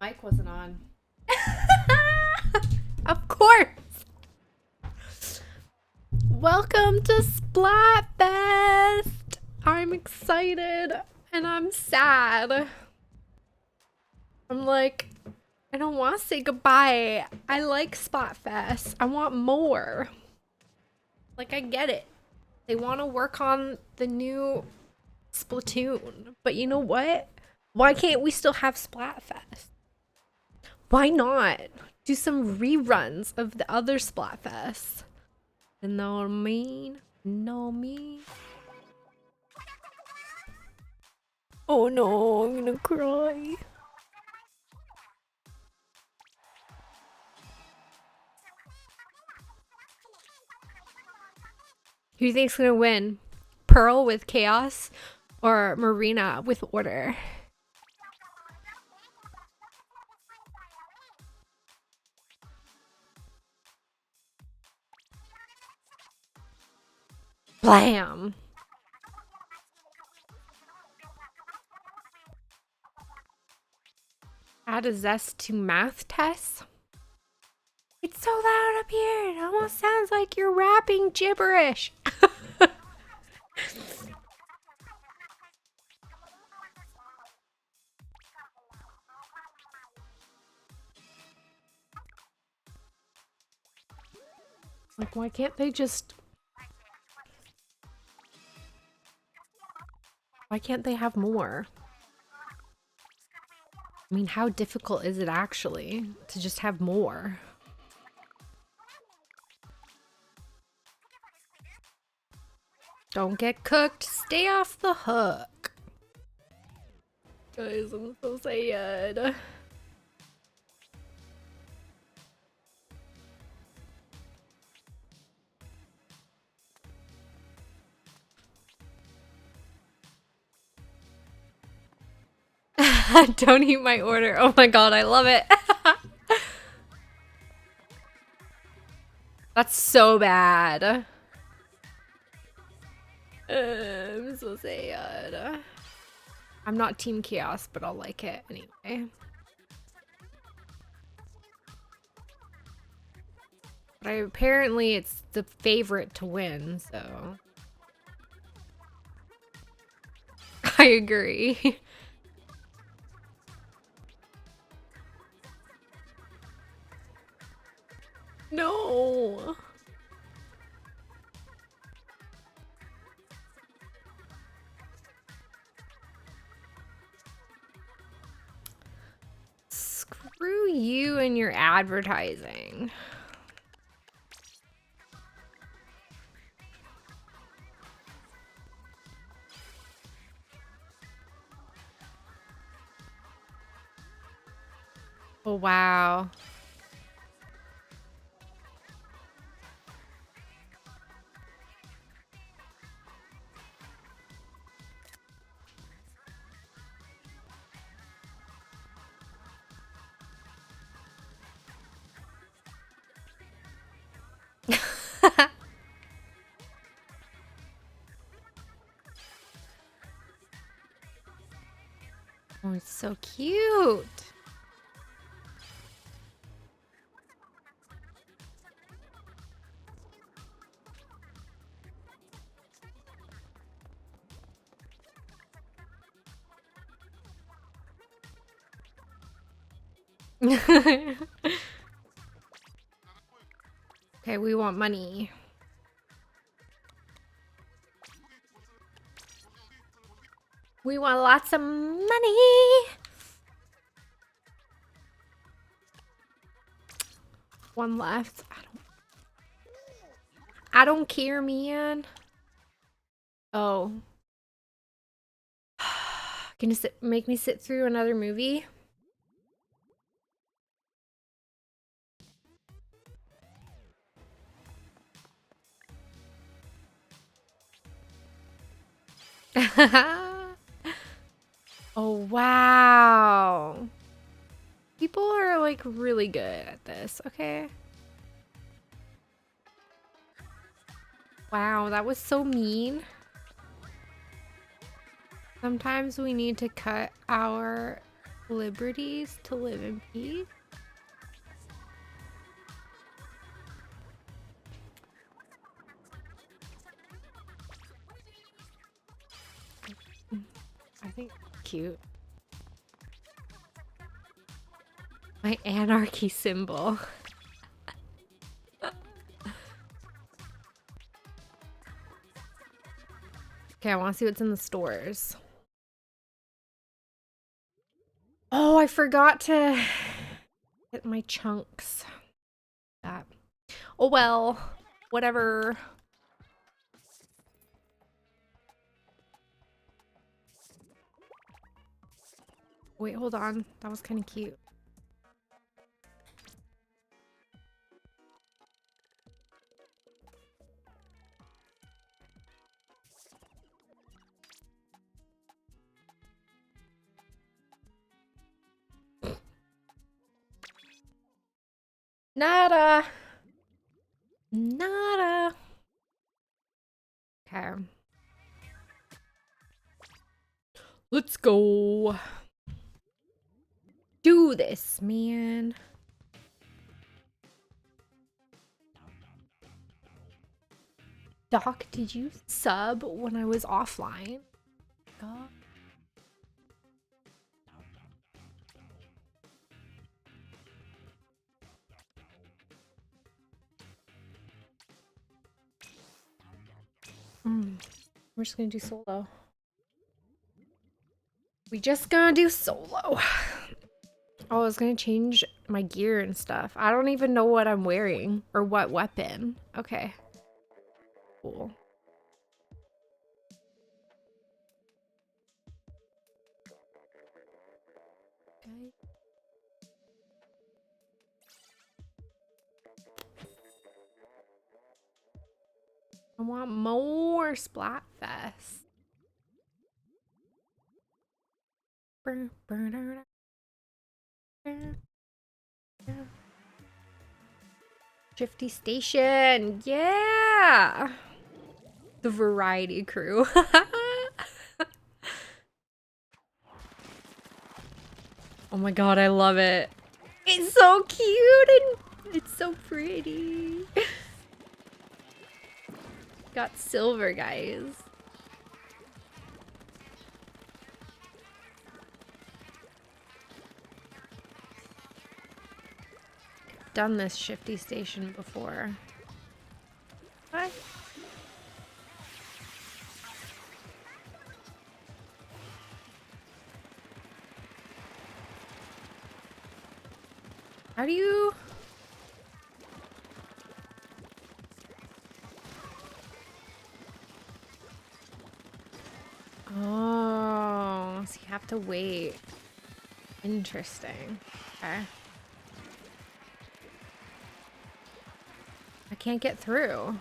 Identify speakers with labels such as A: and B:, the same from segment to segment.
A: Mic wasn't on. Of course. Welcome to Splatfest. I'm excited and I'm sad. I'm like, I don't want to say goodbye. I like Splatfest. I want more. Like, I get it. They want to work on the new Splatoon. But you know what? Why can't we still have Splatfest? Why not do some reruns of the other Splatfests? You know what I mean? Know me? Oh no, I'm gonna cry. Who do you think's gonna win? Pearl with chaos or Marina with order? Blam! Add a zest to math tests? It's so loud up here, it almost sounds like you're rapping gibberish. Like, why can't they just... Why can't they have more? I mean, how difficult is it actually to just have more? Don't get cooked. Stay off the hook. Guys, I'm so sad. Don't eat my order. Oh my god, I love it. That's so bad. I'm so sad. I'm not Team Chaos, but I'll like it anyway. But apparently it's the favorite to win, so... I agree. No. Screw you and your advertising. Oh, wow. Oh, it's so cute. Okay, we want money. We want lots of money. One left. I don't care, man. Oh. Can you make me sit through another movie? Oh, wow. People are like really good at this, okay? Wow, that was so mean. Sometimes we need to cut our liberties to live in peace. I think cute. My anarchy symbol. Okay, I want to see what's in the stores. Oh, I forgot to get my chunks. That. Oh well, whatever. Wait, hold on. That was kind of cute. Nada. Nada. Okay. Let's go. Do this, man. Doc, did you sub when I was offline? God. We're just gonna do solo. We just gonna do solo. Oh, I was gonna change my gear and stuff. I don't even know what I'm wearing or what weapon. Okay. Cool. Okay. I want more Splatfest. Shifty Station. Yeah. The variety crew. Oh my god, I love it. It's so cute and it's so pretty. Got silver, guys. Done this Shifty Station before. What? How do you... Oh, so you have to wait. Interesting. Okay. I can't get through.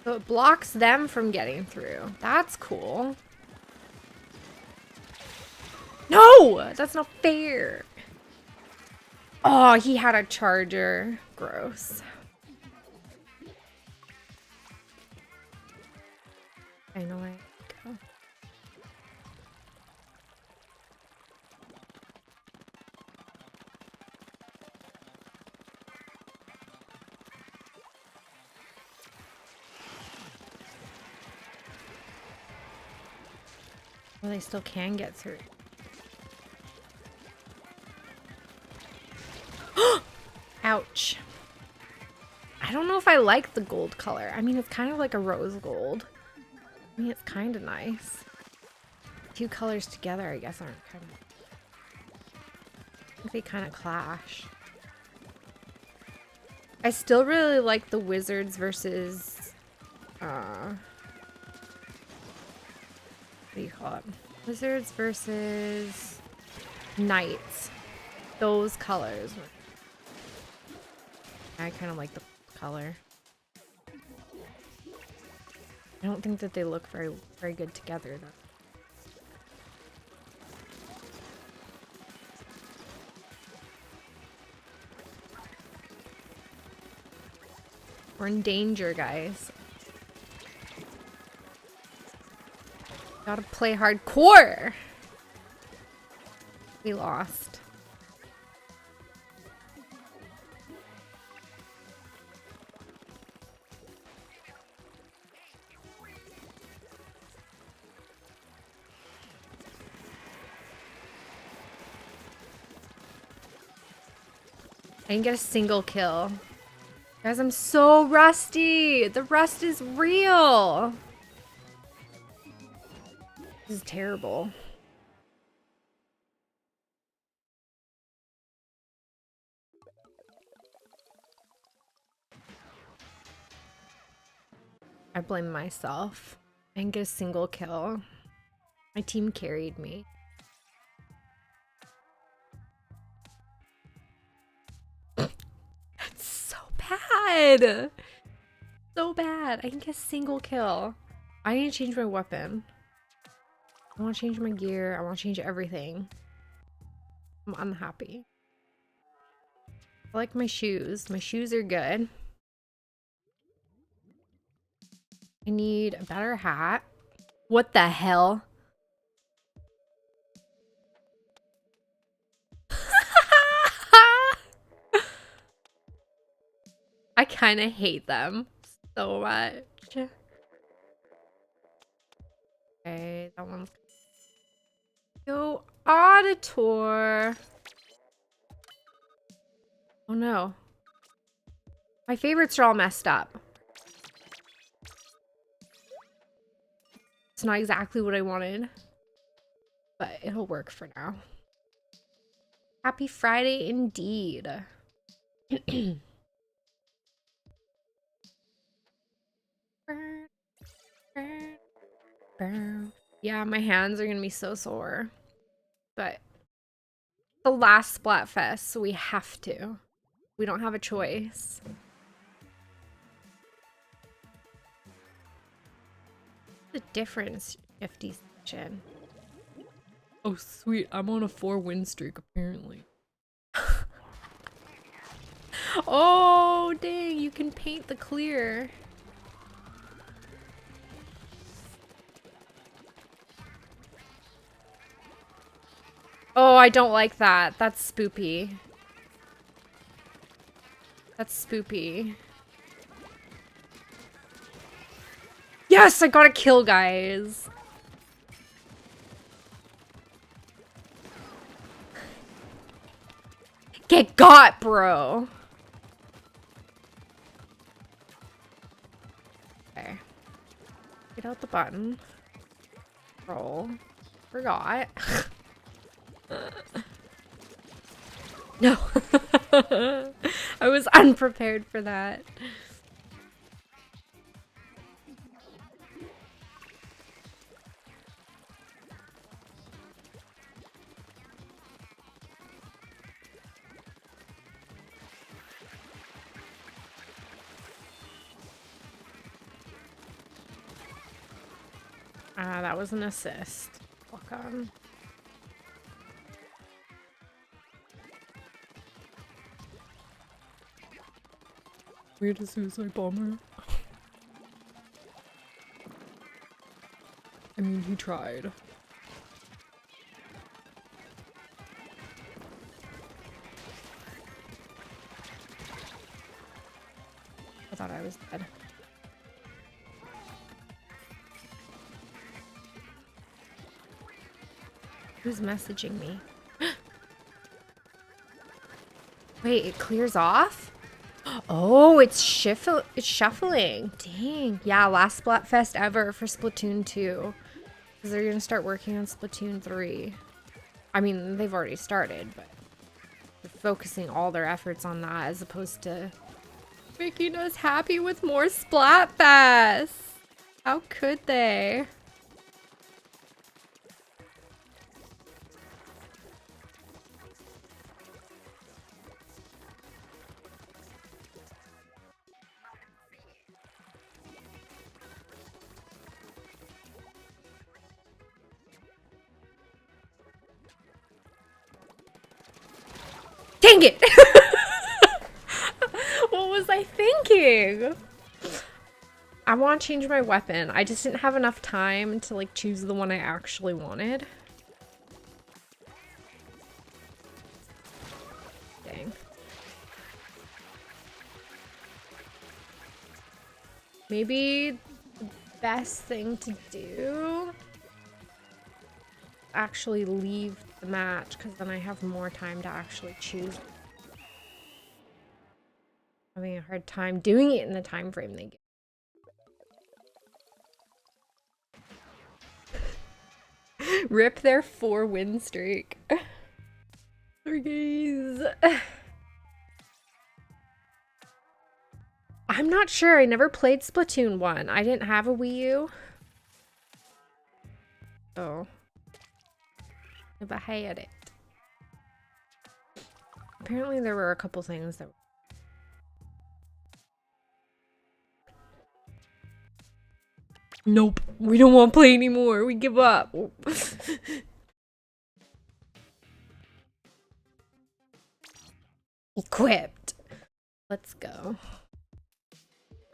A: So it blocks them from getting through. That's cool. No! That's not fair. Oh, he had a charger. Gross. I know where I go. Well, they still can get through. Ouch. I don't know if I like the gold color. I mean, it's kind of like a rose gold. I mean, it's kind of nice. Two colors together, I guess, aren't kind of... I think they kind of clash. I still really like the wizards versus... what do you call it? Wizards versus knights. Those colors. I kind of like the color. I don't think that they look very good together though. We're in danger, guys. Gotta play hardcore. We lost. I didn't get a single kill. Guys, I'm so rusty. The rust is real. This is terrible. I blame myself. I didn't get a single kill. My team carried me. That's so bad. So bad. I didn't get a single kill. I need to change my weapon. I want to change my gear. I want to change everything. I'm unhappy. I like my shoes. My shoes are good. I need a better hat. What the hell? I kind of hate them so much. Okay, that one's... Go Auditor. Oh no. My favorites are all messed up. It's not exactly what I wanted, but it'll work for now. Happy Friday indeed. Yeah, my hands are gonna be so sore, but the last Splatfest, so we have to. We don't have a choice. The difference, 50 section. Oh sweet, I'm on a 4-win streak apparently. Oh dang, you can paint the clear. Oh, I don't like that. That's spoopy. That's spoopy. Yes, I got a kill, guys. Get got, bro. Okay. Get out the button. Roll. Forgot. No. I was unprepared for that. That was an assist. Welcome. We had a suicide bomber. I mean, he tried. I thought I was dead. Who's messaging me? Wait, it clears off? Oh, it's shuffling. Dang. Yeah, last Splatfest ever for Splatoon 2. Because they're going to start working on Splatoon 3. I mean, they've already started, but they're focusing all their efforts on that as opposed to making us happy with more Splatfest. How could they? Dang it! What was I thinking? I want to change my weapon. I just didn't have enough time to like choose the one I actually wanted. Maybe the best thing to do, actually leave the match, because then I have more time to actually choose. Having a hard time doing it in the time frame they give. Rip their 4-win streak. Guys. I'm not sure. I never played Splatoon 1. I didn't have a Wii U. Oh. But I had it. Apparently there were a couple things that... Nope. We don't want to play anymore. We give up. Equipped. Let's go.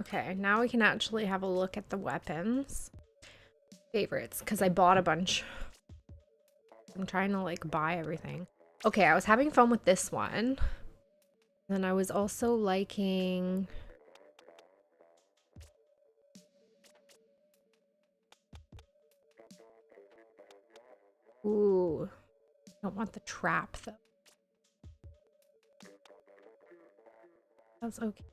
A: Okay, now we can actually have a look at the weapons. Favorites, because I bought a bunch. I'm trying to like buy everything. Okay, I was having fun with this one. Then I was also liking... Ooh. Don't want the trap though. That's okay.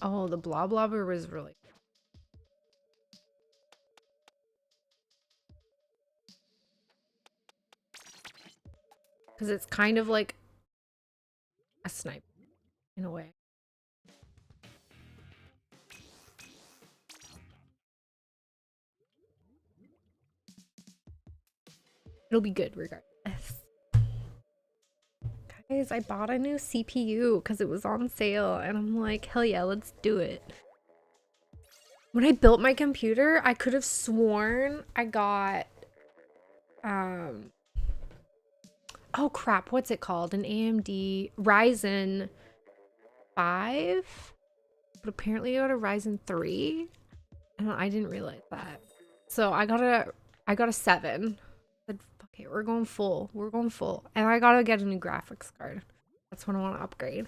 A: Oh, the blob blobber was really... Because it's kind of like a sniper in a way. It'll be good regardless. Guys, I bought a new CPU because it was on sale and I'm like, hell yeah, let's do it. When I built my computer, I could have sworn I got, oh crap, what's it called? An AMD Ryzen 5? But apparently I got a Ryzen 3. And I didn't realize that. So I got a 7. Said, okay, we're going full. We're going full. And I gotta get a new graphics card. That's what I want to upgrade.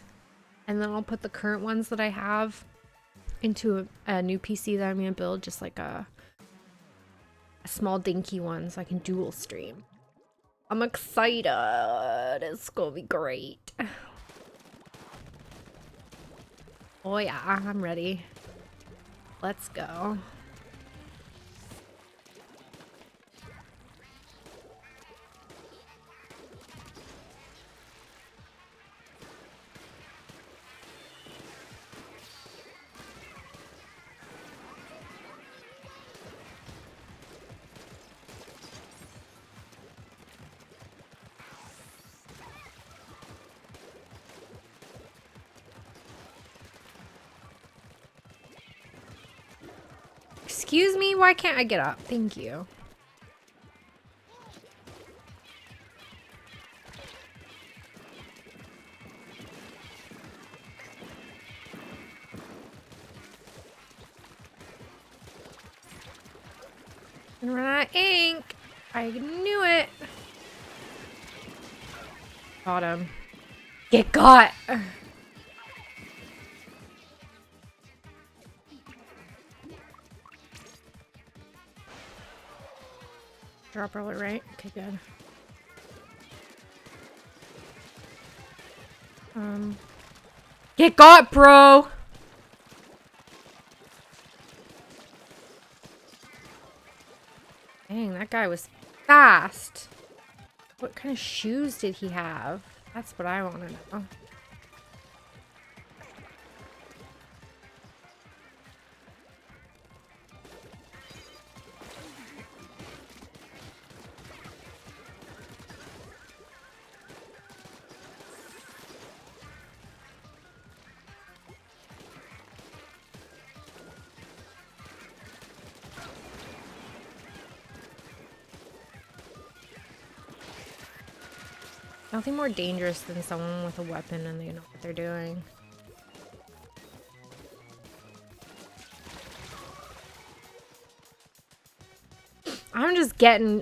A: And then I'll put the current ones that I have into a new PC that I'm gonna build, just like a small dinky one so I can dual stream. I'm excited. It's gonna be great. Oh yeah, I'm ready. Let's go. Excuse me, why can't I get up? Thank you. And run out of ink. I knew it. Got him. Get got. Drop roller, right? Okay, good. Get got, bro! Dang, that guy was fast. What kind of shoes did he have? That's what I want to know. Nothing more dangerous than someone with a weapon and they know what they're doing.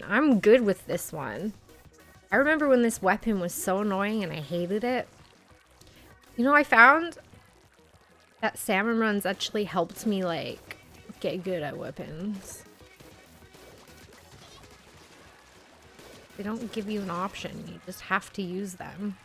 A: I'm good with this one. I remember when this weapon was so annoying and I hated it. You know, I found that salmon runs actually helped me, like, get good at weapons. They don't give you an option. You just have to use them.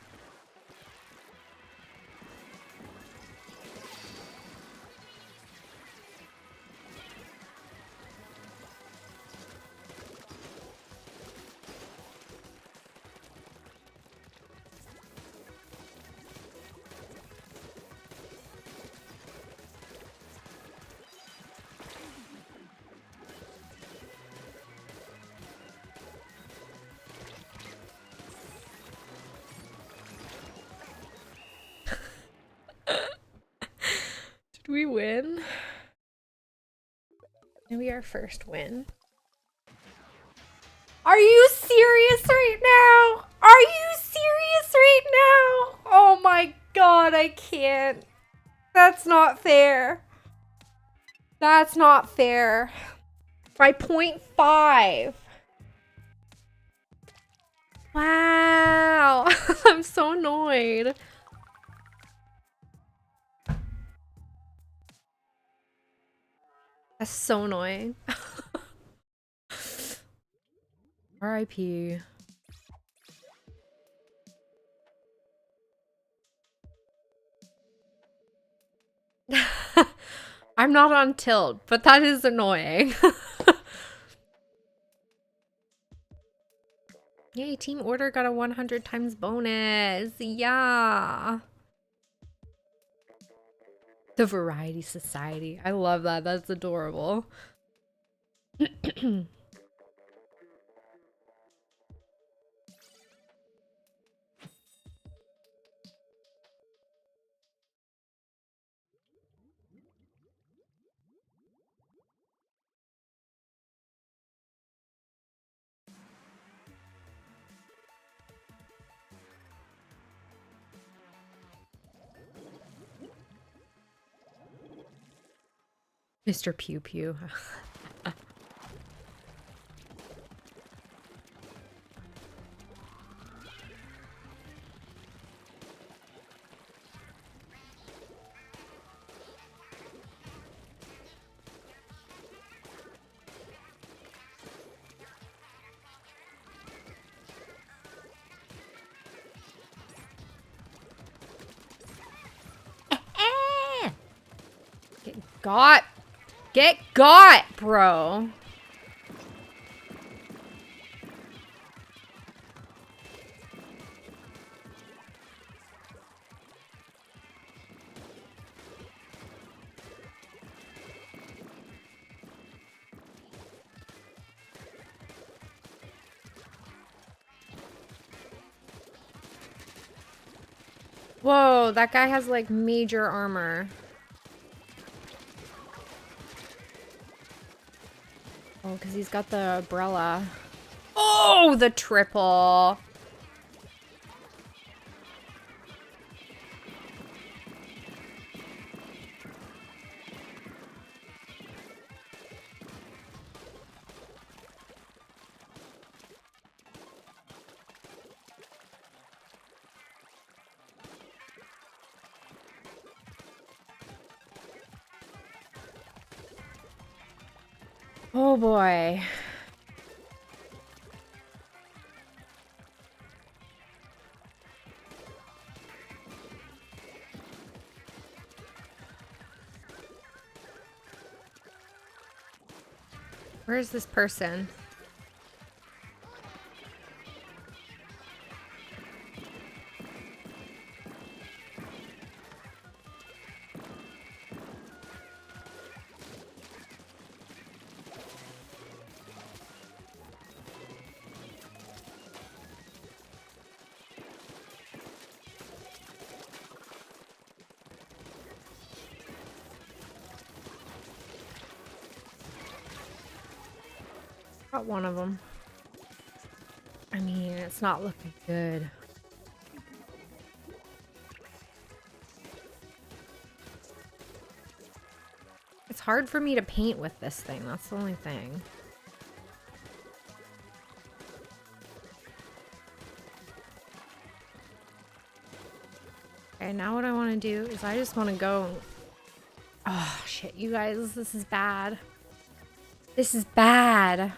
A: Did we win? Maybe our first win. Are you serious right now? Are you serious right now? Oh my god, I can't. That's not fair. That's not fair. By 0.5. Wow. I'm so annoyed. That's so annoying. R.I.P. I'm not on tilt, but that is annoying. Yay, Team Order got a 100 times bonus. Yeah. The Variety Society. I love that. That's adorable. Mr. Pew Pew. Get got. Get got, bro. Whoa, that guy has like major armor. Oh, because he's got the umbrella. Oh, the triple. Oh boy. Where is this person? Got one of them. I mean, it's not looking good. It's hard for me to paint with this thing. That's the only thing. Okay, now what I want to do is I just want to go. Oh, shit, you guys, this is bad. This is bad.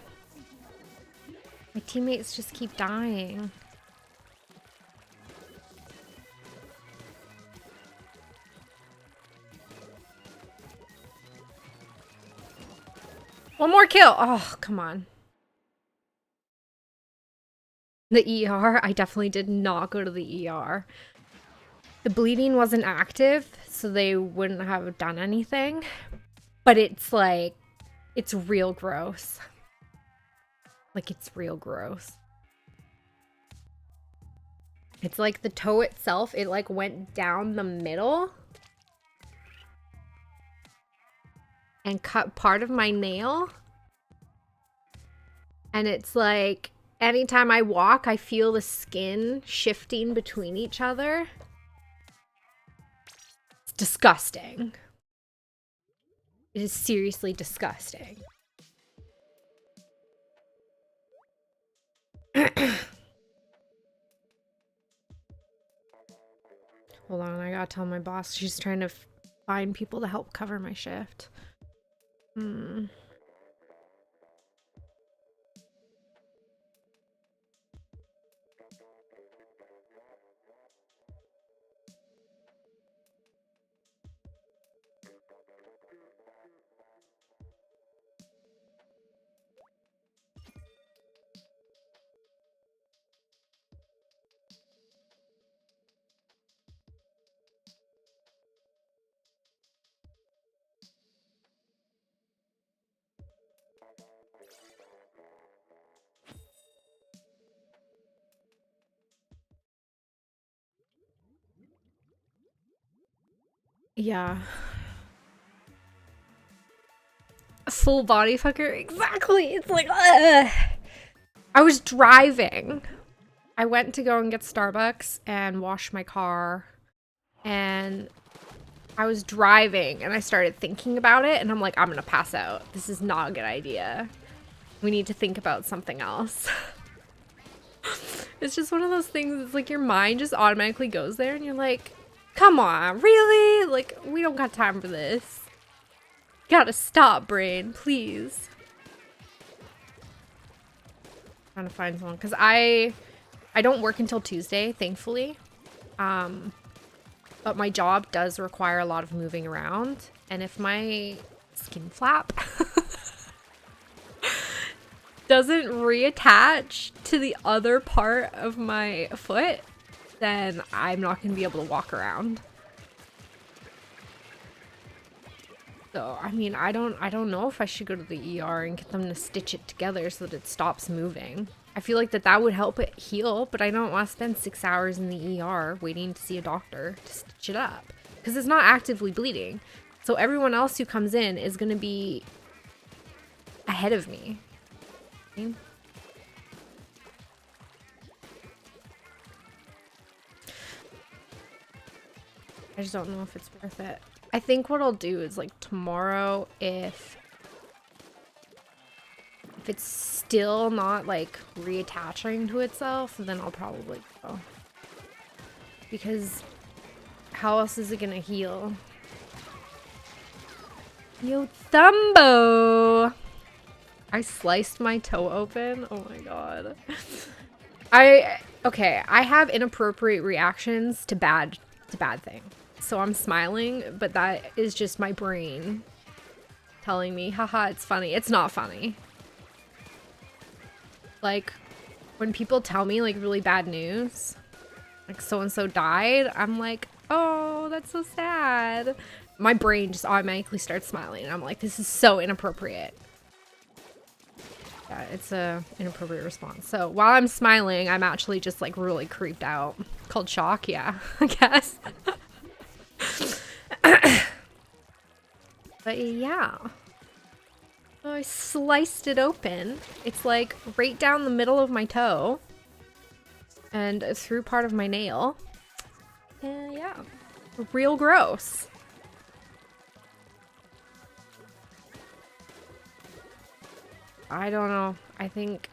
A: My teammates just keep dying. One more kill. Oh, come on. The ER, I definitely did not go to the ER. The bleeding wasn't active, so they wouldn't have done anything. But it's like, it's real gross. Like, it's real gross. It's like the toe itself, it like went down the middle and cut part of my nail. And it's like, anytime I walk, I feel the skin shifting between each other. It's disgusting. It is seriously disgusting. Hold on, I gotta tell my boss. She's trying to find people to help cover my shift. Yeah. Full body fucker. Exactly. It's like, ugh. I was driving. I went to go and get Starbucks and wash my car. And I was driving and I started thinking about it. And I'm like, I'm going to pass out. This is not a good idea. We need to think about something else. It's just one of those things. It's like your mind just automatically goes there. And you're like, come on, really? Like, we don't got time for this. Gotta stop, brain, please. Trying to find someone because I don't work until Tuesday, thankfully. But my job does require a lot of moving around, and if my skin flap doesn't reattach to the other part of my foot, then I'm not gonna be able to walk around. So, I mean, I don't know if I should go to the ER and get them to stitch it together so that it stops moving. I feel like that would help it heal, but I don't want to spend 6 hours in the ER waiting to see a doctor to stitch it up. Because it's not actively bleeding. So everyone else who comes in is going to be ahead of me. I just don't know if it's worth it. I think what I'll do is like tomorrow, if it's still not like reattaching to itself, then I'll probably go. Because how else is it gonna heal? Yo, Thumbo! I sliced my toe open. Oh my god. Okay, I have inappropriate reactions to bad things. So I'm smiling, but that is just my brain telling me, haha, it's funny. It's not funny. Like, when people tell me, like, really bad news, like, so-and-so died, I'm like, oh, that's so sad. My brain just automatically starts smiling, and I'm like, this is so inappropriate. Yeah, it's a inappropriate response. So, while I'm smiling, I'm actually just, like, really creeped out. Called shock, yeah, I guess. But yeah, so I sliced it open. It's like right down the middle of my toe and through part of my nail. And yeah, real gross. I don't know. I think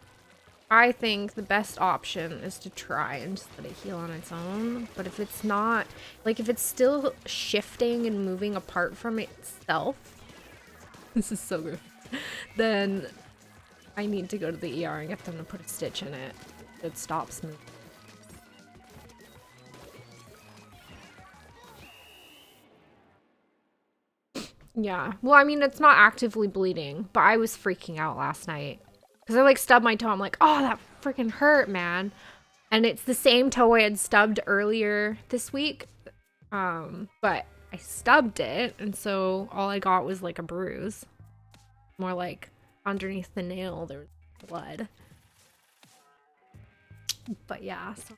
A: I think the best option is to try and just let it heal on its own. But if it's not, like if it's still shifting and moving apart from itself, this is so good, then I need to go to the ER and get them to put a stitch in it. It stops moving. Yeah. Well, I mean, it's not actively bleeding, but I was freaking out last night. Because I, like, stubbed my toe. I'm like, oh, that freaking hurt, man. And it's the same toe I had stubbed earlier this week. But I stubbed it, and so all I got was, like, a bruise. More like underneath the nail, there was blood. But yeah, so...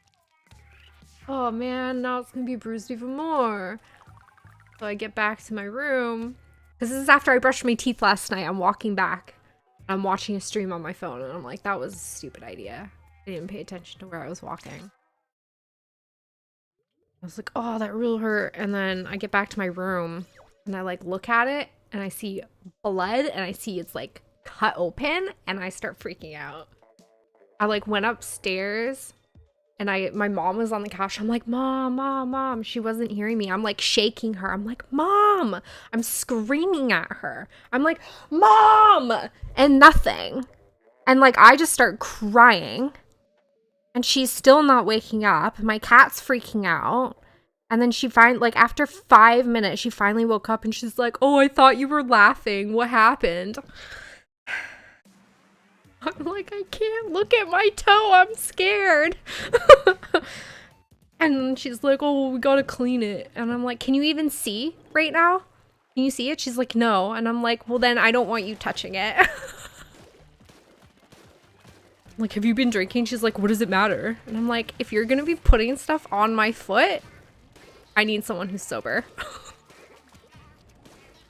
A: Oh, man, now it's gonna be bruised even more. So I get back to my room. Because this is after I brushed my teeth last night. I'm walking back. I'm watching a stream on my phone, and I'm like, that was a stupid idea. I didn't pay attention to where I was walking. I was like, oh, that really hurt. And then I get back to my room, and I, like, look at it, and I see blood, and I see it's, like, cut open, and I start freaking out. I, like, went upstairs, and my mom was on the couch. I'm like, Mom, Mom, Mom. She wasn't hearing me. I'm like shaking her. I'm like, Mom. I'm screaming at her. I'm like, Mom! And nothing. And like, I just start crying. And she's still not waking up. My cat's freaking out. And then like after 5 minutes, she finally woke up and she's like, oh, I thought you were laughing. What happened? I'm like, I can't look at my toe. I'm scared. And she's like, oh, we gotta clean it. And I'm like, can you even see right now? Can you see it? She's like, no. And I'm like, well, then I don't want you touching it. I'm like, have you been drinking? She's like, what does it matter? And I'm like, if you're gonna be putting stuff on my foot, I need someone who's sober.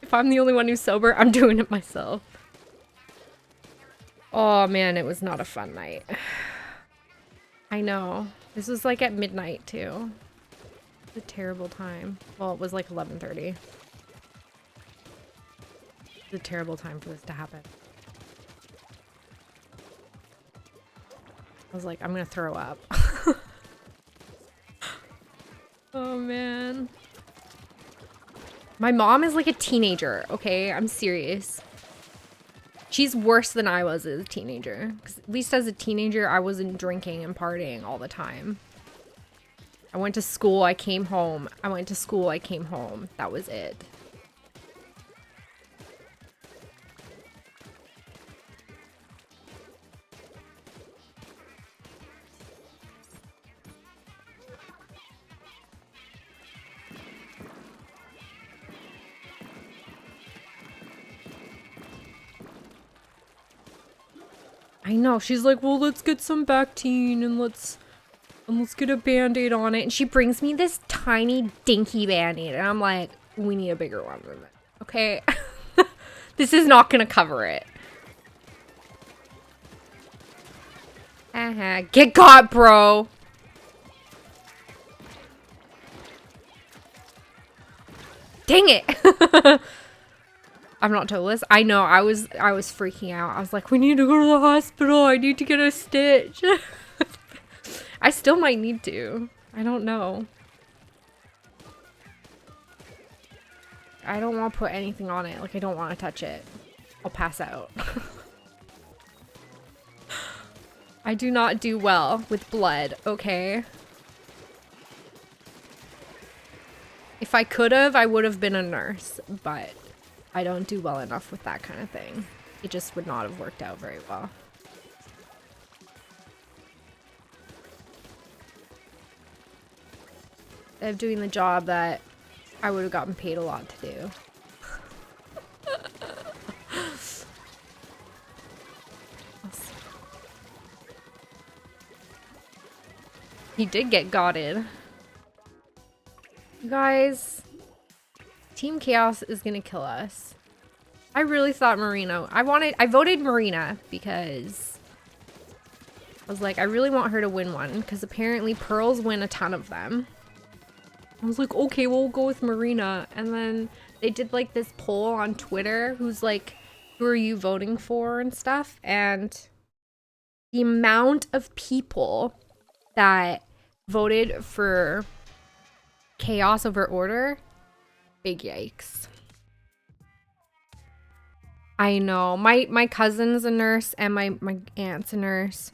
A: If I'm the only one who's sober, I'm doing it myself. Oh man, it was not a fun night. I know. This was like at midnight too. It's a terrible time. Well, it was like 11:30. It's a terrible time for this to happen. I was like, I'm gonna throw up. Oh man. My mom is like a teenager, okay? I'm serious. She's worse than I was as a teenager. 'Cause at least as a teenager, I wasn't drinking and partying all the time. I went to school, I came home. I went to school, I came home. That was it. I know. She's like, well, let's get some Bactine and let's get a Band-Aid on it. And she brings me this tiny, dinky Band-Aid. And I'm like, we need a bigger one than that. Okay? This is not gonna cover it. Get got, bro! Dang it! I'm not toeless. I know, I was freaking out. I was like, we need to go to the hospital. I need to get a stitch. I still might need to. I don't know. I don't want to put anything on it. Like, I don't want to touch it. I'll pass out. I do not do well with blood, okay? If I could have, I would have been a nurse, but I don't do well enough with that kind of thing. It just would not have worked out very well. Of doing the job that I would have gotten paid a lot to do. He did get gotted. You guys, Team Chaos is gonna kill us. I really thought Marina. I voted Marina because I was like, I really want her to win one because apparently Pearls win a ton of them. I was like, okay, we'll go with Marina. And then they did like this poll on Twitter who's like, who are you voting for and stuff? And The amount of people that voted for chaos over order, big yikes. I know. My cousin's a nurse and my aunt's a nurse.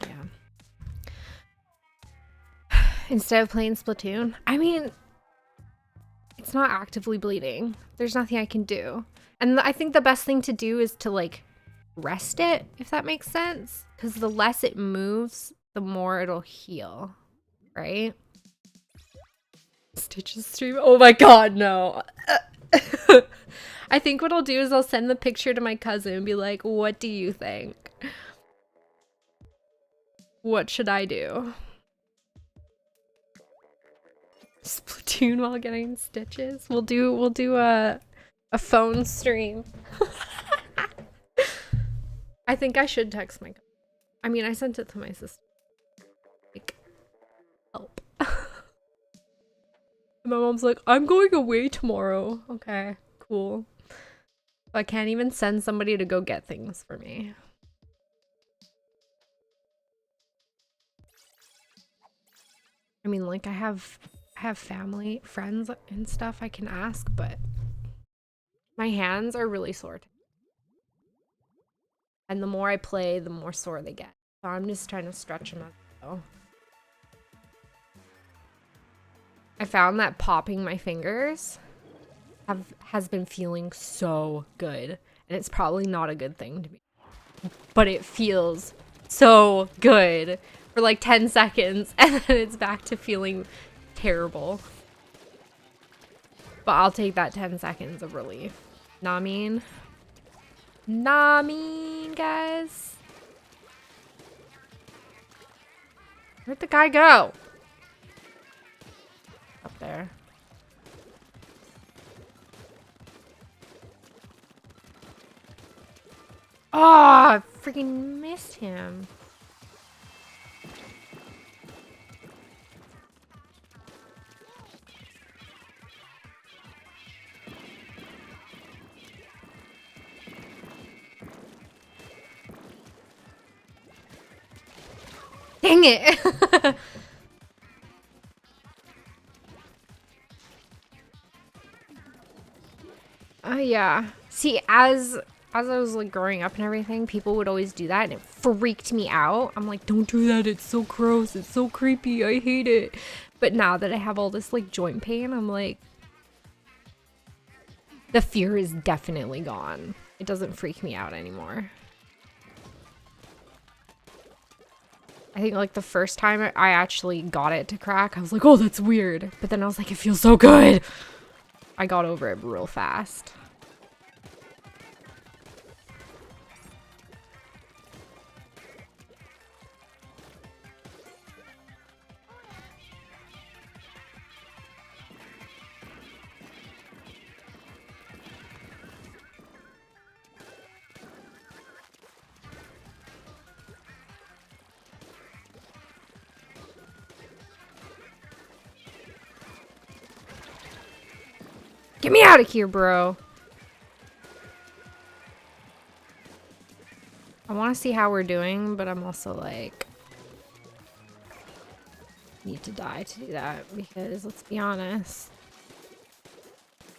A: Yeah. Instead of playing Splatoon, I mean, it's not actively bleeding. There's nothing I can do. And I think the best thing to do is to like rest it, if that makes sense. Because the less it moves, the more it'll heal, right? Stitches stream. Oh my god, no. I think what I'll do is I'll send the picture to my cousin and be like, what do you think? What should I do? Splatoon while getting stitches. We'll do a phone stream. I think I should text my. I mean, I sent it to my sister. Like, help. And my mom's like, I'm going away tomorrow. Okay, cool. I can't even send somebody to go get things for me. I mean, like, I have family, friends, and stuff I can ask, but my hands are really sore. And the more I play, the more sore they get. So I'm just trying to stretch them out. Though. I found that popping my fingers has been feeling so good. And it's probably not a good thing to be. But it feels so good for like 10 seconds. And then it's back to feeling terrible. But I'll take that 10 seconds of relief. Nah, mean, guys. Where'd the guy go? Up there. Oh, I freaking missed him. Dang it. Oh yeah. See, as I was like growing up and everything, people would always do that and it freaked me out. I'm like, don't do that. It's so gross. It's so creepy. I hate it. But now that I have all this like joint pain, I'm like, the fear is definitely gone. It doesn't freak me out anymore. I think like the first time I actually got it to crack, I was like, oh, that's weird. But then I was like, it feels so good. I got over it real fast. Get me out of here, bro. I want to see how we're doing, but I'm also like, need to die to do that because let's be honest,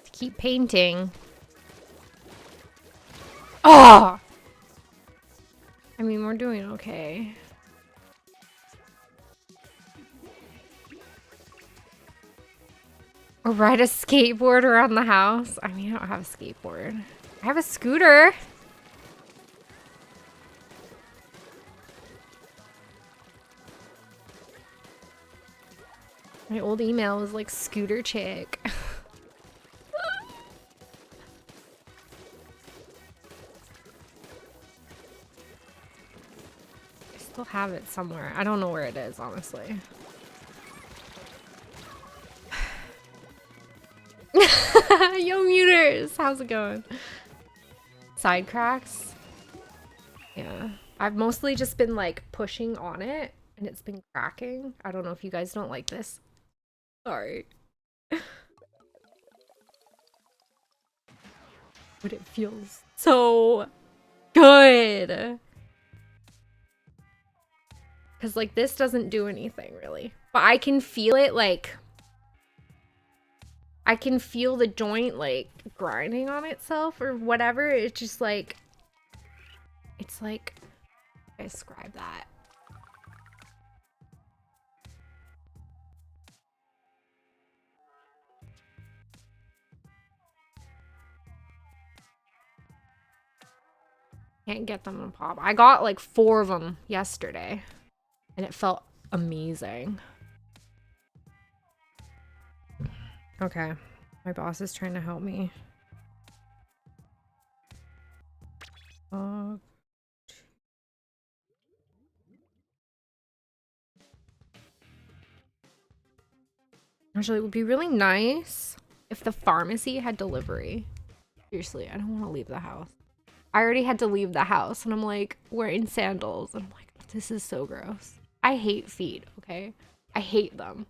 A: to keep painting. Oh! I mean, we're doing okay. Or ride a skateboard around the house. I mean, I don't have a skateboard. I have a scooter. My old email was like scooter chick. I still have it somewhere. I don't know where it is, honestly. Yo, muters! How's it going? Side cracks? Yeah. I've mostly just been like pushing on it and it's been cracking. I don't know if you guys don't like this. Sorry. But it feels so good. Because like this doesn't do anything really. But I can feel it like... I can feel the joint like grinding on itself or whatever. It's just like... It's like... I describe that. Can't get them to pop. I got like 4 of them yesterday and it felt amazing. Okay, my boss is trying to help me. Actually, it would be really nice if the pharmacy had delivery. Seriously, I don't want to leave the house. I already had to leave the house and I'm like wearing sandals. And I'm like, this is so gross. I hate feet, okay? I hate them.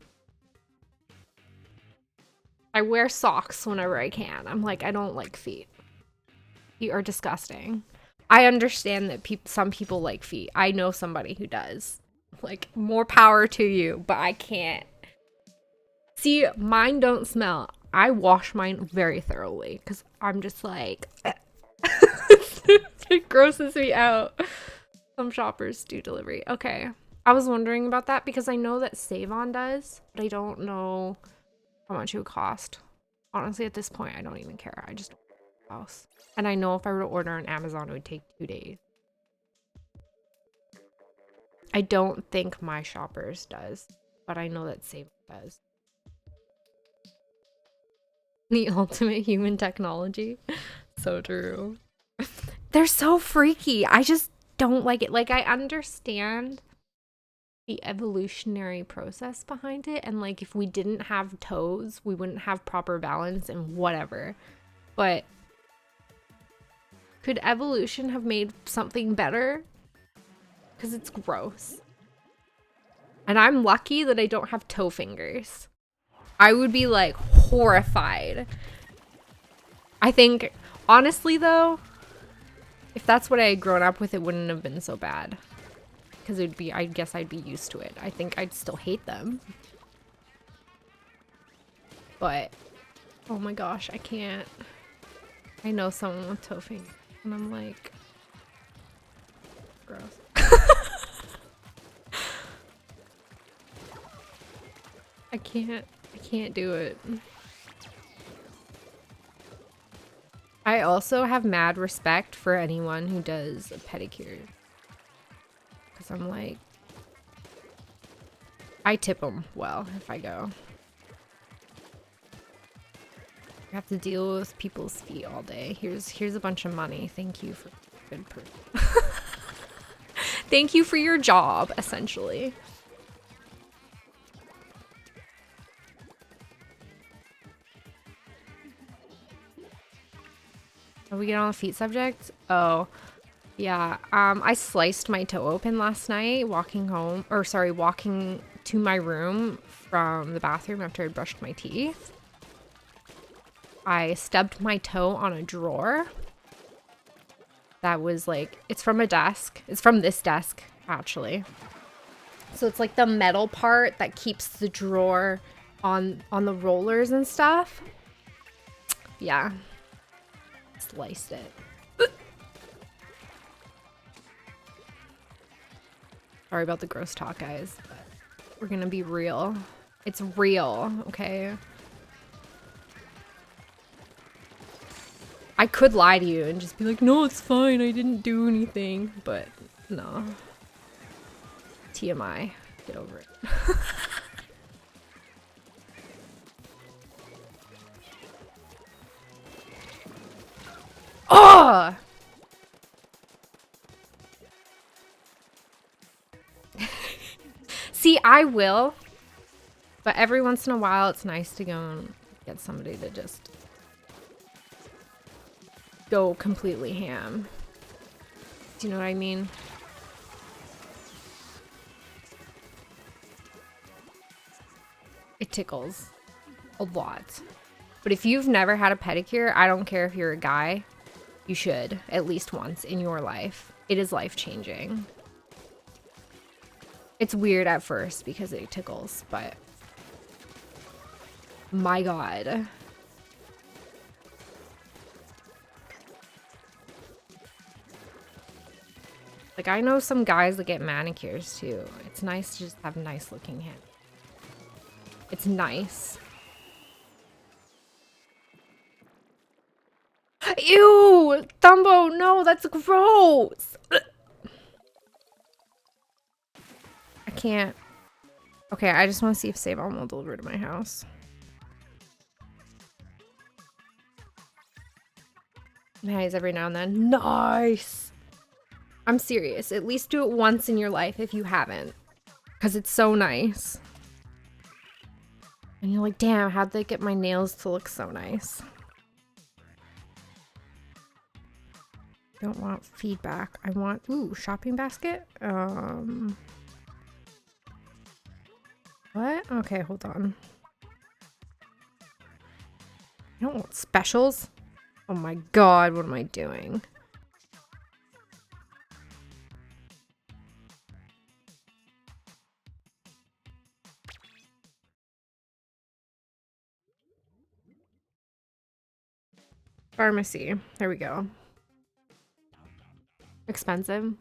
A: I wear socks whenever I can. I'm like, I don't like feet. Feet are disgusting. I understand that some people like feet. I know somebody who does. Like, more power to you, but I can't. See, mine don't smell. I wash mine very thoroughly because I'm just like... It grosses me out. Some shoppers do delivery. Okay. I was wondering about that because I know that Save-On does, but I don't know how much it would cost. Honestly, at this point, I don't even care. I just don't leave the house. And I know if I were to order on Amazon, it would take 2 days. I don't think My Shoppers does, but I know that Save-On does. The ultimate human technology. So true. They're so freaky. I just don't like it. Like, I understand the evolutionary process behind it. And, like, if we didn't have toes, we wouldn't have proper balance and whatever. But could evolution have made something better? Because it's gross. And I'm lucky that I don't have toe fingers. I would be, like, horrified. I think, honestly, though... If that's what I had grown up with, it wouldn't have been so bad. Because it'd be, I guess I'd be used to it. I think I'd still hate them. But, oh my gosh, I can't. I know someone with toe fingers. And I'm like, gross. I can't do it. I also have mad respect for anyone who does pedicures. Because I'm like... I tip them well if I go. I have to deal with people's feet all day. Here's a bunch of money. Thank you for good person. Thank you for your job, essentially. Are we getting on the feet subject? Oh, yeah. I sliced my toe open last night walking to my room from the bathroom after I brushed my teeth. I stubbed my toe on a drawer. That was like, it's from a desk. It's from this desk, actually. So it's like the metal part that keeps the drawer on the rollers and stuff. Yeah. Sliced it. Sorry about the gross talk, guys, but we're gonna be real. It's real, okay? I could lie to you and just be like, no, it's fine, I didn't do anything, but no. TMI. Get over it. Oh! See, I will. But every once in a while, it's nice to go and get somebody to just go completely ham. Do you know what I mean? tickles a lot. But if you've never had a pedicure, I don't care if you're a guy, you should at least once in your life. It is life-changing. It's weird at first because it tickles, but my God. Like, I know some guys that get manicures too. It's nice to just have nice looking hands. It's nice. Ew! Thumbo, no, that's gross! I can't. Okay, I just want to see if Save On will deliver to my house. Nice, every now and then. Nice! I'm serious. At least do it once in your life if you haven't. Because it's so nice. And you're like, damn, how'd they get my nails to look so nice? Don't want feedback. I want, ooh, shopping basket? What? Okay, hold on. I don't want specials. Oh my God, what am I doing? Pharmacy. There we go. Expensive.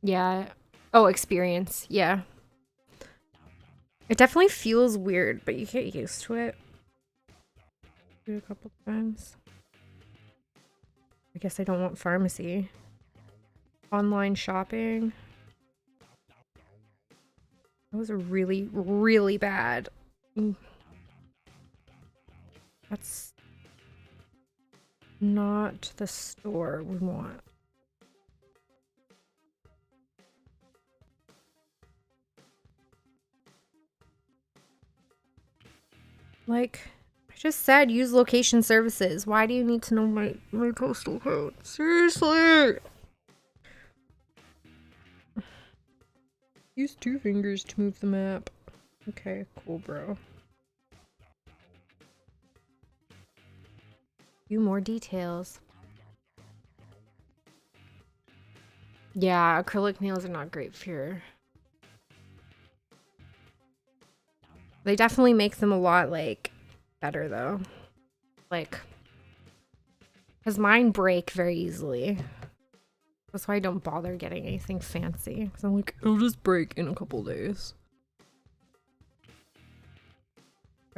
A: Yeah. Oh, experience. Yeah. It definitely feels weird, but you get used to it. Do it a couple times. I guess I don't want pharmacy. Online shopping. That was really, really bad. That's not the store we want. Like, I just said use location services. Why do you need to know my postal code? Seriously! Use 2 fingers to move the map. Okay, cool, bro. Few more details. Yeah, acrylic nails are not great for your... They definitely make them a lot, like, better, though. Like, because mine break very easily. That's why I don't bother getting anything fancy. Because I'm like, it'll just break in a couple days.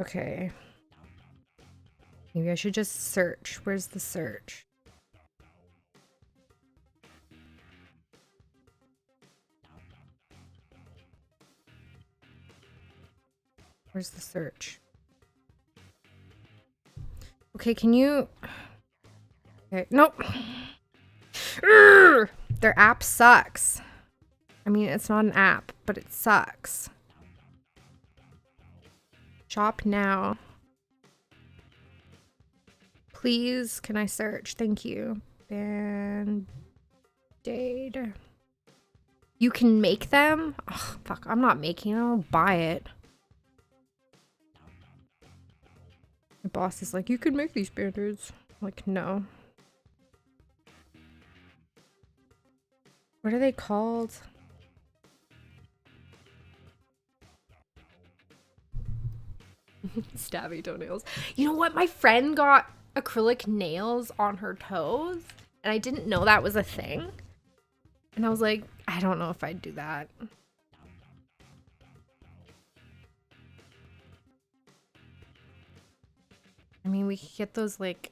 A: Okay. Maybe I should just search. Where's the search? Where's the search? Okay, can you... Okay, nope. Urgh! Their app sucks. I mean, it's not an app, but it sucks. Shop now. Please, can I search? Thank you. Band-Aid. You can make them? Oh, fuck, I'm not making it. I'll buy it. My boss is like, you can make these band-aids. Like, no. What are they called? Stabby toenails. You know what? My friend got acrylic nails on her toes, and I didn't know that was a thing. And I was like, I don't know if I'd do that. I mean, we could get those, like,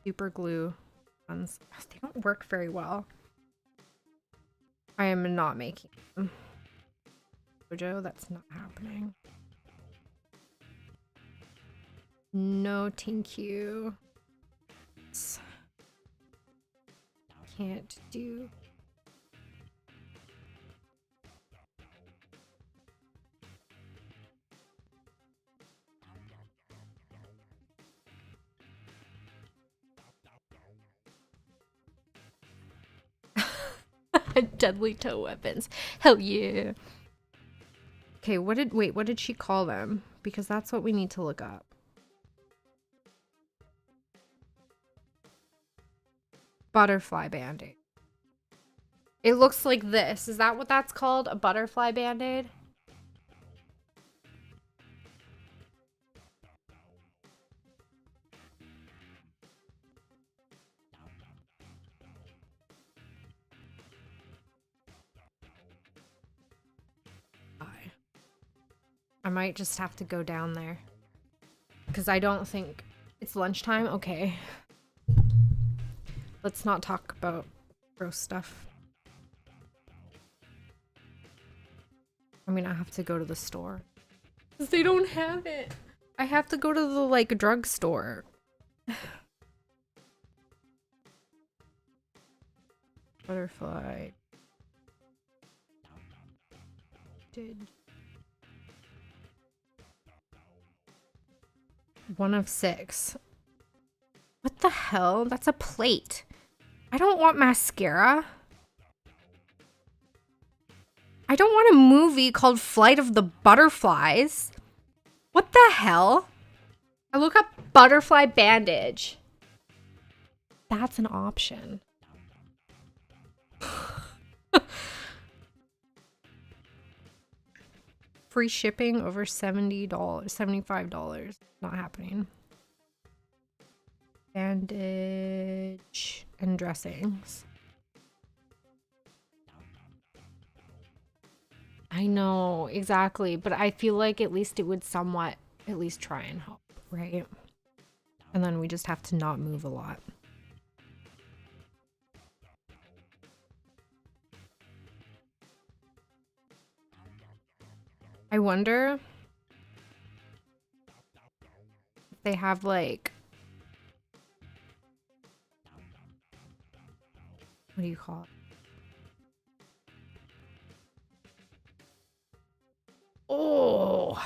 A: super glue ones. They don't work very well. I am not making them. Jojo, that's not happening. No, thank you. Can't do. Deadly toe weapons. Hell yeah. Okay, what did she call them? Because that's what we need to look up. Butterfly band-aid. It looks like this. Is that what that's called? A butterfly band-aid? I might just have to go down there. Because I don't think it's lunchtime. Okay. Let's not talk about gross stuff. I mean, I have to go to the store. Because they don't have it. I have to go to the, like, drugstore. Butterfly. One of 6. What the hell? That's a plate. I don't want mascara. I don't want a movie called Flight of the Butterflies. What the hell? I look up butterfly bandage. That's an option. Free shipping over $70, $75. Not happening. Bandage and dressings. I know, exactly. But I feel like at least it would somewhat at least try and help, right? And then we just have to not move a lot. I wonder if they have like, what do you call it? Oh,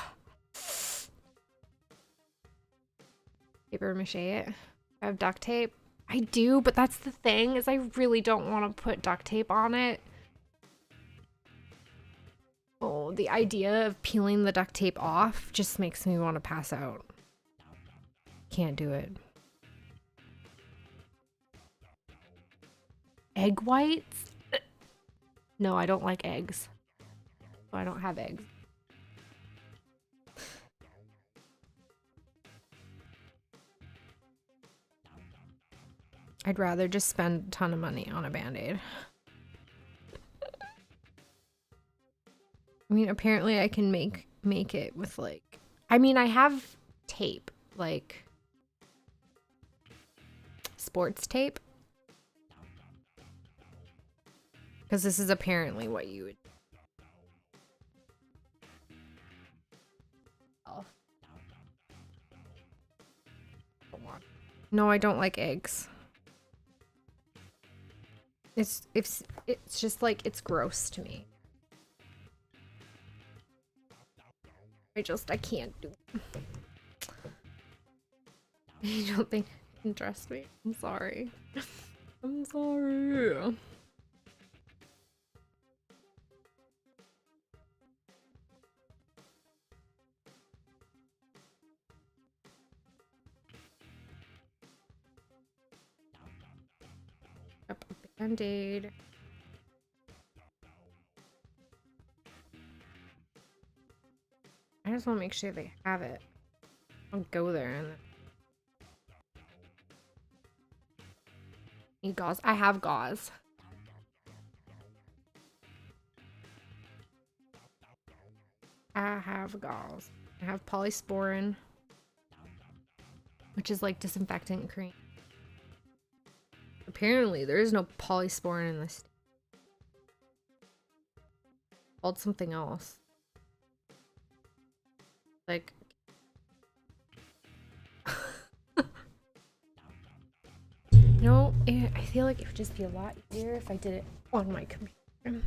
A: paper mache it. I have duct tape. I do, but that's the thing is I really don't want to put duct tape on it. Oh, the idea of peeling the duct tape off just makes me want to pass out. Can't do it. Egg whites? No, I don't like eggs. So I don't have eggs. I'd rather just spend a ton of money on a band-aid. I mean, apparently I can make it with like, I mean, I have tape, like sports tape. Because this is apparently what you would. Oh. No, I don't like eggs. It's just like, it's gross to me. I can't do it. You don't think you can trust me? I'm sorry. I'm sorry. Up a band-aid. I just want to make sure they have it. I'll go there and need gauze. I have gauze. I have gauze. I have polysporin, which is like disinfectant cream. Apparently, there is no polysporin in this. Called something else. Like. You know, I feel like it would just be a lot easier if I did it on my computer.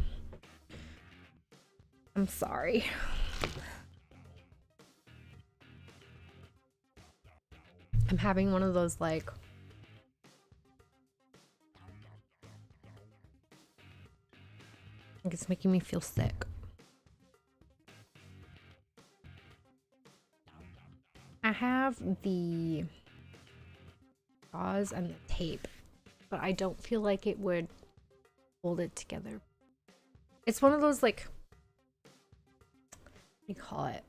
A: I'm sorry. I'm having one of those like Like, it's making me feel sick. I have the gauze and the tape, but I don't feel like it would hold it together. It's one of those, like, what do you call it?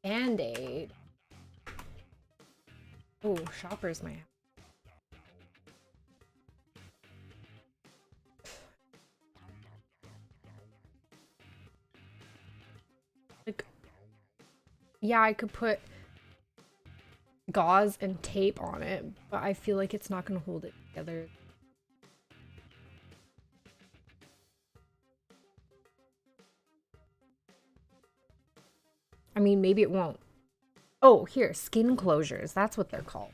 A: Band-Aid. Oh, Shoppers might have. Like, yeah, I could put gauze and tape on it, but I feel like it's not gonna hold it together. I mean, maybe it won't. Oh, here, skin closures. That's what they're called.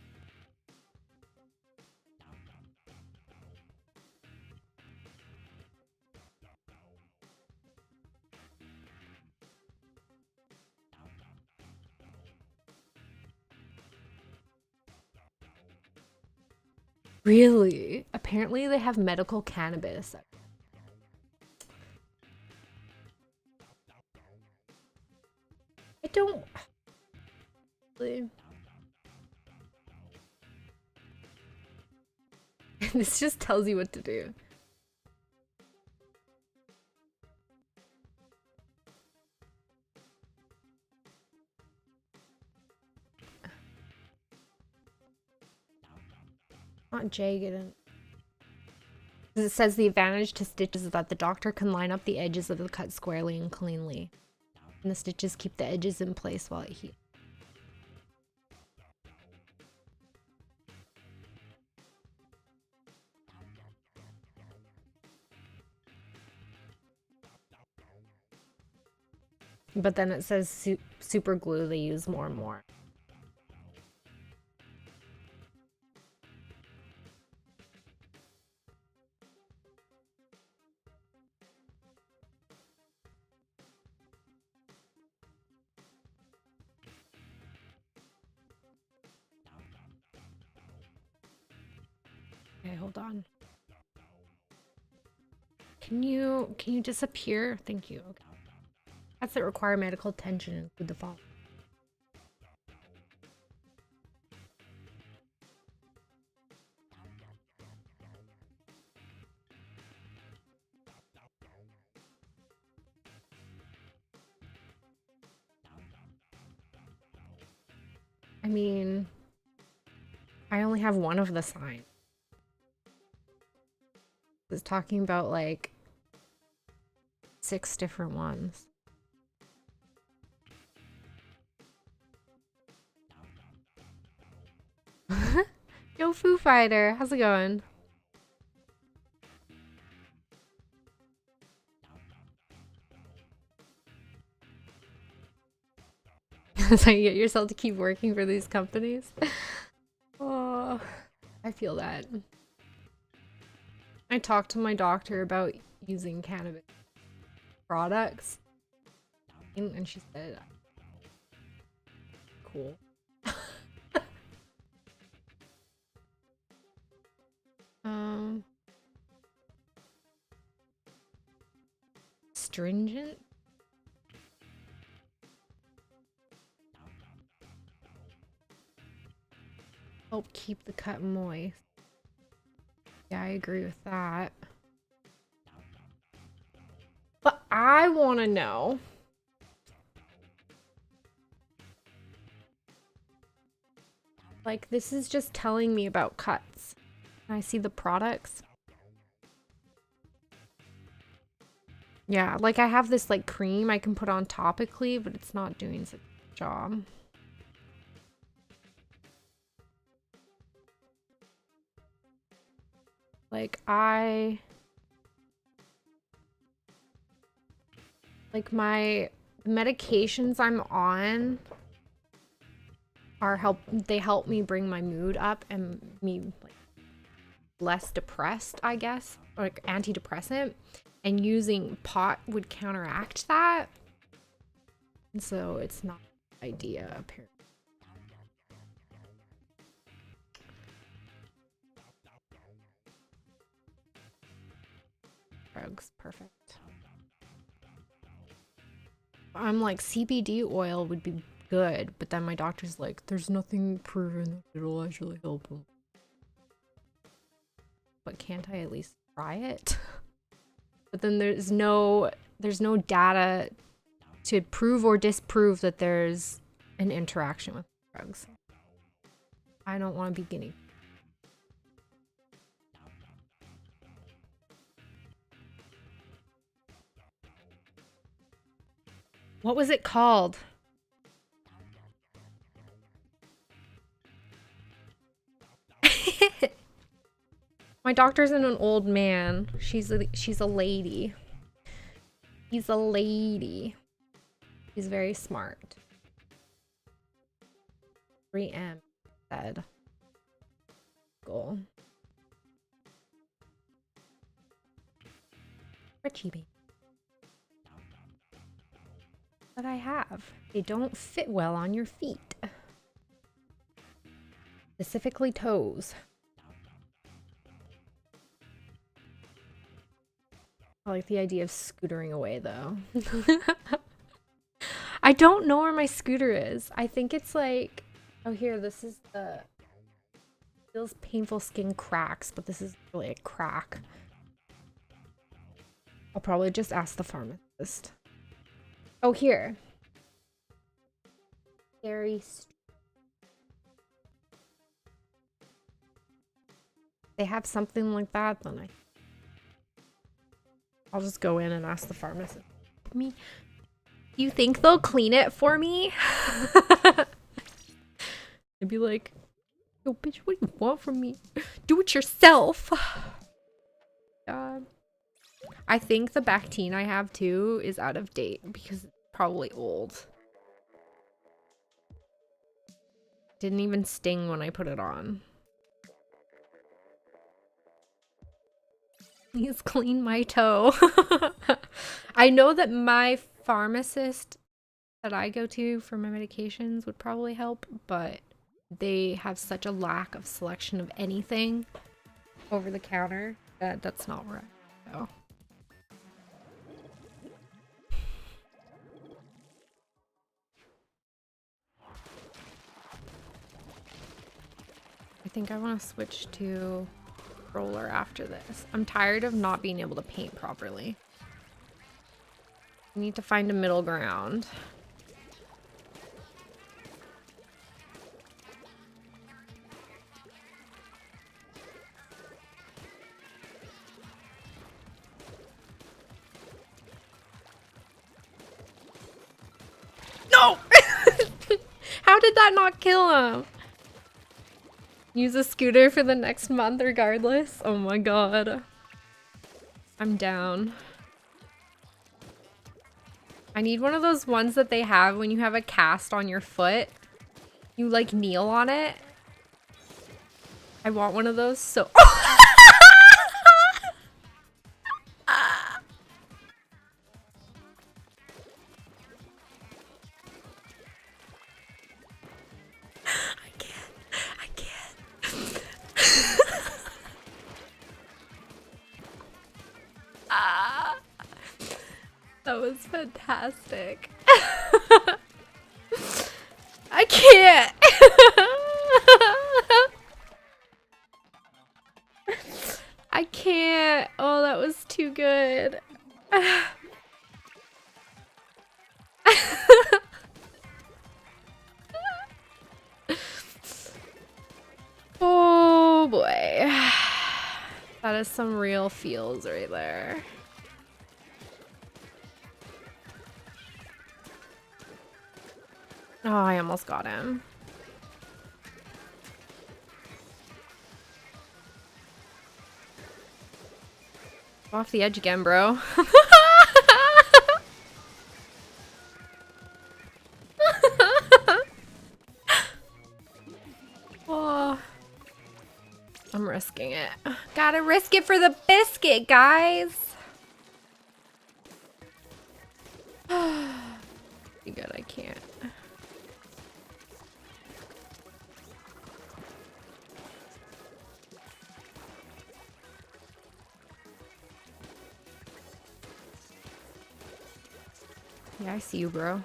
A: Really? Apparently they have medical cannabis. I don't... This just tells you what to do. Not jagged. And it says the advantage to stitches is that the doctor can line up the edges of the cut squarely and cleanly. And the stitches keep the edges in place while it heals. But then it says super glue they use more and more. Okay, hold on. Can you disappear? Thank you. Okay. That's that require medical attention and include the following. I mean, I only have one of the signs. It's talking about like 6 different ones. Yo, Foo Fighter, how's it going? So you get yourself to keep working for these companies? Oh, I feel that. I talked to my doctor about using cannabis products, and she said, cool. Stringent? Help keep the cut moist. Yeah, I agree with that. But I want to know. Like, this is just telling me about cuts. Can I see the products? Yeah, like I have this like cream I can put on topically, but it's not doing such a job. Like my medications I'm on are they help me bring my mood up and me like less depressed, I guess, or like antidepressant, and using pot would counteract that. And so it's not an idea, apparently. Drugs, perfect. I'm like, CBD oil would be good, but then my doctor's like, there's nothing proven that it'll actually help him. But can't I at least try it? But then there's no data to prove or disprove that there's an interaction with drugs. I don't want to be guinea. What was it called? My doctor's an old man. She's a lady. He's a lady. He's very smart. 3M said. Goal. Richie baby. That I have. They don't fit well on your feet. Specifically toes. I like the idea of scootering away though. I don't know where my scooter is. I think it's like, oh here, this is the, feels painful skin cracks, but this is really a crack. I'll probably just ask the pharmacist. Oh, here. They have something like that, then I'll just go in and ask the pharmacist. Me? You think they'll clean it for me? I'd be like, yo, bitch, what do you want from me? Do it yourself. God. I think the Bactine I have too is out of date because it's probably old. Didn't even sting when I put it on. Please clean my toe. I know that my pharmacist that I go to for my medications would probably help, but they have such a lack of selection of anything over the counter that that's not where I go. I think I want to switch to roller after this. I'm tired of not being able to paint properly. I need to find a middle ground. No! How did that not kill him? Use a scooter for the next month regardless. Oh my god. I'm down. I need one of those ones that they have when you have a cast on your foot. You like kneel on it. I want one of those so... That was fantastic. I can't. I can't. Oh, that was too good. Oh boy. That is some real feels right there. Oh, I almost got him. Off the edge again, bro. Oh, I'm risking it. Gotta risk it for the biscuit, guys. You good, I Yeah, I see you, bro.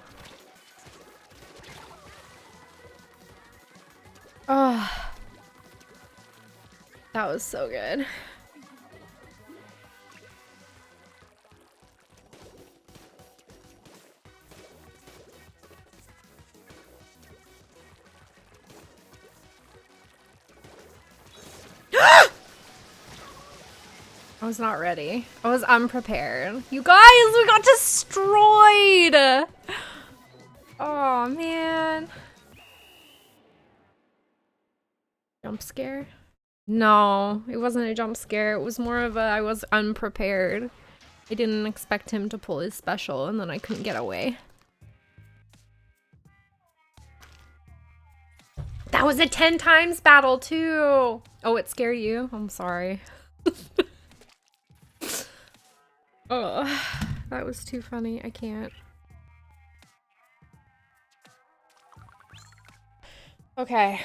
A: Oh, that was so good. I was not ready. I was unprepared. You guys, we got destroyed! Oh, man. Jump scare? No, it wasn't a jump scare. It was more of a I was unprepared. I didn't expect him to pull his special and then I couldn't get away. That was a 10 times battle too. Oh, it scared you? I'm sorry. Oh, that was too funny. I can't. Okay.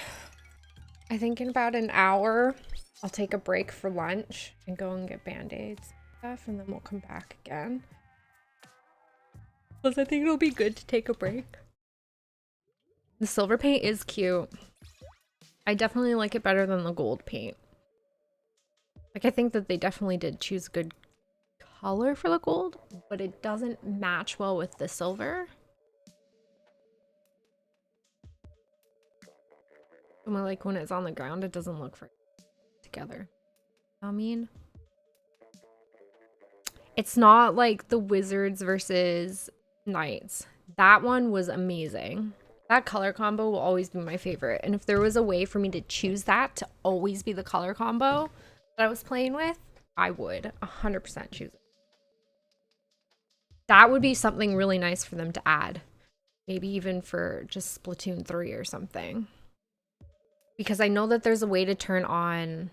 A: I think in about an hour, I'll take a break for lunch and go and get band-aids and stuff, and then we'll come back again. Plus, I think it'll be good to take a break. The silver paint is cute. I definitely like it better than the gold paint. Like, I think that they definitely did choose good color for the gold, but it doesn't match well with the silver. And like when it's on the ground, it doesn't look right together. I mean, it's not like the wizards versus knights. That one was amazing. That color combo will always be my favorite. And if there was a way for me to choose that to always be the color combo that I was playing with, I would 100% choose it. That would be something really nice for them to add. Maybe even for just Splatoon 3 or something. Because I know that there's a way to turn on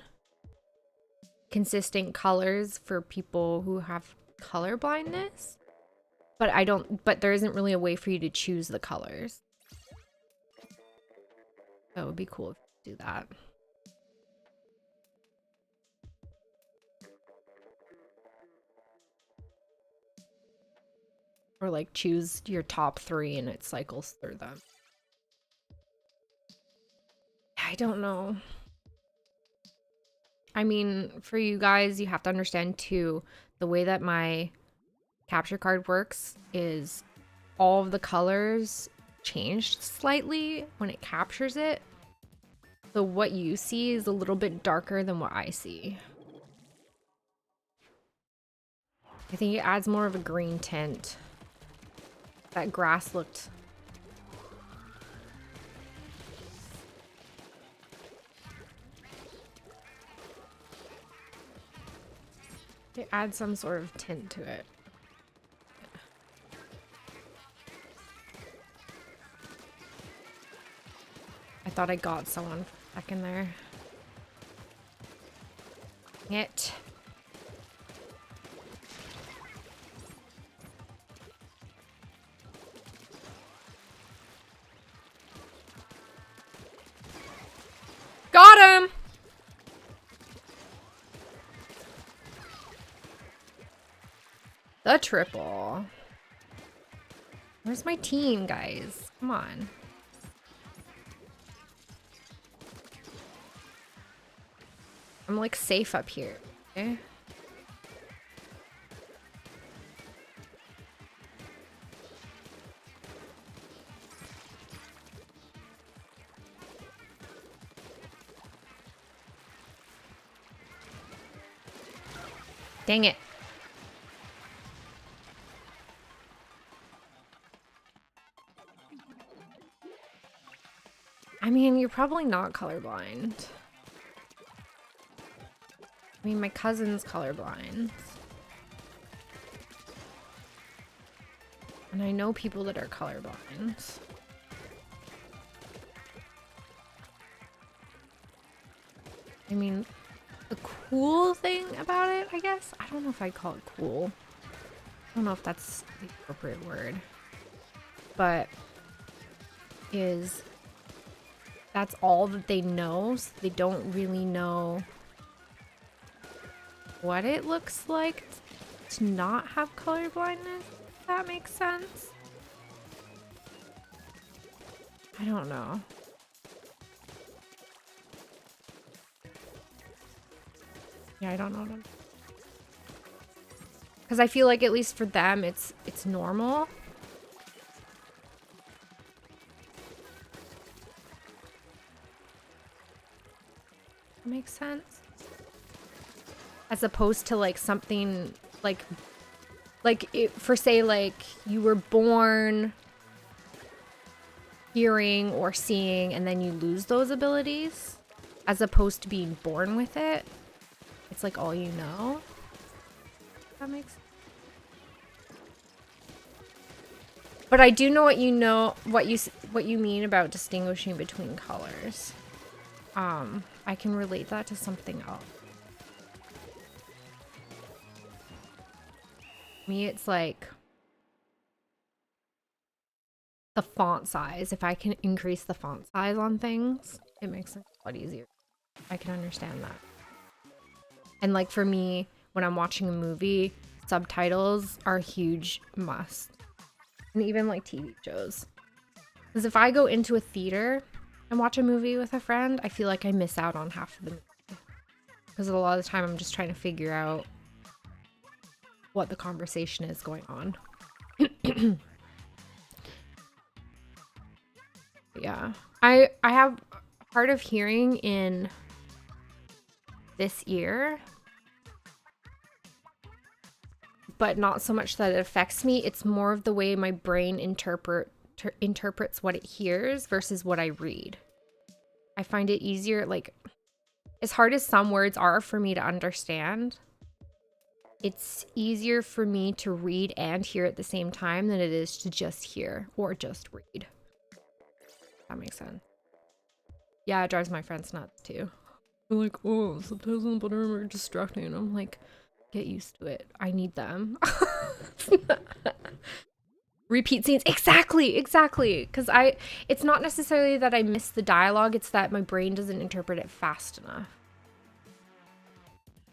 A: consistent colors for people who have color blindness. But there isn't really a way for you to choose the colors. That would be cool if you do that. Or like choose your top 3 and it cycles through them. I don't know. I mean, for you guys, you have to understand too, the way that my capture card works is all of the colors changed slightly when it captures it. So what you see is a little bit darker than what I see. I think it adds more of a green tint. That grass looked... It adds some sort of tint to it. I thought I got someone for a second there. Dang it. Got him! The triple. Where's my team, guys? Come on. I'm like safe up here, okay? Dang it. I mean, you're probably not colorblind. I mean, my cousin's colorblind. And I know people that are colorblind. I mean, the cool thing about it, I guess, I don't know if I'd call it cool. I don't know if that's the appropriate word. But is that's all that they know, so they don't really know what it looks like to not have color blindness, if that makes sense. I don't know. Yeah, I don't know. Because I feel like at least for them, it's normal. Makes sense. As opposed to like something like for say like you were born hearing or seeing and then you lose those abilities, as opposed to being born with it. It's like all you know. That makes sense. But I do know what you mean about distinguishing between colors. I can relate that to something else. Me, it's like the font size. If I can increase the font size on things, it makes it a lot easier. I can understand that. And like for me, when I'm watching a movie, subtitles are a huge must. And even like TV shows. Because if I go into a theater and watch a movie with a friend, I feel like I miss out on half of the movie. Because a lot of the time I'm just trying to figure out what the conversation is going on. Yeah. I have hard of hearing in this ear, but not so much that it affects me. It's more of the way my brain interprets what it hears versus what I read. I find it easier, like, as hard as some words are for me to understand, it's easier for me to read and hear at the same time than it is to just hear or just read. That makes sense. Yeah, it drives my friends nuts too. They're like, oh, subtitles on the bottom are distracting. And I'm like, get used to it. I need them. Repeat scenes. Exactly. Because it's not necessarily that I miss the dialogue, it's that my brain doesn't interpret it fast enough.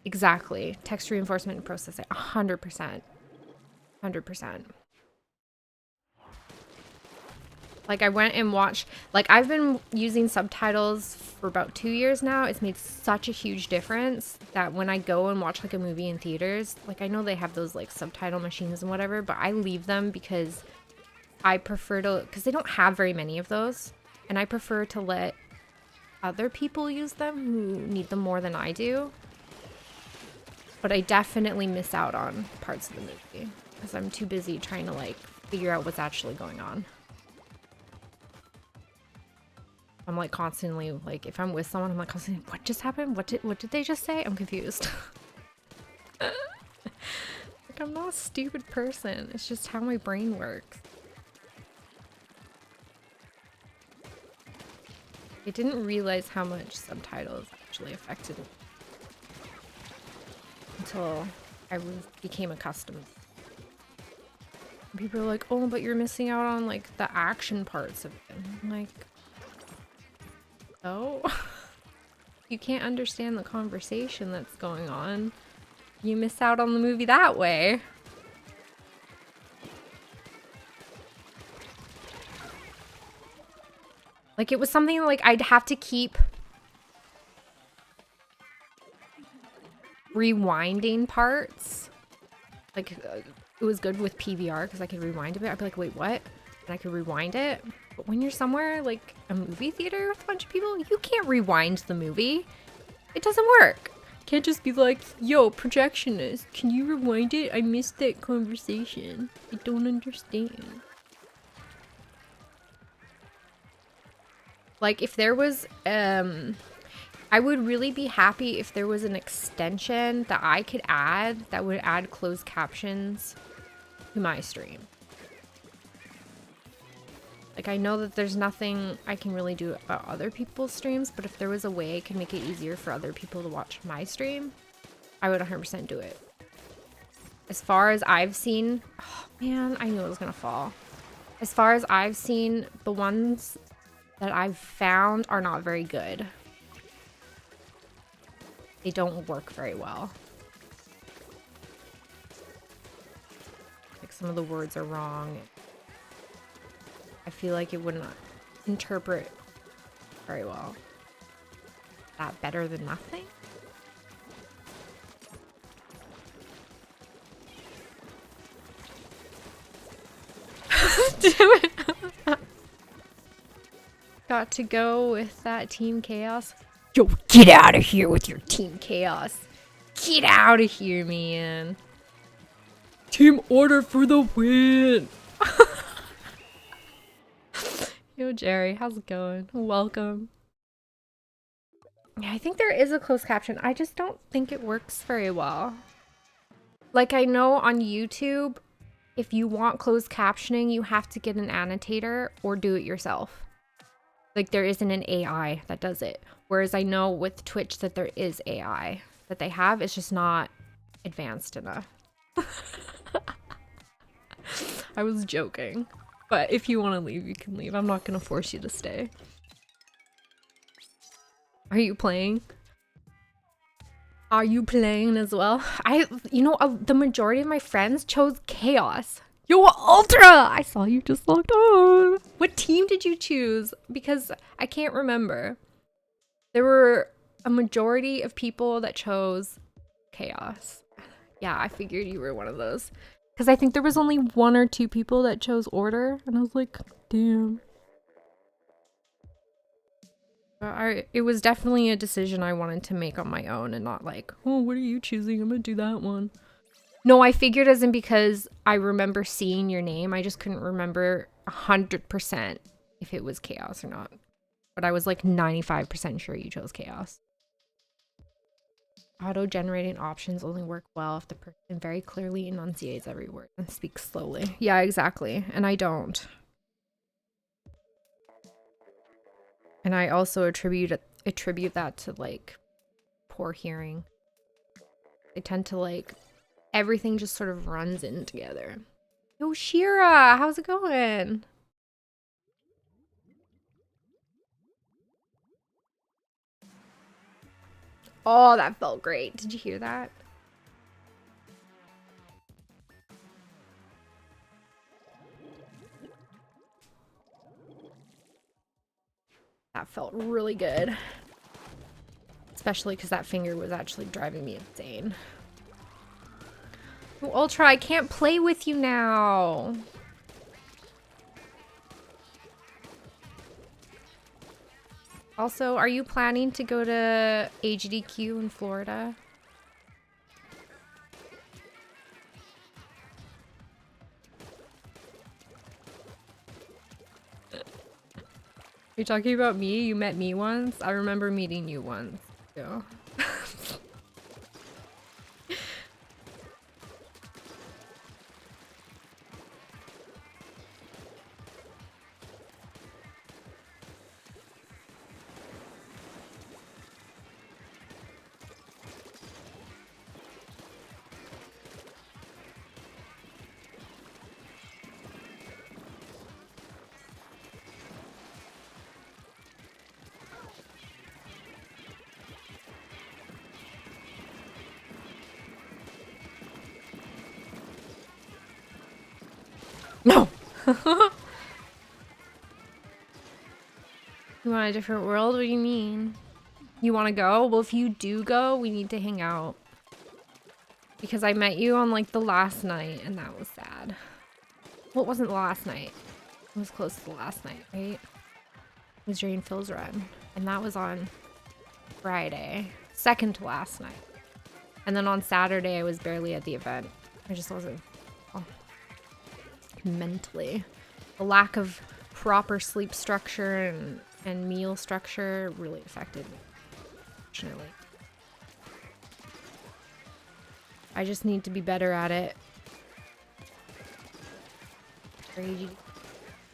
A: Exactly. Text reinforcement and processing. 100%. 100%. Like I went and watched, like I've been using subtitles for about 2 years now. It's made such a huge difference that when I go and watch like a movie in theaters, like I know they have those like subtitle machines and whatever, but I leave them because I prefer to, because they don't have very many of those. And I prefer to let other people use them who need them more than I do. But I definitely miss out on parts of the movie because I'm too busy trying to like figure out what's actually going on. I'm like constantly like, if I'm with someone, I'm like constantly, what just happened? What did they just say? I'm confused. Like I'm not a stupid person. It's just how my brain works. I didn't realize how much subtitles actually affected me until I became accustomed. People are like, oh, but you're missing out on like the action parts of it. I'm like, oh, you can't understand the conversation that's going on. You miss out on the movie that way. Like it was something like I'd have to keep rewinding parts. Like it was good with PVR because I could rewind a bit. I'd be like, wait, what? And I could rewind it. But when you're somewhere like a movie theater with a bunch of people, you can't rewind the movie. It doesn't work. You can't just be like, yo, projectionist, can you rewind it? I missed that conversation. I don't understand. Like if there was, I would really be happy if there was an extension that I could add that would add closed captions to my stream. Like I know that there's nothing I can really do about other people's streams, but if there was a way I could make it easier for other people to watch my stream, I would 100% do it. As far as I've seen, oh man, I knew it was gonna fall. As far as I've seen, the ones that I've found are not very good. They don't work very well. Like some of the words are wrong. I feel like it would not interpret very well. Is that better than nothing? Got to go with that Team Chaos. Yo, get out of here with your Team Chaos. Get out of here, man. Team Order for the win. Yo, Jerry, how's it going? Welcome. Yeah, I think there is a closed caption. I just don't think it works very well. Like, I know on YouTube, if you want closed captioning, you have to get an annotator or do it yourself. Like, there isn't an AI that does it. Whereas I know with Twitch that there is AI that they have. It's just not advanced enough. I was joking. But if you want to leave, you can leave. I'm not going to force you to stay. Are you playing? Are you playing as well? The majority of my friends chose Chaos. Yo, Ultra! I saw you just logged on. What team did you choose? Because I can't remember. There were a majority of people that chose Chaos. Yeah, I figured you were one of those. Because I think there was only 1 or 2 people that chose Order. And I was like, damn. It was definitely a decision I wanted to make on my own and not like, oh, what are you choosing? I'm gonna do that one. No, I figured as in because I remember seeing your name. I just couldn't remember 100% if it was Chaos or not. But I was like 95% sure you chose Chaos. Auto-generating options only work well if the person very clearly enunciates every word and speaks slowly. Yeah, exactly. And I don't. And I also attribute that to like poor hearing. They tend to like everything just sort of runs in together. Yo, Shira, how's it going? Oh, that felt great. Did you hear that? That felt really good. Especially because that finger was actually driving me insane. Oh, Ultra, I can't play with you now. Also, are you planning to go to AGDQ in Florida? Are you talking about me? You met me once? I remember meeting you once. Yeah. No! You want a different world? What do you mean? You want to go? Well, if you do go, we need to hang out. Because I met you on like the last night and that was sad. Well, it wasn't the last night. It was close to the last night, right? It was during Phil's run. And that was on Friday. Second to last night. And then on Saturday, I was barely at the event. I just wasn't... Oh. Mentally. The lack of proper sleep structure and meal structure really affected me, unfortunately. I just need to be better at it. Crazy.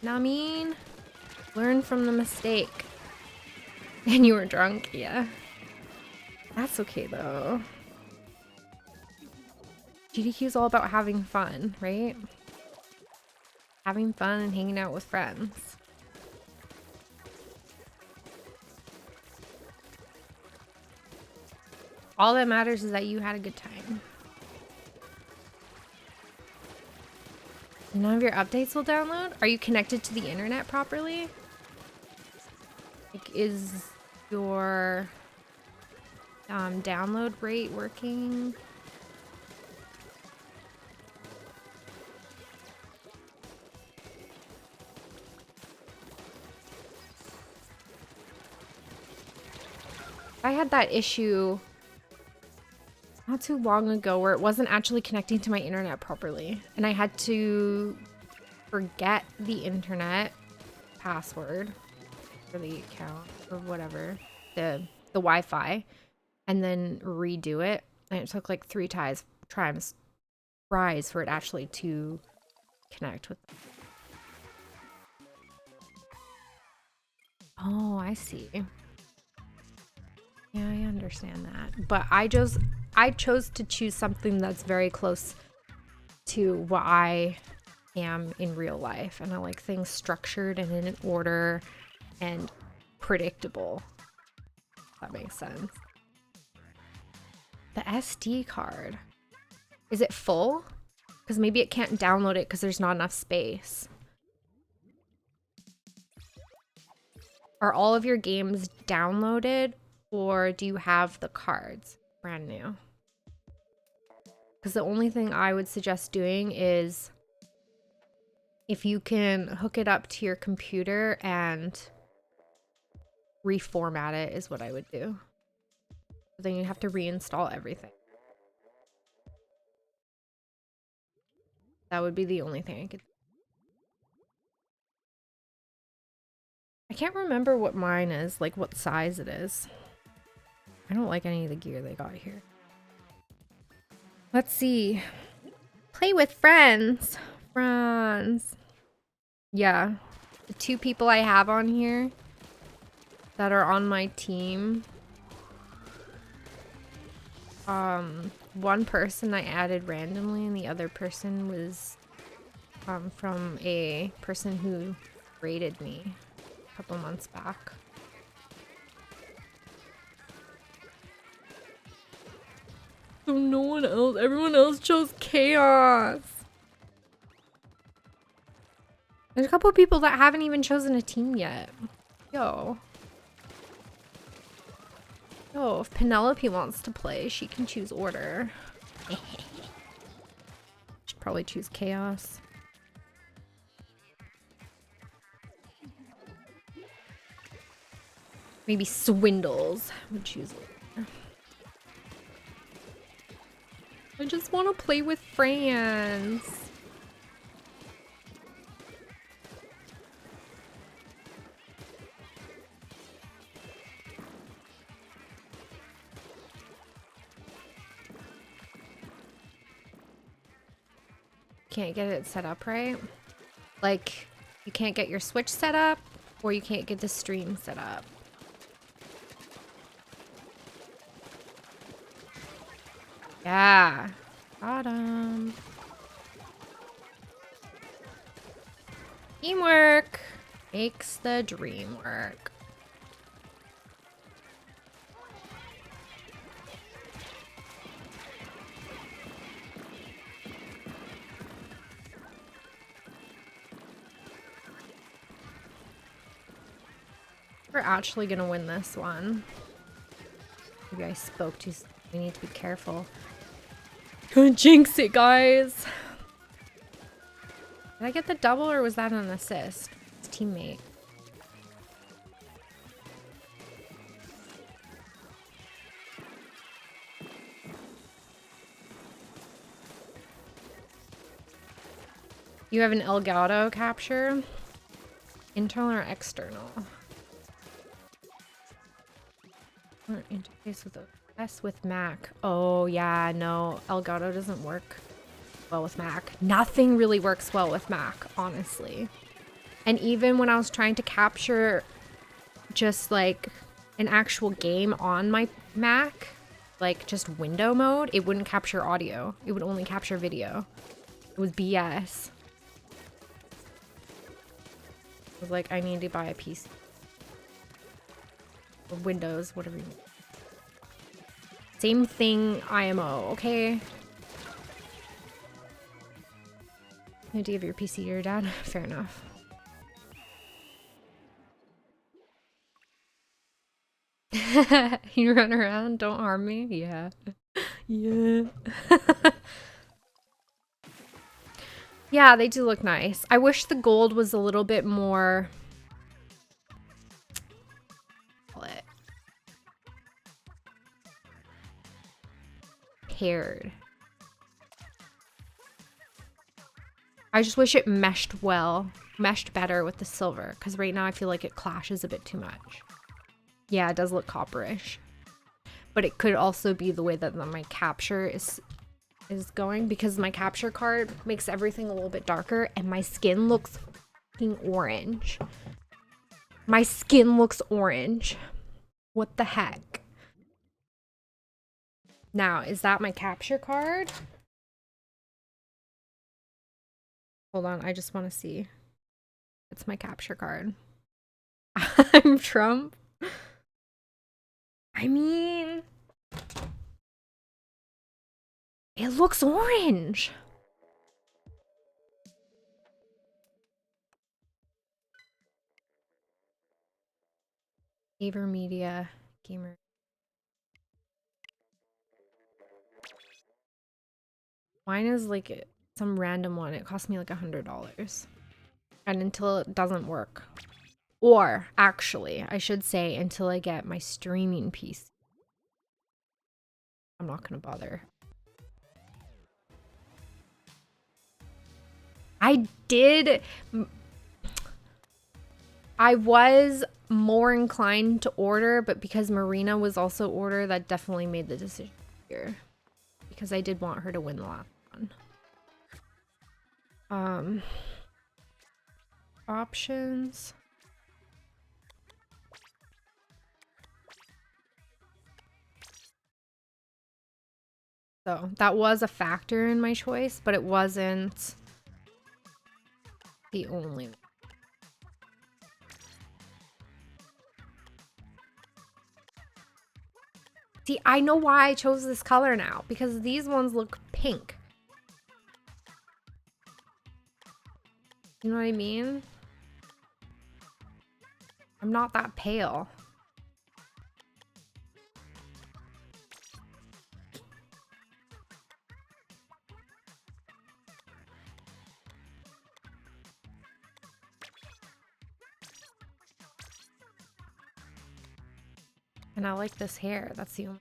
A: Know what I mean? Learn from the mistake. And you were drunk, yeah. That's okay though. GDQ is all about having fun, right? Having fun and hanging out with friends. All that matters is that you had a good time. None of your updates will download? Are you connected to the internet properly? is your download rate working? I had that issue not too long ago where it wasn't actually connecting to my internet properly, and I had to forget the internet password for the account or whatever, the Wi-Fi, and then redo it. And it took like 3 tries for it actually to connect with. Oh, I see. Yeah, I understand that. But I chose to choose something that's very close to what I am in real life. And I like things structured and in an order and predictable. If that makes sense. The SD card. Is it full? Because maybe it can't download it because there's not enough space. Are all of your games downloaded? Or do you have the cards brand new? Because the only thing I would suggest doing is if you can hook it up to your computer and reformat it is what I would do. But then you have to reinstall everything. That would be the only thing I could. I can't remember what mine is, like what size it is. I don't like any of the gear they got here. Let's see. Play with friends. Friends. Yeah. The 2 people I have on here that are on my team. One person I added randomly and the other person was from a person who raided me a couple months back. So no one else, everyone else chose chaos. There's a couple people that haven't even chosen a team yet. Yo, if Penelope wants to play, she can choose order. Should probably choose chaos. Maybe Swindles would choose order. I just want to play with friends. Can't get it set up right. Like, you can't get your Switch set up, or you can't get the stream set up. Yeah. Got him. Teamwork makes the dream work. We're actually gonna win this one. Maybe I spoke too soon. We need to be careful. Don't jinx it, guys. Did I get the double or was that an assist? It's teammate. You have an Elgato capture? Internal or external? Or interface with OS with Mac. Oh yeah, no. Elgato doesn't work well with Mac. Nothing really works well with Mac, honestly. And even when I was trying to capture just like an actual game on my Mac, like just window mode, it wouldn't capture audio. It would only capture video. It was BS. I was like, I need to buy a PC. Or Windows, whatever you need. Same thing, IMO, okay? You need to give your PC to your dad? Fair enough. You run around, don't harm me. Yeah. Yeah. Yeah, they do look nice. I wish the gold was a little bit more... paired. I just wish it meshed better with the silver, because right now I feel like it clashes a bit too much. Yeah, it does look copperish. But it could also be the way that my capture is going, because my capture card makes everything a little bit darker and my skin looks fucking orange. My skin looks orange. What the heck? Now, is that my capture card? Hold on, I just want to see. It's my capture card. I'm Trump. I mean, it looks orange. Gamer Media Gamer. Mine is like some random one. It cost me like $100. And until it doesn't work. Or actually, I should say until I get my streaming PC. I'm not gonna bother. I was more inclined to order, but because Marina was also ordered, that definitely made the decision here. Because I did want her to win the last one. Options. So that was a factor in my choice, but it wasn't the only one. See, I know why I chose this color now, because these ones look pink. You know what I mean? I'm not that pale. And I like this hair. That's the only...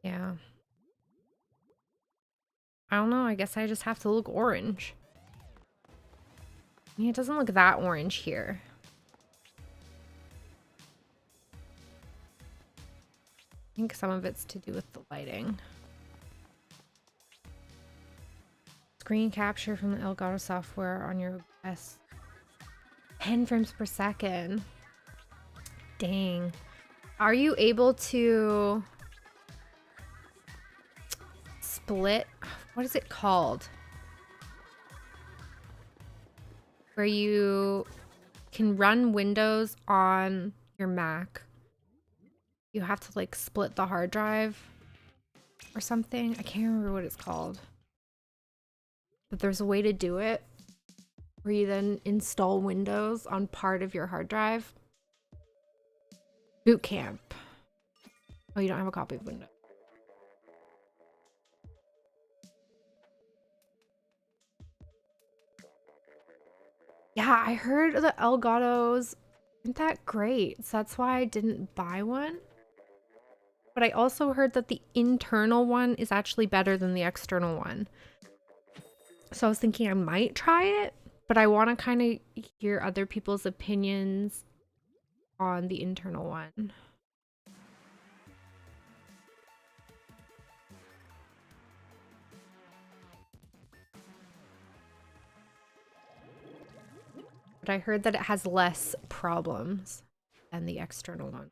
A: Yeah. I don't know. I guess I just have to look orange. I mean, it doesn't look that orange here. I think some of it's to do with the lighting. Screen capture from the Elgato software on your OS. 10 frames per second. Dang. Are you able to split? What is it called? Where you can run Windows on your Mac. You have to like split the hard drive or something. I can't remember what it's called. But there's a way to do it where you then install Windows on part of your hard drive. Boot camp. Oh, you don't have a copy of Windows. Yeah, I heard the Elgatos aren't that great, so that's why I didn't buy one. But I also heard that the internal one is actually better than the external one. So I was thinking I might try it, but I want to kind of hear other people's opinions on the internal one. But I heard that it has less problems than the external one.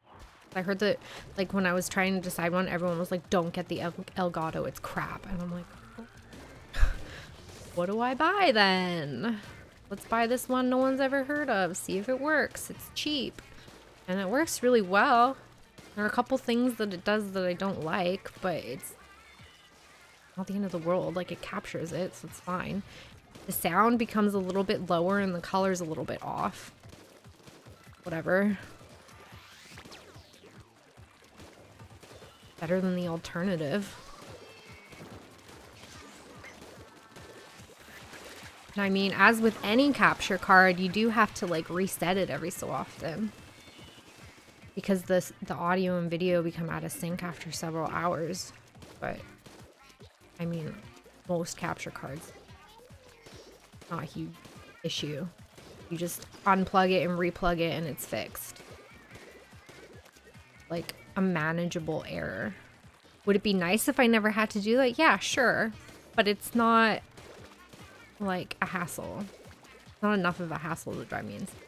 A: I heard that, like, when I was trying to decide one, everyone was like, don't get the Elgato, it's crap. And I'm like, what do I buy then? Let's buy this one no one's ever heard of. See if it works. It's cheap. And it works really well. There are a couple things that it does that I don't like, but it's not the end of the world. Like, it captures it, so it's fine. the sound becomes a little bit lower and the color's a little bit off. Whatever. Better than the alternative. And I mean, as with any capture card, you do have to like reset it every so often. Because the audio and video become out of sync after several hours. But, I mean, most capture cards, not a huge issue. You just unplug it and replug it and it's fixed. Like, a manageable error. Would it be nice if I never had to do that? Yeah, sure. But it's not, like, a hassle. It's not enough of a hassle to drive me insane.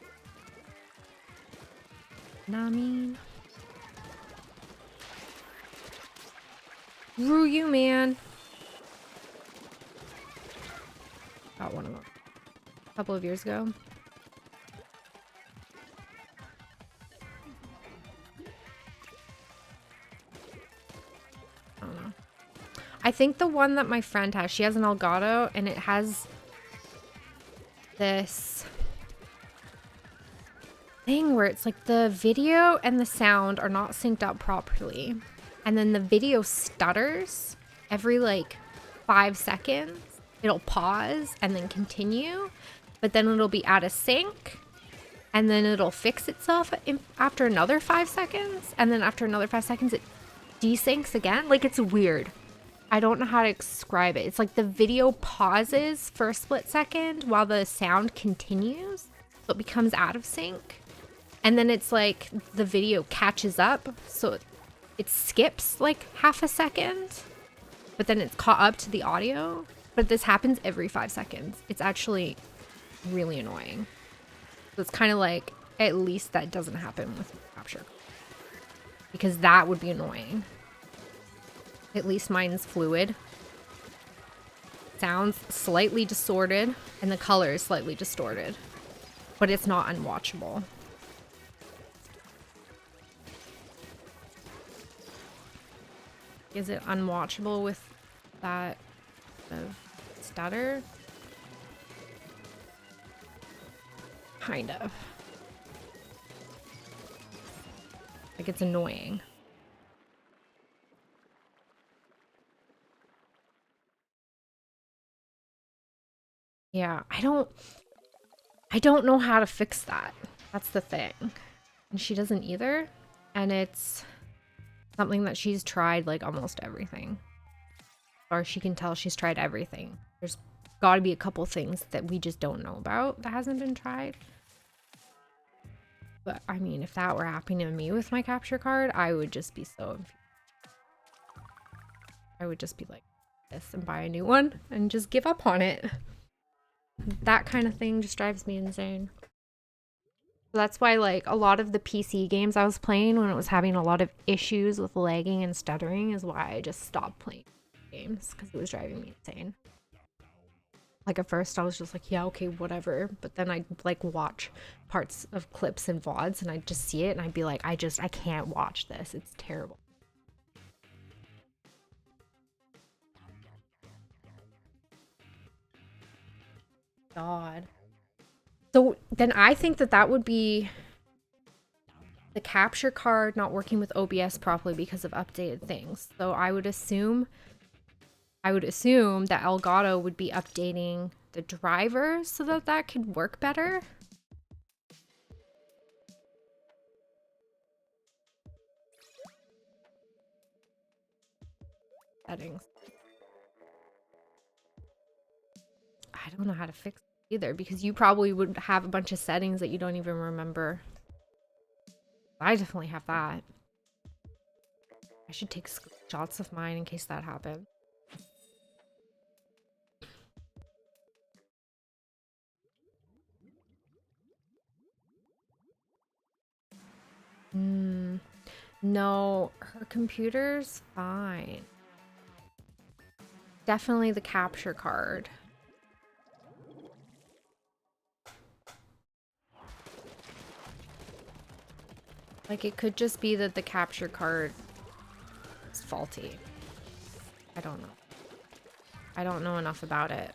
A: Know what I mean? Screw you, man. Got one of them a couple of years ago. I don't know. I think the one that my friend has, she has an Elgato and it has this thing where it's like the video and the sound are not synced up properly. And then the video stutters every like 5 seconds. It'll pause and then continue, but then it'll be out of sync. And then it'll fix itself after another 5 seconds. And then after another 5 seconds, it desyncs again. Like, it's weird. I don't know how to describe it. It's like the video pauses for a split second while the sound continues. So it becomes out of sync. And then it's like the video catches up. So it skips like half a second. But then it's caught up to the audio. But this happens every 5 seconds. It's actually really annoying. So it's kind of like, at least that doesn't happen with capture. Because that would be annoying. At least mine's fluid. Sounds slightly distorted. And the color is slightly distorted. But it's not unwatchable. Is it unwatchable with that stutter? Kind of. Like, it's annoying. Yeah, I don't know how to fix that. That's the thing. And she doesn't either. And it's something that she's tried like almost everything. Or she can tell she's tried everything. There's got to be a couple things that we just don't know about that hasn't been tried. But I mean, if that were happening to me with my capture card, I would just be so... I would just be like this and buy a new one and just give up on it. That kind of thing just drives me insane. So that's why like a lot of the PC games I was playing when it was having a lot of issues with lagging and stuttering is why I just stopped playing games, because it was driving me insane. Like at first I was just like, yeah, okay, whatever. But then I'd like watch parts of clips and VODs and I'd just see it and I'd be like, I can't watch this. It's terrible. God. So then I think that that would be the capture card not working with OBS properly because of updated things. So I would assume that Elgato would be updating the drivers so that that could work better. Settings. I don't know how to fix it either, because you probably would have a bunch of settings that you don't even remember. I definitely have that. I should take screenshots of mine in case that happened. No, her computer's fine. Definitely the capture card. Like, it could just be that the capture card is faulty. I don't know. I don't know enough about it.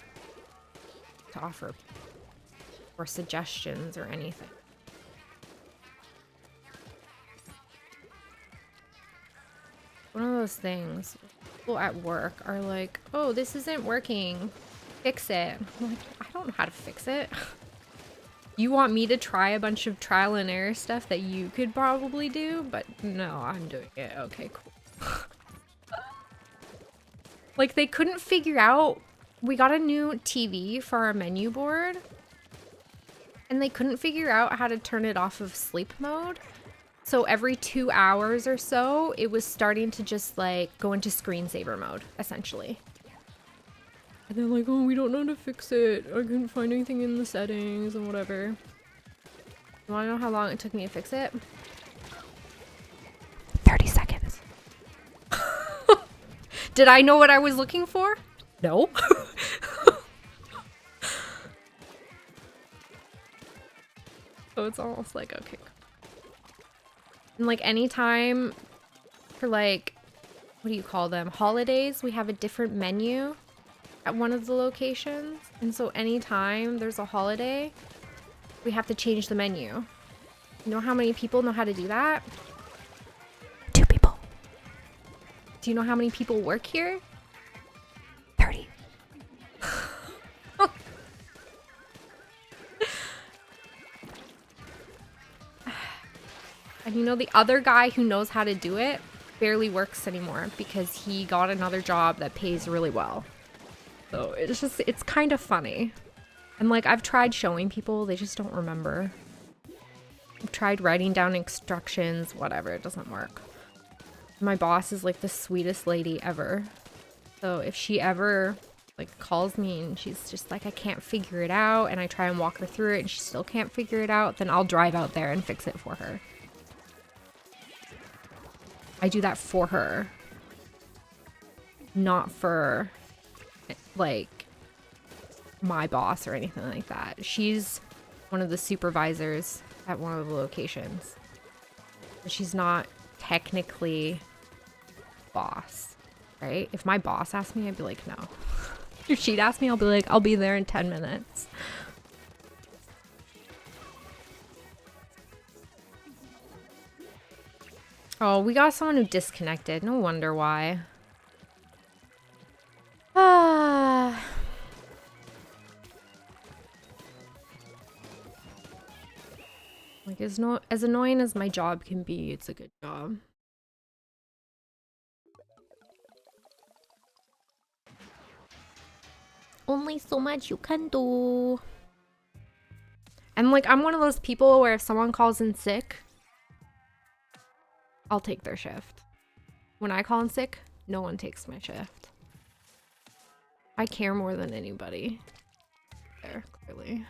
A: to offer or suggestions or anything. One of those things, people at work are like, oh, this isn't working, fix it. I'm like, I don't know how to fix it. You want me to try a bunch of trial and error stuff that you could probably do, but no, I'm doing it. Okay, cool. Like, they couldn't figure out, we got a new TV for our menu board, and they couldn't figure out how to turn it off of sleep mode. So every 2 hours or so, it was starting to just like go into screensaver mode, essentially. And they're like, oh, we don't know how to fix it. I couldn't find anything in the settings and whatever. You wanna know how long it took me to fix it? 30 seconds. Did I know what I was looking for? No. So it's almost like, okay. And like anytime for like, what do you call them? Holidays, we have a different menu at one of the locations. And so anytime there's a holiday, we have to change the menu. You know how many people know how to do that? 2 people. Do you know how many people work here? 30. And you know, the other guy who knows how to do it barely works anymore because he got another job that pays really well. So it's just, it's kind of funny. And like, I've tried showing people, they just don't remember. I've tried writing down instructions, whatever, it doesn't work. My boss is like the sweetest lady ever. So if she ever like calls me and she's just like, I can't figure it out, and I try and walk her through it and she still can't figure it out, then I'll drive out there and fix it for her. I do that for her. Not for like my boss or anything like that. She's one of the supervisors at one of the locations. But she's not technically boss, right? If my boss asked me, I'd be like, no. If she'd ask me, I'll be like, I'll be there in 10 minutes. Oh, we got someone who disconnected. No wonder why. Ah. Like, as annoying as my job can be, it's a good job. Only so much you can do. And like, I'm one of those people where if someone calls in sick, I'll take their shift. When I call in sick, no one takes my shift. I care more than anybody. There, clearly.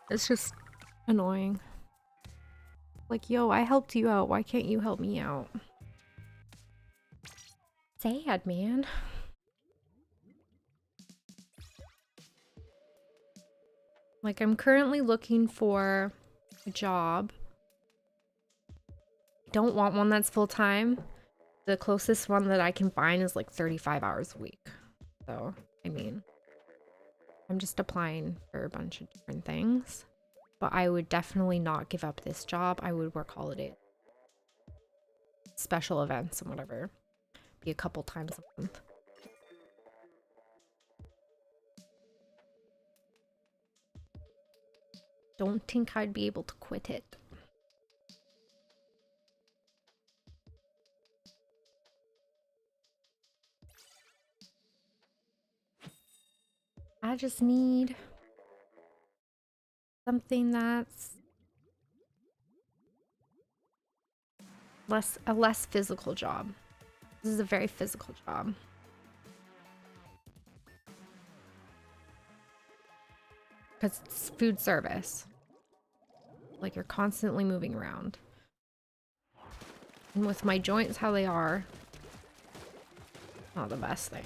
A: It's just annoying. Like, yo, I helped you out. Why can't you help me out? Sad, man. Like, I'm currently looking for a job. Don't want one that's full-time. The closest one that I can find is like 35 hours a week. So, I mean, I'm just applying for a bunch of different things. But I would definitely not give up this job. I would work holidays. Special events and whatever. Be a couple times a month. Don't think I'd be able to quit it. I just need something that's a less physical job. This is a very physical job. Because it's food service. Like, you're constantly moving around. And with my joints how they are, not the best thing.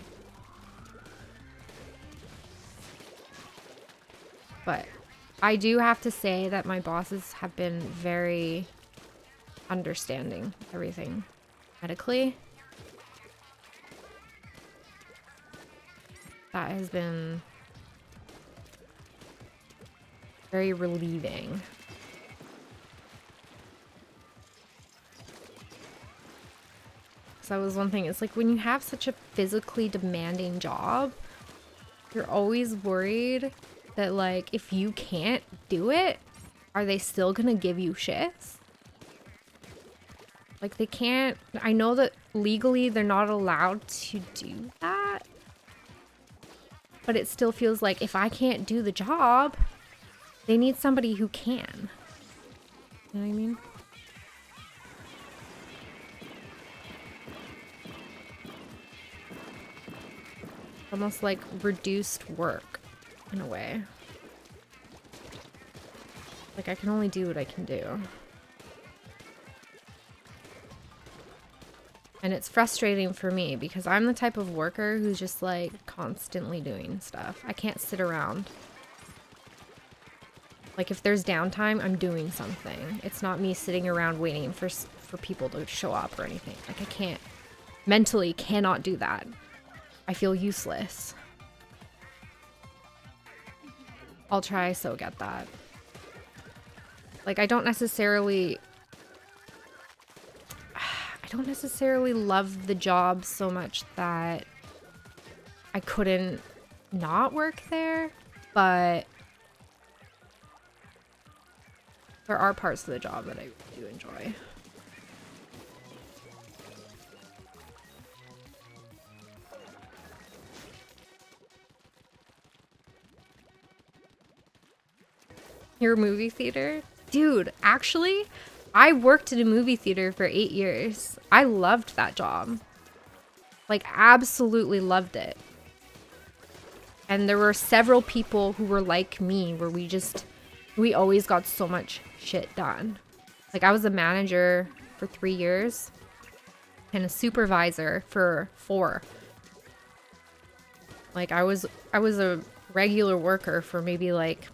A: But I do have to say that my bosses have been very understanding with everything medically. That has been very relieving. So that was one thing. It's like when you have such a physically demanding job, you're always worried that like if you can't do it, are they still gonna give you shifts? Like they can't, I know that legally they're not allowed to do that, but it still feels like if I can't do the job, they need somebody who can. You know what I mean? Almost like reduced work in a way. Like I can only do what I can do. And it's frustrating for me because I'm the type of worker who's just like constantly doing stuff. I can't sit around. Like if there's downtime, I'm doing something. It's not me sitting around waiting for people to show up or anything. Like I can't, mentally cannot do that. I feel useless. I'll try, so get that. Like I don't necessarily love the job so much that I couldn't not work there, but there are parts of the job that I do enjoy. Your movie theater? Dude, actually, I worked at a movie theater for 8 years. I loved that job. Like, absolutely loved it. And there were several people who were like me, where we always got so much shit done. Like, I was a manager for 3 years and a supervisor for 4. Like, I was a regular worker for maybe like,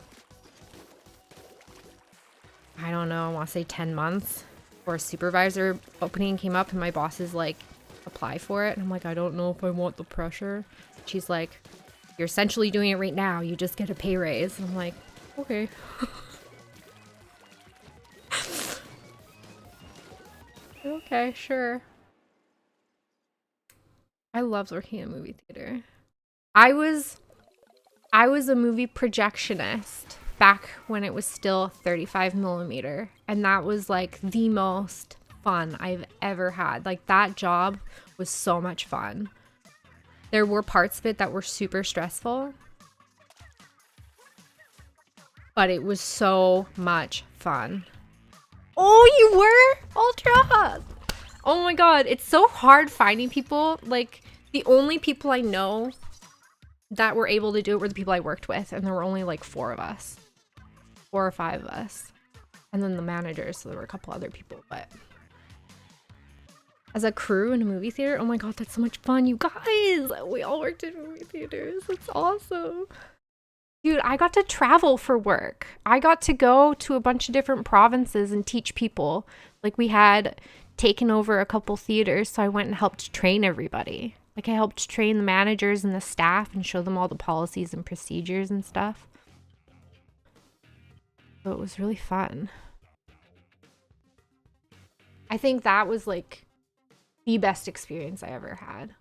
A: I don't know, I want to say 10 months, or a supervisor opening came up and my boss is like, apply for it. And I'm like, I don't know if I want the pressure. She's like, you're essentially doing it right now. You just get a pay raise. And I'm like, okay. Okay, sure. I loved working in a movie theater. I was a movie projectionist back when it was still 35mm, and that was like the most fun I've ever had. Like that job was so much fun. There were parts of it that were super stressful, but it was so much fun. Oh, you were? Ultra! Oh my god, it's so hard finding people. Like, the only people I know that were able to do it were the people I worked with, and there were only like 4 of us. 4 or 5 of us. And then the managers, so there were a couple other people, but as a crew in a movie theater, oh my god, that's so much fun, you guys! We all worked in movie theaters. It's awesome. Dude, I got to travel for work. I got to go to a bunch of different provinces and teach people. Like, we had taken over a couple theaters, so I went and helped train everybody. Like, I helped train the managers and the staff and show them all the policies and procedures and stuff. So it was really fun. I think that was like the best experience I ever had.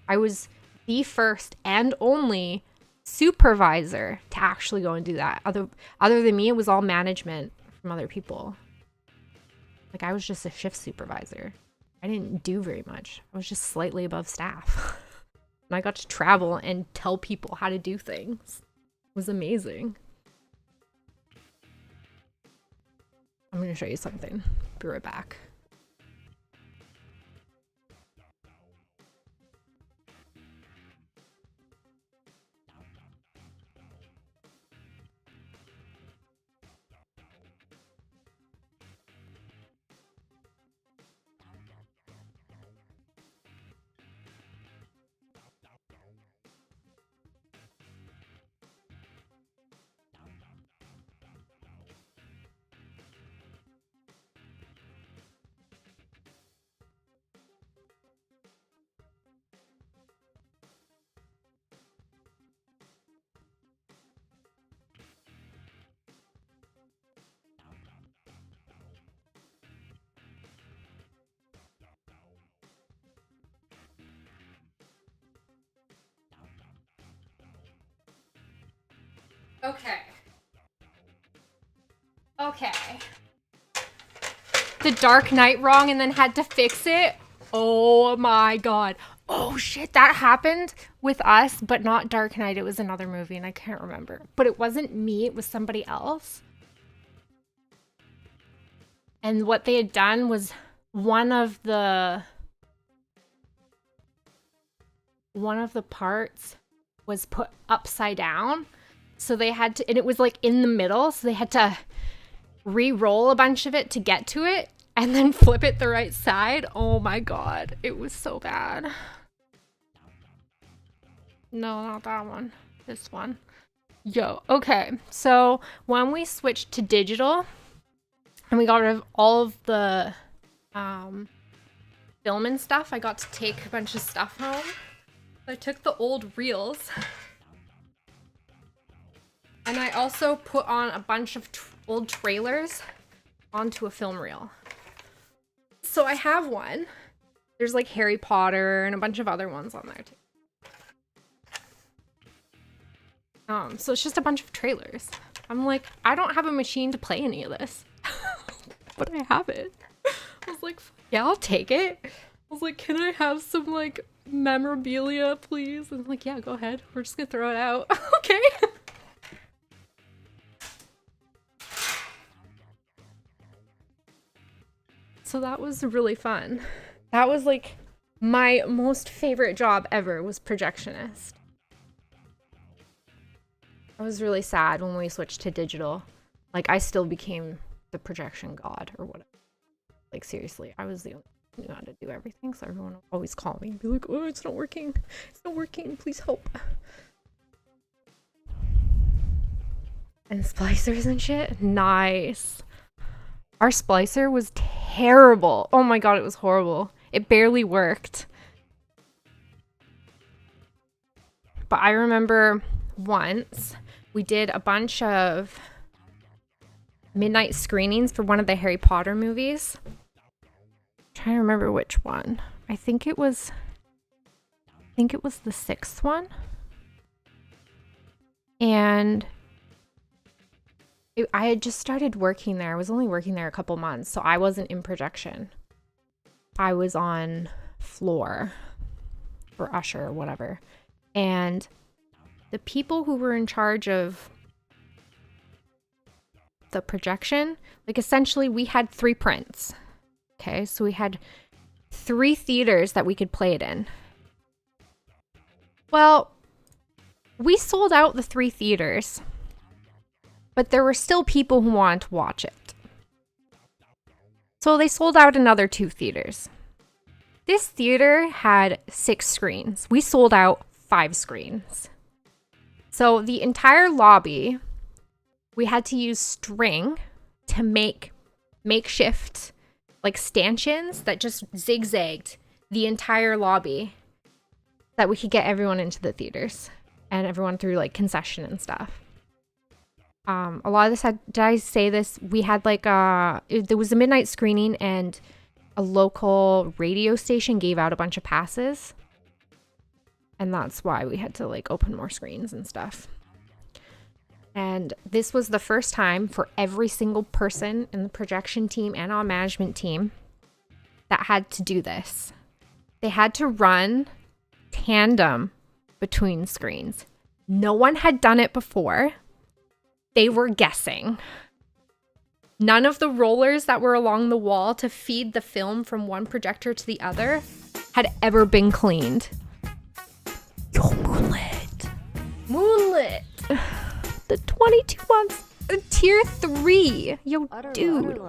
A: I was the first and only supervisor to actually go and do that. Other than me, it was all management from other people. Like, I was just a shift supervisor. I didn't do very much. I was just slightly above staff. And I got to travel and tell people how to do things. It was amazing. I'm going to show you something. Be right back. Okay. Okay. The Dark Knight wrong and then had to fix it. Oh my god. Oh shit, that happened with us, but not Dark Knight. It was another movie and I can't remember. But it wasn't me, it was somebody else. And what they had done was one of the parts was put upside down. So they had to, and it was like in the middle, so they had to re-roll a bunch of it to get to it and then flip it the right side. Oh my god, it was so bad. No, not that one. This one. Yo, okay. So when we switched to digital and we got rid of all of the film and stuff, I got to take a bunch of stuff home. I took the old reels and I also put on a bunch of old trailers onto a film reel. So I have one. There's like Harry Potter and a bunch of other ones on there too. So it's just a bunch of trailers. I'm like, I don't have a machine to play any of this, but I have it. I was like, yeah, I'll take it. I was like, can I have some like memorabilia, please? And I'm like, yeah, go ahead. We're just gonna throw it out. Okay. So that was really fun. That was like my most favorite job ever, was projectionist. I was really sad when we switched to digital. Like, I still became the projection god or whatever. Like, seriously, I was the only one who knew how to do everything, so everyone would always call me and be like, oh, it's not working. It's not working. Please help. And splicers and shit? Nice. Our splicer was terrible. Oh my god, it was horrible. It barely worked. But I remember once we did a bunch of midnight screenings for one of the Harry Potter movies. I'm trying to remember which one. I think it was the 6th one. And I had just started working there. I was only working there a couple months, so I wasn't in projection. I was on floor or usher or whatever. And the people who were in charge of the projection, like, essentially we had 3 prints. Okay, so we had 3 theaters that we could play it in. Well, we sold out the 3 theaters, but there were still people who wanted to watch it. So they sold out another 2 theaters. This theater had 6 screens. We sold out 5 screens. So the entire lobby, we had to use string to make makeshift like stanchions that just zigzagged the entire lobby that we could get everyone into the theaters and everyone through like concession and stuff. A lot of this did I say this? We had like there was a midnight screening and a local radio station gave out a bunch of passes. And that's why we had to like open more screens and stuff. And this was the first time for every single person in the projection team and our management team that had to do this. They had to run tandem between screens. No one had done it before. They were guessing. None of the rollers that were along the wall to feed the film from one projector to the other had ever been cleaned. Yo, Moonlit. Moonlit. The 22 months. Tier 3. Yo, dude.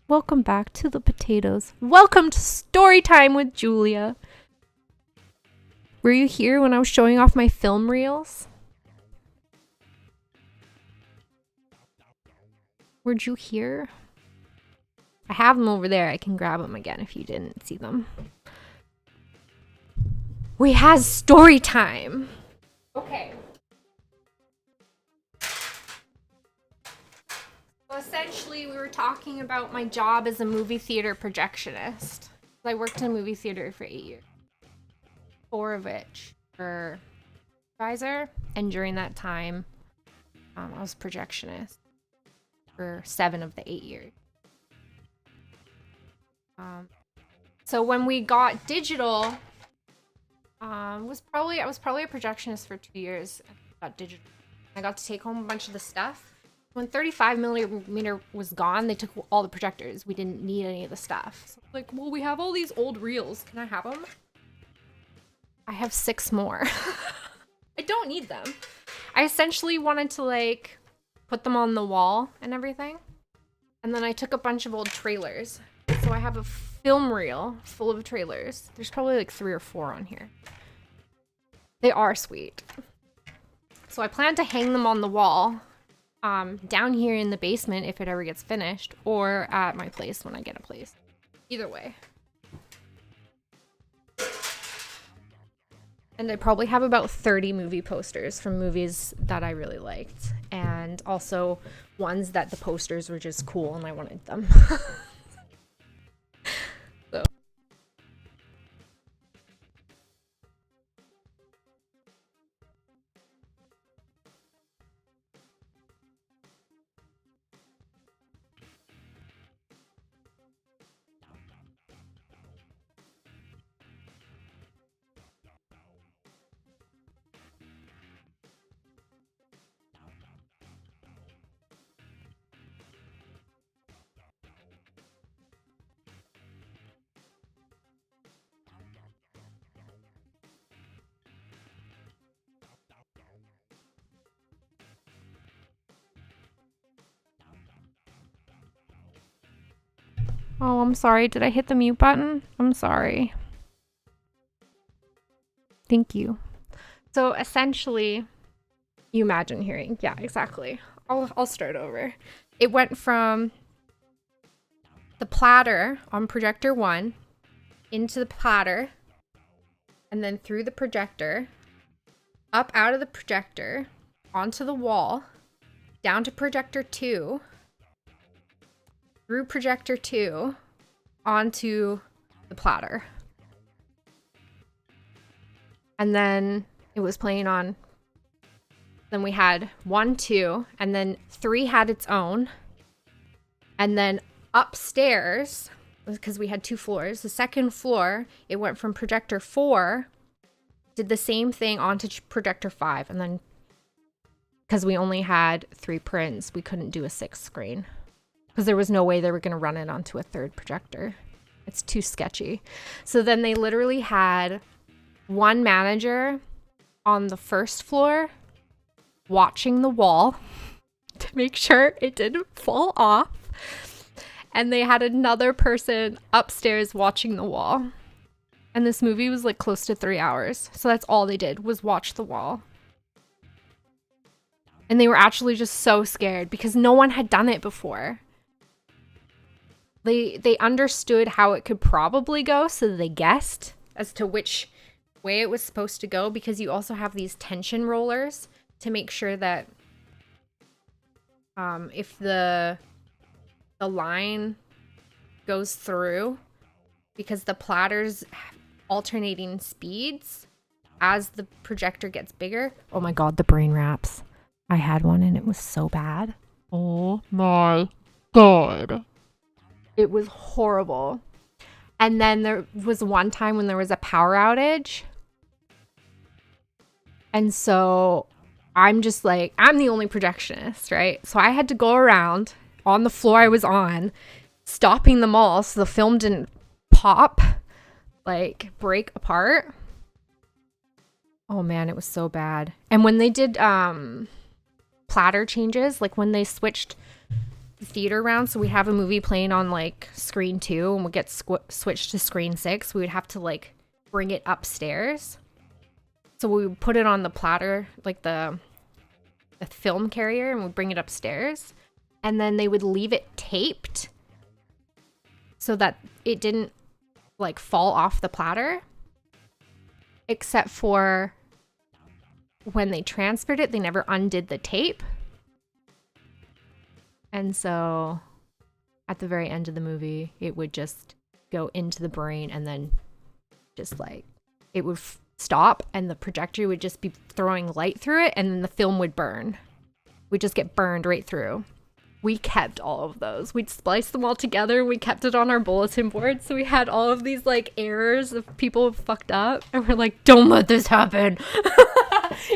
A: Welcome back to the potatoes. Welcome to story time with Julia. Were you here when I was showing off my film reels? Were you here? I have them over there. I can grab them again if you didn't see them. We had story time. Okay. So essentially, we were talking about my job as a movie theater projectionist. I worked in a movie theater for 8 years. 4 of which were advisor, and during that time, I was projectionist for 7 of the 8 years. So when we got digital, I was probably a projectionist for 2 years. I got digital. I got to take home a bunch of the stuff. When 35 millimeter was gone, they took all the projectors. We didn't need any of the stuff. So like, well, we have all these old reels. Can I have them? I have 6 more. I don't need them. I essentially wanted to like put them on the wall and everything. And then I took a bunch of old trailers. So I have a film reel full of trailers. There's probably like 3 or 4 on here. They are sweet. So I plan to hang them on the wall down here in the basement if it ever gets finished, or at my place when I get a place. Either way. And I probably have about 30 movie posters from movies that I really liked. And also ones that the posters were just cool and I wanted them. So. Oh, I'm sorry. Did I hit the mute button? I'm sorry. Thank you. So essentially, you imagine hearing. Yeah, exactly. I'll start over. It went from the platter on projector 1 into the platter, and then through the projector, up out of the projector, onto the wall, down to projector 2, through projector 2, onto the platter. And then it was playing on. Then we had 1, 2, and then 3 had its own. And then upstairs, because we had 2 floors, the second floor, it went from projector 4, did the same thing onto projector 5. And then, because we only had 3 prints, we couldn't do a 6th screen. Because there was no way they were going to run it onto a 3rd projector. It's too sketchy. So then they literally had one manager on the 1st floor watching the wall to make sure it didn't fall off. And they had another person upstairs watching the wall. And this movie was like close to 3 hours. So that's all they did was watch the wall. And they were actually just so scared because no one had done it before. They understood how it could probably go, so they guessed as to which way it was supposed to go, because you also have these tension rollers to make sure that if the line goes through, because the platter's alternating speeds as the projector gets bigger. Oh my god, the brain wraps. I had one and it was so bad. Oh my god. It was horrible. And then there was one time when there was a power outage. And so I'm just like, I'm the only projectionist, right? So I had to go around on the floor I was on, stopping them all so the film didn't pop, like break apart. Oh man, it was so bad. And when they did platter changes, like when they switched the theater around, so we have a movie playing on like screen 2 and we get switched to screen 6, we would have to like bring it upstairs. So we would put it on the platter, like the film carrier, and we'd bring it upstairs. And then they would leave it taped so that it didn't like fall off the platter. Except for when they transferred it, they never undid the tape. And so at the very end of the movie, it would just go into the brain and then just like it would stop and the projector would just be throwing light through it and then the film would burn. We just get burned right through. We kept all of those. We'd splice them all together. We kept it on our bulletin board. So we had all of these like errors of people fucked up. And we're like, don't let this happen.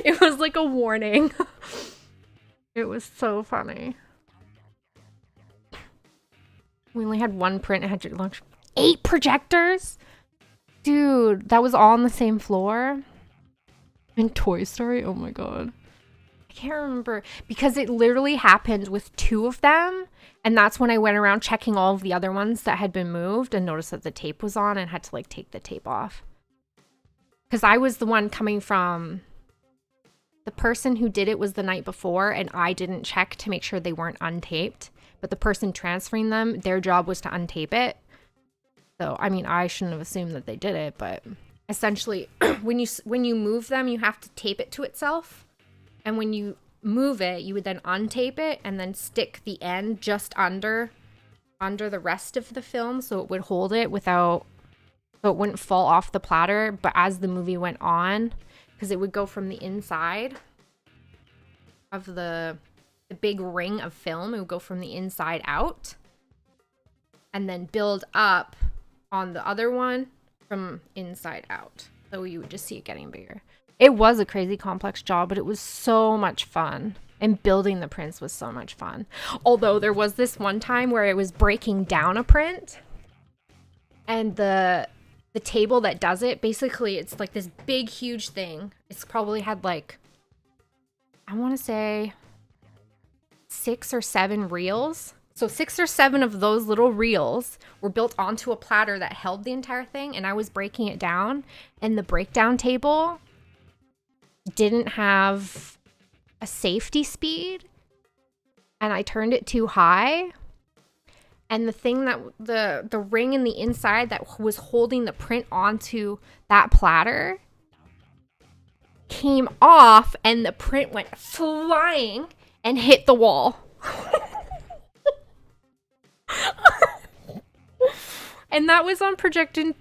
A: It was like a warning. It was so funny. We only had one print. It had to launch 8 projectors. Dude, that was all on the same floor. And Toy Story. Oh my God. I can't remember because it literally happened with 2 of them, and that's when I went around checking all of the other ones that had been moved and noticed that the tape was on and had to like take the tape off. Because I was the one coming from, the person who did it was the night before, and I didn't check to make sure they weren't untaped, but the person transferring them, their job was to untape it. So I mean, I shouldn't have assumed that they did it, but essentially when you move them, you have to tape it to itself. And when you move it, you would then untape it and then stick the end just under the rest of the film so it would hold it so it wouldn't fall off the platter. But as the movie went on, because it would go from the inside of the big ring of film, it would go from the inside out and then build up on the other one from inside out. So you would just see it getting bigger. It was a crazy complex job, but it was so much fun. And building the prints was so much fun. Although there was this one time where it was breaking down a print. And the table that does it, basically it's like this big, huge thing. It's probably had like, I want to say 6 or 7 reels. So 6 or 7 of those little reels were built onto a platter that held the entire thing. And I was breaking it down. And the breakdown table didn't have a safety speed, and I turned it too high, and the thing that the ring in the inside that was holding the print onto that platter came off, and the print went flying and hit the wall. And that was on projector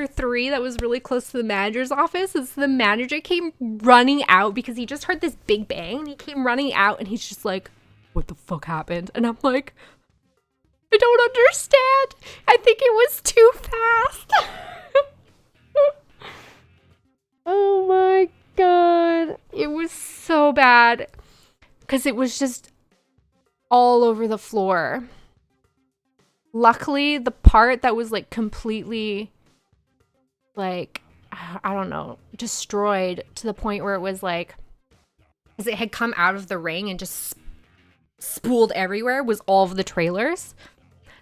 A: 3 that was really close to the manager's office. And so the manager came running out because he just heard this big bang. And he came running out and he's just like, what the fuck happened? And I'm like, I don't understand. I think it was too fast. Oh my God. It was so bad because it was just all over the floor. Luckily, the part that was like completely like, I don't know, destroyed to the point where it was like, as it had come out of the ring and just spooled everywhere, was all of the trailers.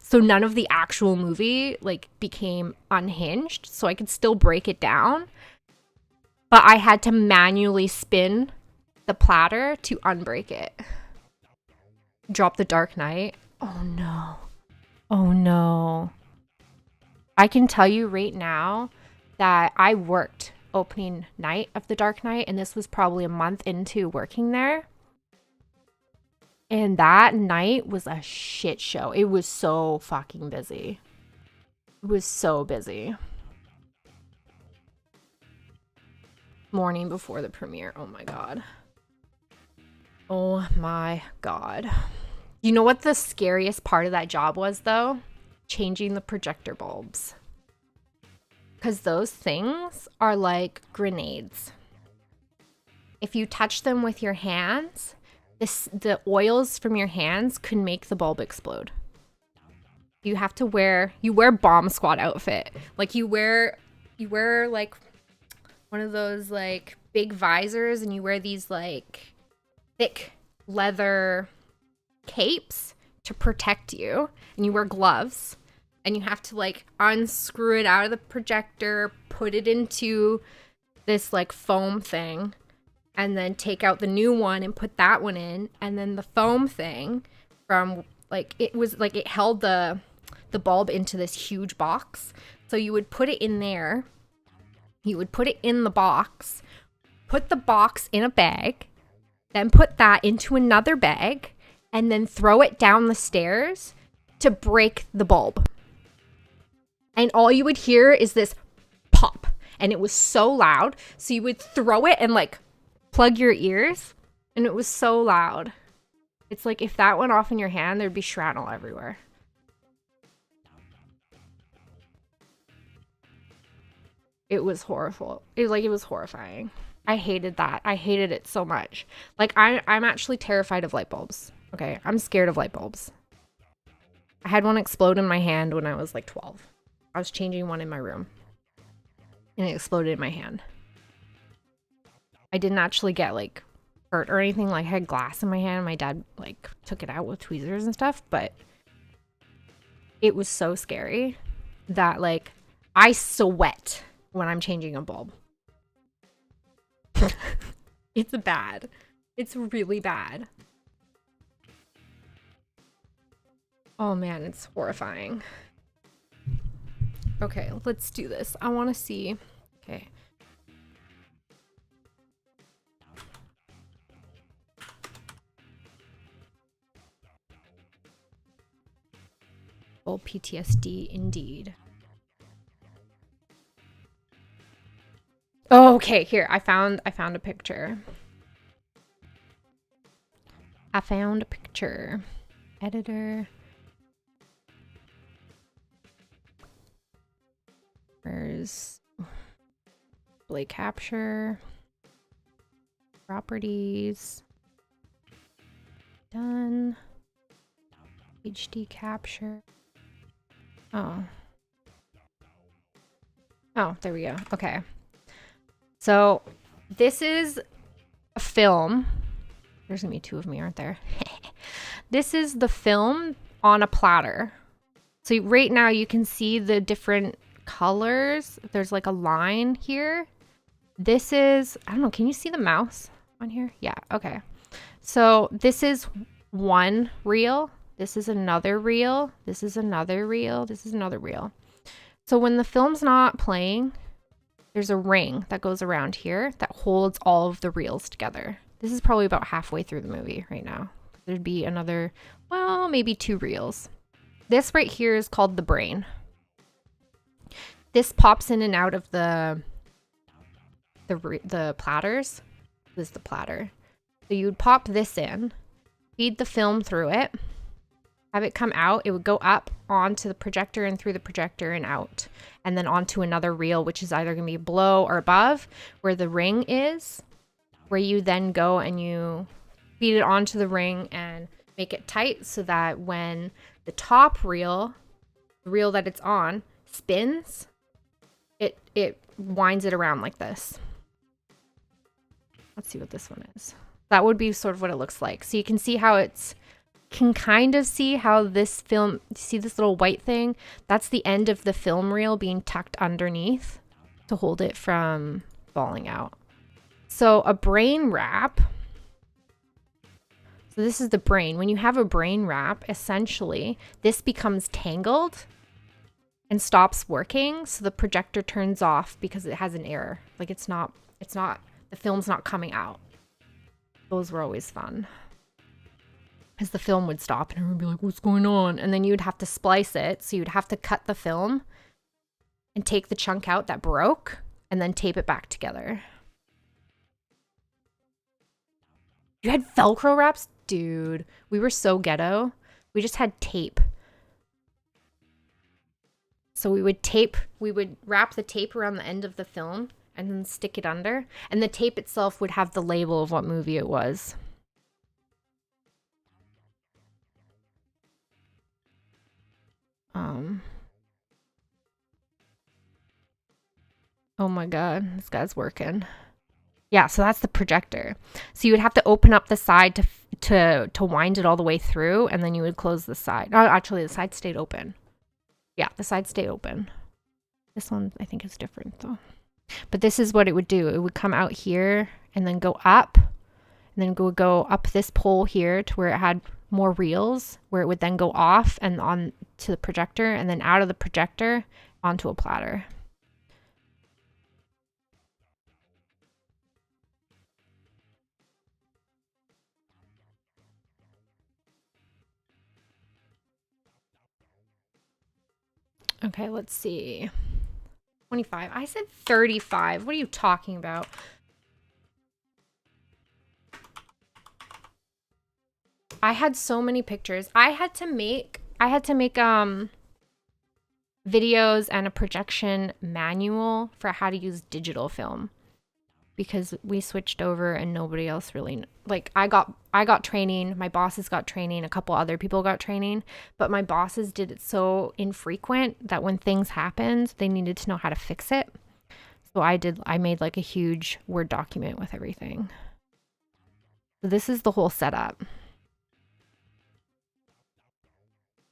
A: So none of the actual movie like became unhinged, so I could still break it down. But I had to manually spin the platter to unbreak it. Drop the Dark Knight. Oh no. Oh no. I can tell you right now that I worked opening night of the Dark Knight, and this was probably a month into working there. And that night was a shit show. It was so fucking busy. It was so busy. Morning before the premiere. Oh my God. Oh my God. You know what the scariest part of that job was, though? Changing the projector bulbs. Because those things are like grenades. If you touch them with your hands, the oils from your hands could make the bulb explode. You have to wear bomb squad outfit. Like you wear like one of those like big visors, and you wear these like thick leather capes to protect you, and you wear gloves, and you have to like unscrew it out of the projector, put it into this like foam thing, and then take out the new one and put that one in, and then the foam thing from like, it was like it held the bulb into this huge box. So you would put it in there, you would put it in the box, put the box in a bag, then put that into another bag, and then throw it down the stairs to break the bulb. And all you would hear is this pop. And it was so loud. So you would throw it and like plug your ears. And it was so loud. It's like if that went off in your hand, there'd be shrapnel everywhere. It was horrible. It was horrifying. I hated that. I hated it so much. Like I'm actually terrified of light bulbs. Okay, I'm scared of light bulbs. I had one explode in my hand when I was like 12. I was changing one in my room and it exploded in my hand. I didn't actually get like hurt or anything. Like I had glass in my hand. My dad like took it out with tweezers and stuff, but it was so scary that like I sweat when I'm changing a bulb. It's bad. It's really bad. Oh man, it's horrifying. Okay, let's do this. I want to see. Okay. Oh, PTSD indeed. Oh, okay, here. I found a picture. I found a picture. Editor. Where's display capture? Properties. Done. HD capture. Oh. Oh, there we go. Okay. So this is a film. There's gonna be two of me, aren't there? This is the film on a platter. So right now you can see the different colors. There's like a line here. This is, I don't know, can you see the mouse on here? Yeah, okay. So this is one reel. This is another reel. This is another reel. This is another reel. So when the film's not playing, there's a ring that goes around here that holds all of the reels together. This is probably about halfway through the movie right now. There'd be another, well, maybe 2 reels. This right here is called the brain. This pops in and out of the platters. This is the platter. So you would pop this in, feed the film through it, have it come out. It would go up onto the projector and through the projector and out. And then onto another reel, which is either going to be below or above where the ring is, where you then go and you feed it onto the ring and make it tight so that when the top reel, the reel that it's on, spins, it winds it around like this. Let's see what this one is. That would be sort of what it looks like. So you can see how can kind of see how this film, see this little white thing? That's the end of the film reel being tucked underneath to hold it from falling out. So a brain wrap. So this is the brain. When you have a brain wrap, essentially, this becomes tangled and stops working. So the projector turns off because it has an error. Like it's not, the film's not coming out. Those were always fun. Because the film would stop and everyone would be like, what's going on? And then you'd have to splice it. So you'd have to cut the film and take the chunk out that broke and then tape it back together. You had Velcro wraps? Dude, we were so ghetto. We just had tape. So we would wrap the tape around the end of the film and then stick it under. And the tape itself would have the label of what movie it was. Oh my God, this guy's working. Yeah, so that's the projector. So you would have to open up the side to wind it all the way through, and then you would close the side. Oh, actually, the side stayed open. Yeah, the side stayed open. This one, I think, is different, though. But this is what it would do. It would come out here and then go up, and then go up this pole here to where it had more reels, where it would then go off and on to the projector, and then out of the projector onto a platter. Okay, let's see. 25. I said 35. What are you talking about? I I had so many pictures. I had to make videos and a projection manual for how to use digital film, because we switched over and nobody else really, like, I got training, my bosses got training, a couple other people got training, but my bosses did it so infrequent that when things happened, they needed to know how to fix it. So I made like a huge Word document with everything. So this is the whole setup.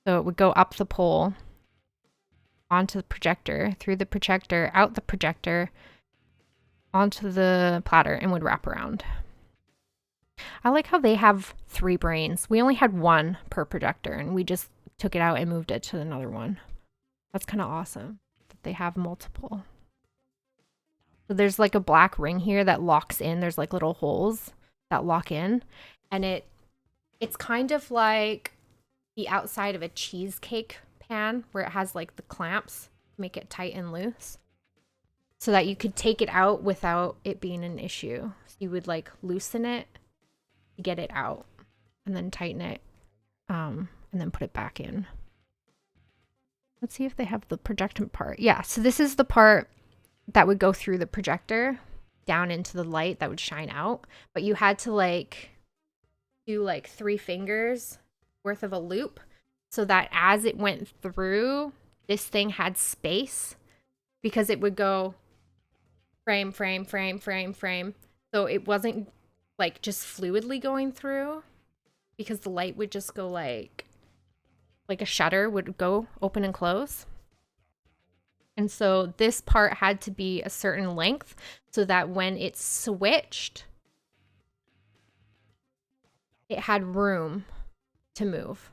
A: So it would go up the pole, onto the projector, through the projector, out the projector, onto the platter, and would wrap around. I like how they have 3 brains. We only had 1 per projector, and we just took it out and moved it to another one. That's kind of awesome that they have multiple. So there's like a black ring here that locks in. There's like little holes that lock in, and it's kind of like the outside of a cheesecake pan where it has like the clamps to make it tight and loose, so that you could take it out without it being an issue. So you would like loosen it to get it out and then tighten it, and then put it back in. Let's see if they have the projection part. Yeah, so this is the part that would go through the projector down into the light that would shine out, but you had to like do like 3 fingers worth of a loop so that as it went through, this thing had space, because it would go frame, frame, frame, frame, frame. So it wasn't like just fluidly going through, because the light would just go like a shutter would go open and close. And so this part had to be a certain length so that when it switched, it had room to move.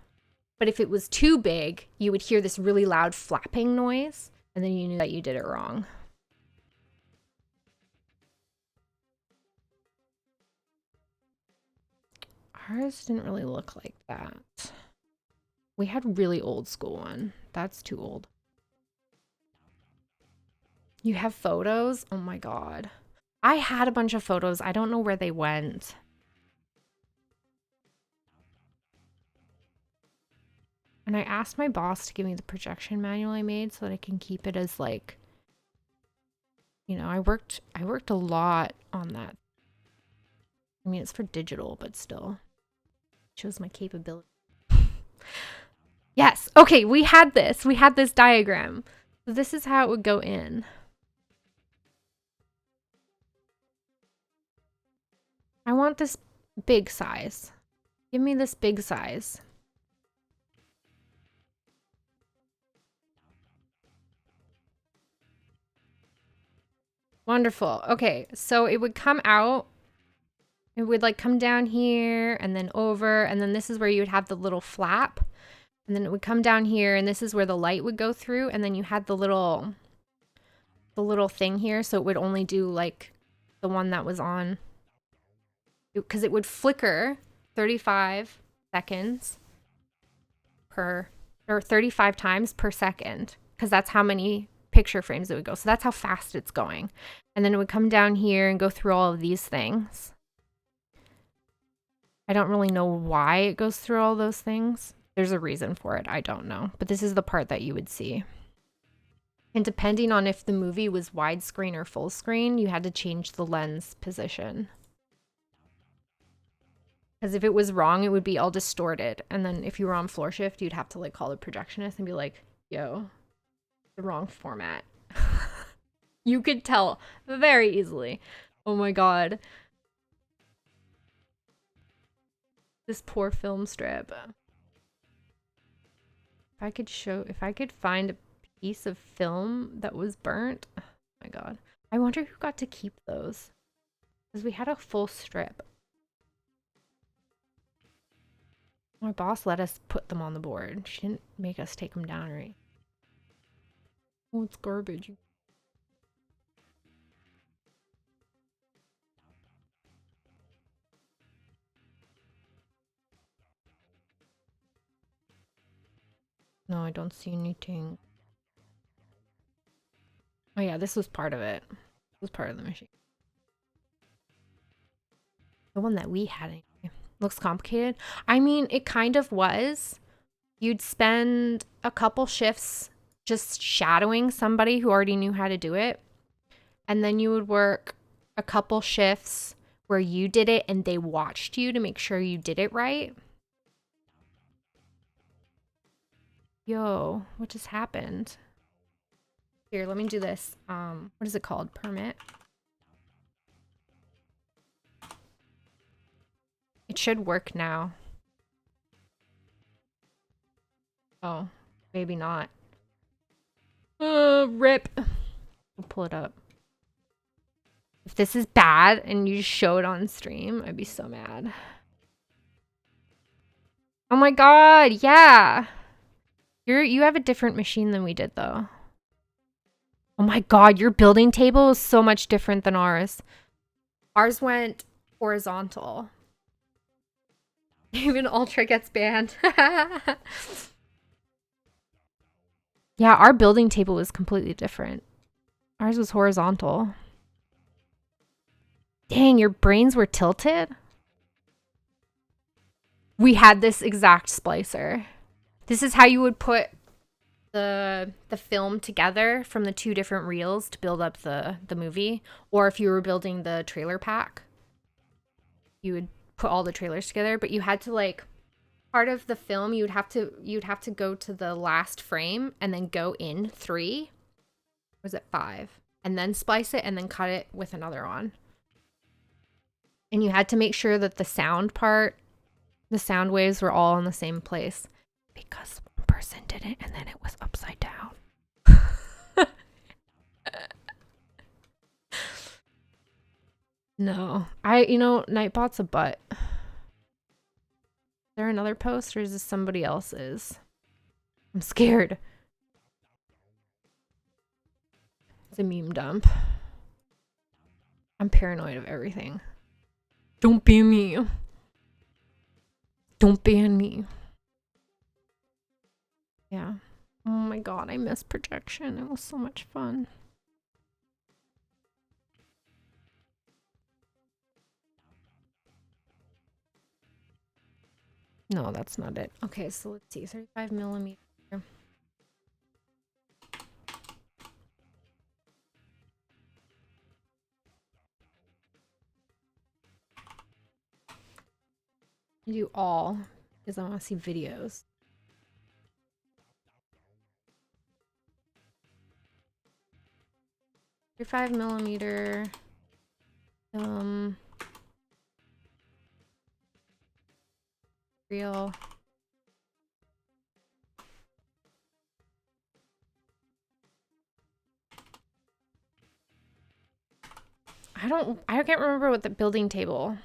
A: But if it was too big, you would hear this really loud flapping noise, and then you knew that you did it wrong. Ours didn't really look like that. We had a really old school one. That's too old. You have photos? Oh my god. I had a bunch of photos. I don't know where they went. And I asked my boss to give me the projection manual I made so that I can keep it as like, you know, I worked a lot on that. I mean, it's for digital, but still shows my capability. Yes. Okay, we had this. We had this diagram. So this is how it would go in. I want this big size. Give me this big size. Wonderful. Okay, so it would come out. It would like come down here and then over, and then this is where you would have the little flap. And then it would come down here, and this is where the light would go through, and then you had the little thing here, so it would only do like the one that was on, because it would flicker 35 seconds per, or 35 times per second, because that's how many picture frames it would go. So that's how fast it's going. And then it would come down here and go through all of these things. I don't really know why it goes through all those things. There's a reason for it. I don't know. But this is the part that you would see. And depending on if the movie was widescreen or full screen, you had to change the lens position. Because if it was wrong, it would be all distorted. And then if you were on floor shift, you'd have to like call the projectionist and be like, yo, the wrong format. You could tell very easily. Oh my god. This poor film strip. If I could find a piece of film that was burnt. Oh my god. I wonder who got to keep those. Because we had a full strip. My boss let us put them on the board. She didn't make us take them down, right? Oh, it's garbage. No, I don't see anything. Oh yeah, this was part of it. This was part of the machine. The one that we had anyway. Looks complicated. I mean, it kind of was. You'd spend a couple shifts just shadowing somebody who already knew how to do it. And then you would work a couple shifts where you did it and they watched you to make sure you did it right. Yo, what just happened? Here, let me do this. What is it called? Permit. It should work now. Oh, maybe not. Rip. I'll pull it up. If this is bad and you just show it on stream, I'd be so mad. Oh my god, yeah. You have a different machine than we did though. Oh my god, your building table is so much different than ours. Ours went horizontal. Even Ultra gets banned. Yeah, our building table was completely different. Ours was horizontal. Dang, your brains were tilted? We had this exact splicer. This is how you would put the film together from the two different reels to build up the movie. Or if you were building the trailer pack, you would put all the trailers together. But you had to, like, part of the film, you'd have to go to the last frame and then go in 3. Was it 5? And then splice it and then cut it with another on. And you had to make sure that the sound part, the sound waves were all in the same place. Because one person did it and then it was upside down. No. Nightbot's a butt. Is there another post or is this somebody else's? I'm scared. It's a meme dump. I'm paranoid of everything. Don't ban me. Don't ban me. Yeah. Oh my god, I miss projection. It was so much fun. No, that's not it. Okay, so let's see. 35 millimeter. I do all because I want to see videos. 35 millimeter. Real. I can't remember what the building table.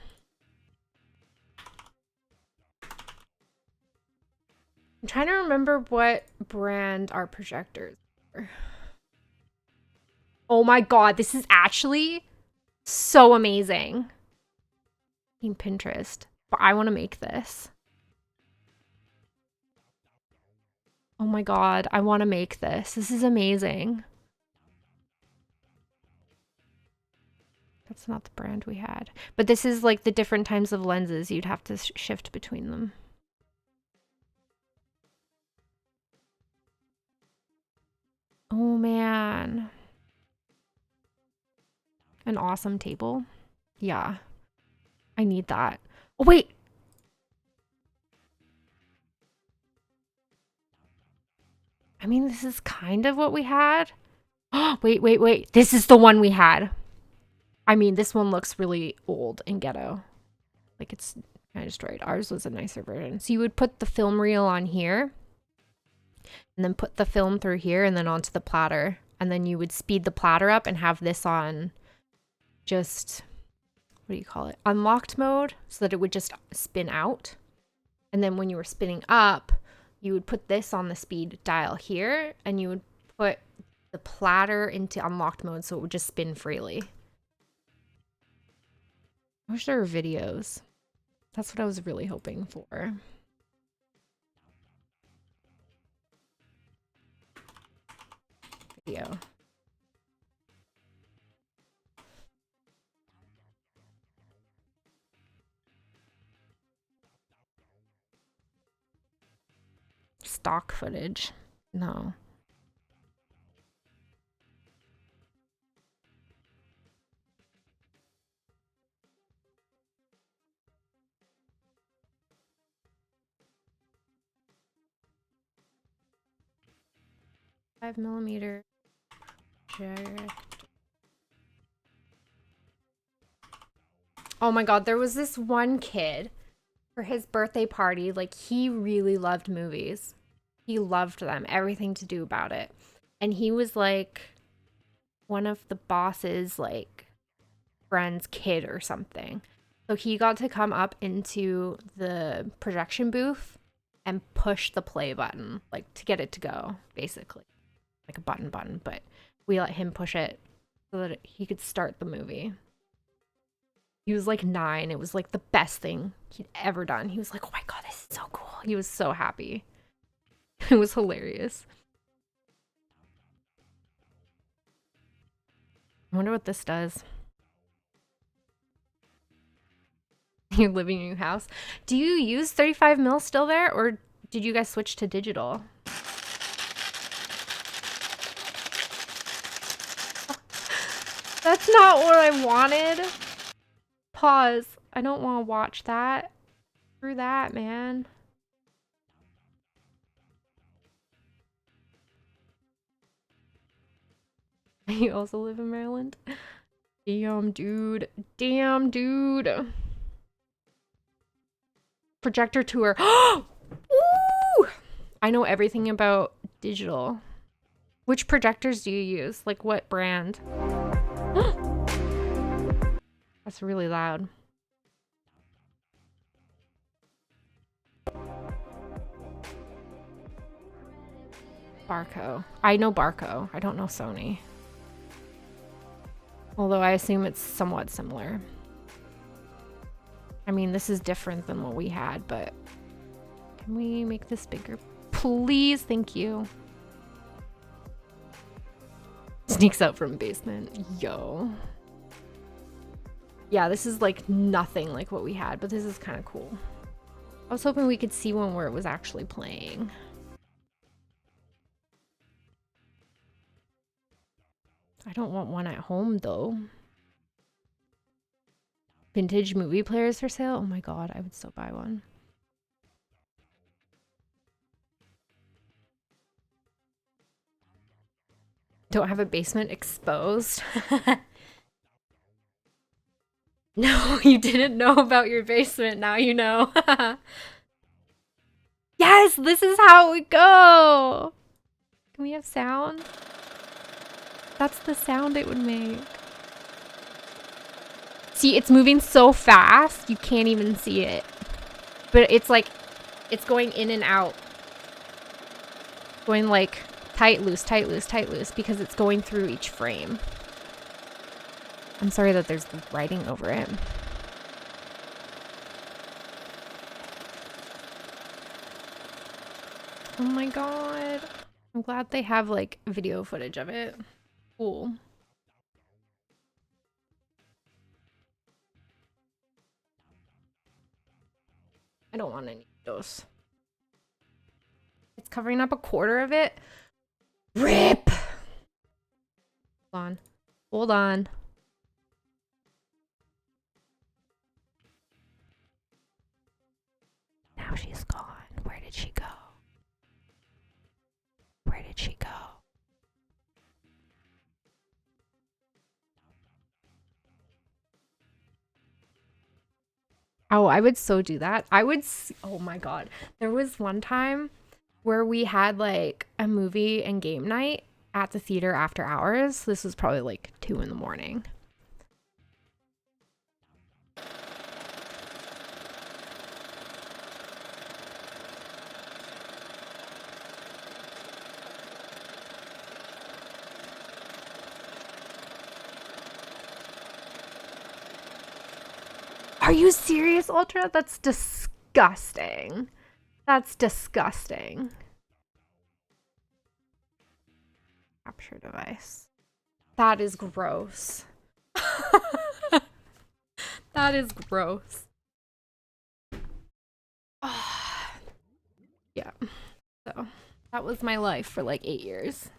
A: I'm trying to remember what brand our projectors were. Oh my god, this is actually so amazing. In Pinterest. But I want to make this. Oh my god, I want to make this. This is amazing. That's not the brand we had. But this is like the different types of lenses you'd have to shift between them. Oh man. An awesome table. Yeah. I need that. Oh wait. I mean, this is kind of what we had. Wait. This is the one we had. I mean, this one looks really old and ghetto. Like it's kind of destroyed. Ours was a nicer version. So you would put the film reel on here and then put the film through here and then onto the platter. And then you would speed the platter up and have this on just, what do you call it? Unlocked mode so that it would just spin out. And then when you were spinning up, you would put this on the speed dial here and you would put the platter into unlocked mode so it would just spin freely. I wish there were videos. That's what I was really hoping for. Video. stock footage. No. Five millimeter projector. Oh my god, there was this one kid for his birthday party. Like, he really loved movies. He loved them, everything to do about it. And he was like one of the boss's like friend's kid or something. So he got to come up into the projection booth and push the play button, like to get it to go, basically. Like a button, but we let him push it so that he could start the movie. He was like 9. It was like the best thing he'd ever done. He was like, oh my god, this is so cool. He was so happy. It was hilarious. I wonder what this does. You're living in your house. Do you use 35 mil still there, or did you guys switch to digital? That's not what I wanted. Pause. I don't want to watch that. Screw that, man. You also live in Maryland? Damn, dude. Damn, dude. Projector tour. Ooh! I know everything about digital. Which projectors do you use? Like, what brand? That's really loud. Barco. I know Barco. I don't know Sony. Although I assume it's somewhat similar. I mean, this is different than what we had, but can we make this bigger? Please, thank you. Sneaks out from basement. Yo. Yeah, this is like nothing like what we had, but this is kind of cool. I was hoping we could see one where it was actually playing. I don't want one at home though. Vintage movie players for sale? Oh my god, I would still buy one. Don't have a basement exposed. No, you didn't know about your basement. Now you know. Yes, this is how we go. Can we have sound? That's the sound it would make. See, it's moving so fast, you can't even see it. But it's like, it's going in and out. Going like tight, loose, tight, loose, tight, loose, because it's going through each frame. I'm sorry that there's writing over it. Oh my god. I'm glad they have like video footage of it. Cool. I don't want any of those. It's covering up a quarter of it. RIP! Hold on. Hold on. Now she's gone. Where did she go? Where did she go? Oh, I would so do that. Oh my god. There was one time where we had like a movie and game night at the theater after hours. This was probably like 2 in the morning. Are you serious, Ultra? That's disgusting. That's disgusting. Capture device. That is gross. That is gross. Yeah. So that was my life for like 8 years.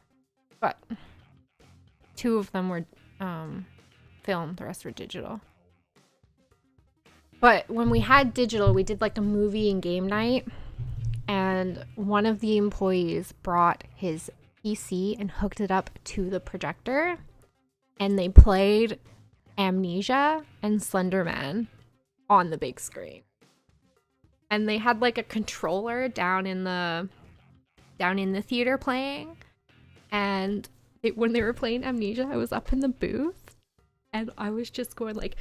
A: But 2 of them were film, the rest were digital. But when we had digital, we did like a movie and game night, and one of the employees brought his PC and hooked it up to the projector, and they played Amnesia and Slenderman on the big screen. And they had like a controller down in the theater playing, and when they were playing Amnesia, I was up in the booth and I was just going like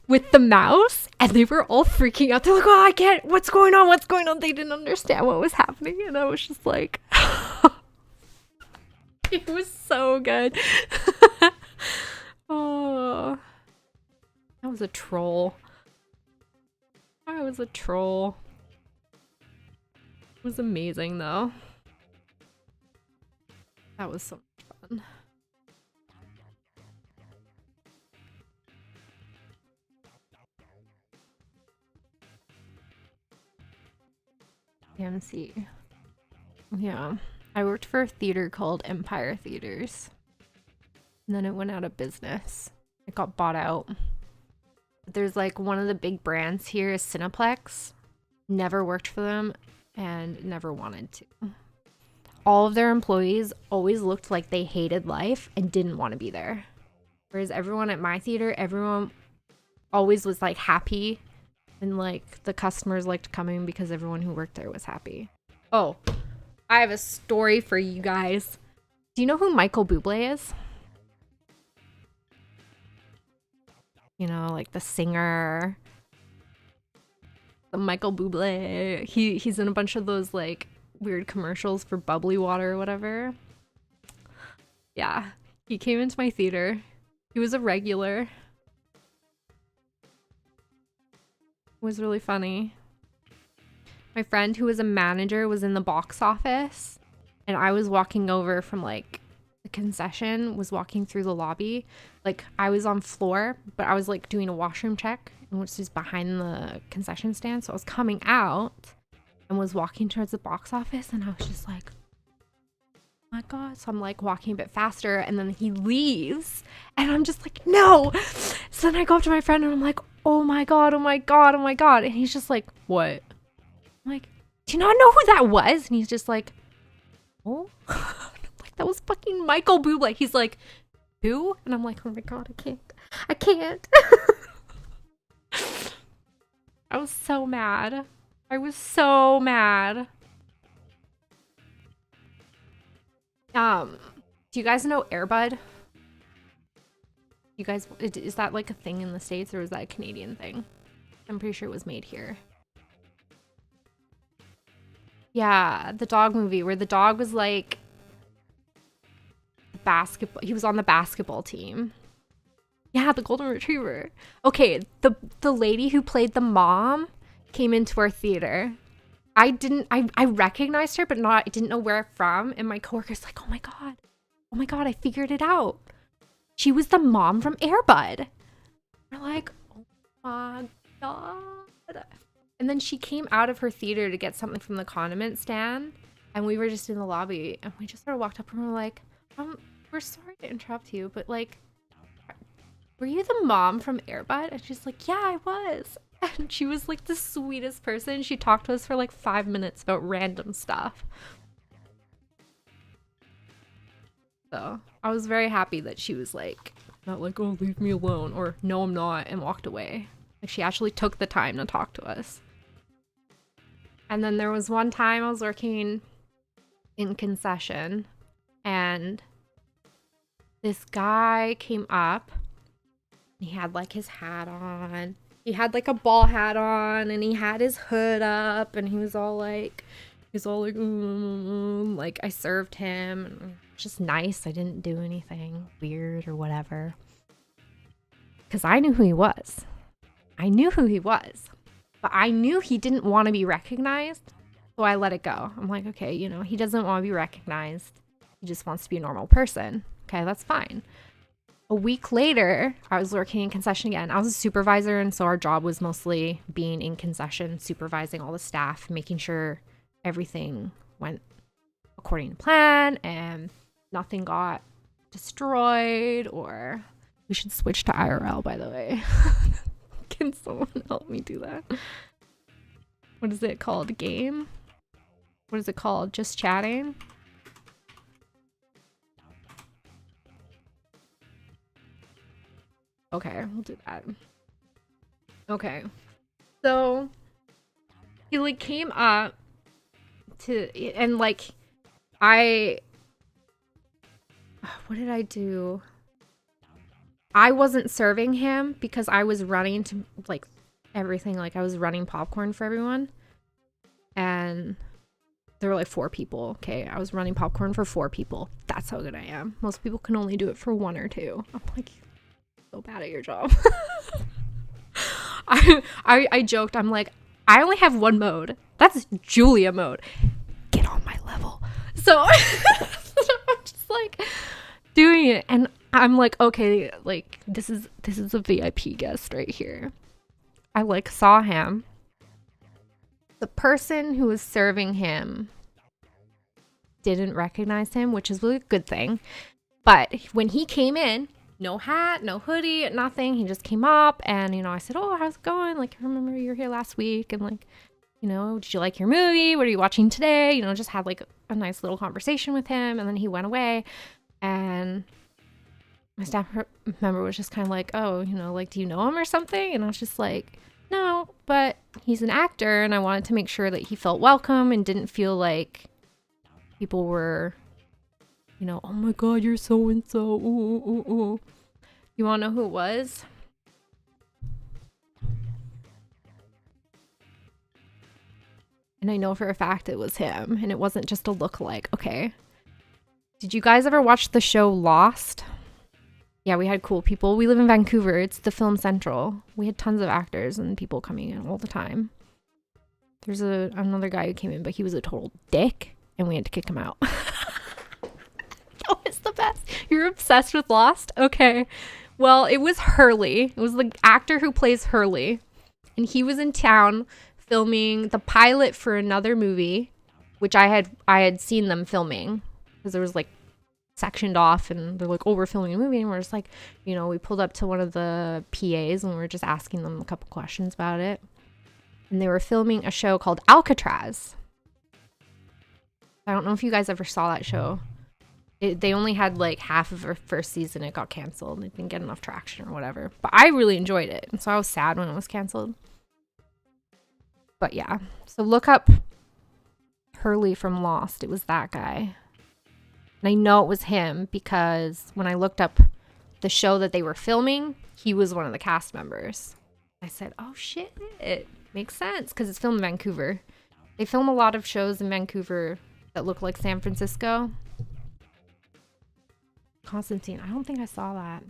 A: with the mouse, and they were all freaking out. They're like, oh, I can't, what's going on? They didn't understand what was happening, and I was just like it was so good. Oh, I was a troll. It was amazing though. That was so much fun. AMC. Yeah. I worked for a theater called Empire Theaters. And then it went out of business. It got bought out. There's like one of the big brands here is Cineplex. Never worked for them and never wanted to. All of their employees always looked like they hated life and didn't want to be there. Whereas everyone at my theater, everyone always was like happy, and like the customers liked coming because everyone who worked there was happy. Oh, I have a story for you guys. Do you know who Michael Bublé is? You know, like the singer. The Michael Bublé. He's in a bunch of those like weird commercials for bubbly water or whatever. Yeah, he came into my theater. He was a regular. It was really funny. My friend who was a manager was in the box office, and I was walking over from like the concession, was walking through the lobby. Like I was on floor, but I was like doing a washroom check, which is behind the concession stand. So I was coming out and was walking towards the box office, and I was just like, oh my God. So I'm like walking a bit faster, and then he leaves, and I'm just like, no. So then I go up to my friend and I'm like, oh my God, oh my God, oh my God. And he's just like, what? I'm like, do you not know who that was? And he's just like, oh. Like, that was fucking Michael Bublé. He's like, who? And I'm like, oh my God, I can't. I was so mad. Do you guys know Air Bud? You guys, is that like a thing in the States, or is that a Canadian thing? I'm pretty sure it was made here. Yeah, the dog movie where the dog was like basketball. He was on the basketball team. Yeah, the golden retriever. Okay, the lady who played the mom came into our theater. I recognized her, but I didn't know where from. And my coworker's like, oh my God, I figured it out. She was the mom from Air Bud. We're like, oh my God. And then she came out of her theater to get something from the condiment stand, and we were just in the lobby, and we just sort of walked up and we're like, we're sorry to interrupt you, but like, were you the mom from Air Bud? And she's like, yeah, I was. And she was like the sweetest person. She talked to us for like 5 minutes about random stuff. So I was very happy that she was like, not like, oh, leave me alone, or no, I'm not, and walked away. Like, she actually took the time to talk to us. And then there was one time I was working in concession, and this guy came up. He had like his hat on. He had like a ball hat on, and he had his hood up, and he was all like, like I served him. And it was just nice. I didn't do anything weird or whatever, because I knew who he was. But I knew he didn't want to be recognized, so I let it go. I'm like, okay, you know, he doesn't want to be recognized. He just wants to be a normal person. Okay, that's fine. A week later, I was working in concession again. I was a supervisor, and so our job was mostly being in concession, supervising all the staff, making sure everything went according to plan and nothing got destroyed. Or we should switch to IRL, by the way. Can someone help me do that? What is it called? Game? What is it called? Just chatting? Okay, we'll do that. Okay. So he like came up to, and like what did I do? I wasn't serving him because I was running to like everything. Like I was running popcorn for everyone. And there were like 4 people. Okay, I was running popcorn for 4 people. That's how good I am. Most people can only do it for 1 or 2. I'm like so bad at your job. I joked. I'm like, I only have 1 mode. That's Julia mode. Get on my level. So I'm just like doing it, and I'm like, okay, like this is a VIP guest right here. I like saw him. The person who was serving him didn't recognize him, which is really a good thing. But when he came in, no hat, no hoodie, nothing. He just came up and, I said, oh, how's it going? Like, I remember you were here last week. And like, did you like your movie? What are you watching today? Just had like a nice little conversation with him. And then he went away, and my staff member was just kind of like, oh, like, do you know him or something? And I was just like, no, but he's an actor, and I wanted to make sure that he felt welcome and didn't feel like people were, oh my god, you're so and so. Ooh, ooh, ooh. You want to know who it was? And I know for a fact it was him, and it wasn't just a lookalike. Okay. Did you guys ever watch the show Lost? Yeah, we had cool people. We live in Vancouver. It's the Film Central. We had tons of actors and people coming in all the time. There's another guy who came in, but he was a total dick, and we had to kick him out. Oh, it's the best. You're obsessed with Lost? Okay. Well, it was Hurley. It was the actor who plays Hurley. And he was in town filming the pilot for another movie, which I had seen them filming. Because there was like sectioned off, and they're like, oh, we're filming a movie, and we're just like, we pulled up to one of the PAs, and we were just asking them a couple questions about it. And they were filming a show called Alcatraz. I don't know if you guys ever saw that show. They only had like half of our first season. It got canceled. It didn't get enough traction or whatever, but I really enjoyed it, and so I was sad when it was canceled. But yeah, so look up Hurley from Lost. It was that guy. And I know it was him because when I looked up the show that they were filming, he was one of the cast members. I said, oh shit, it makes sense because it's filmed in Vancouver. They film a lot of shows in Vancouver that look like San Francisco. Constantine, I don't think I saw that.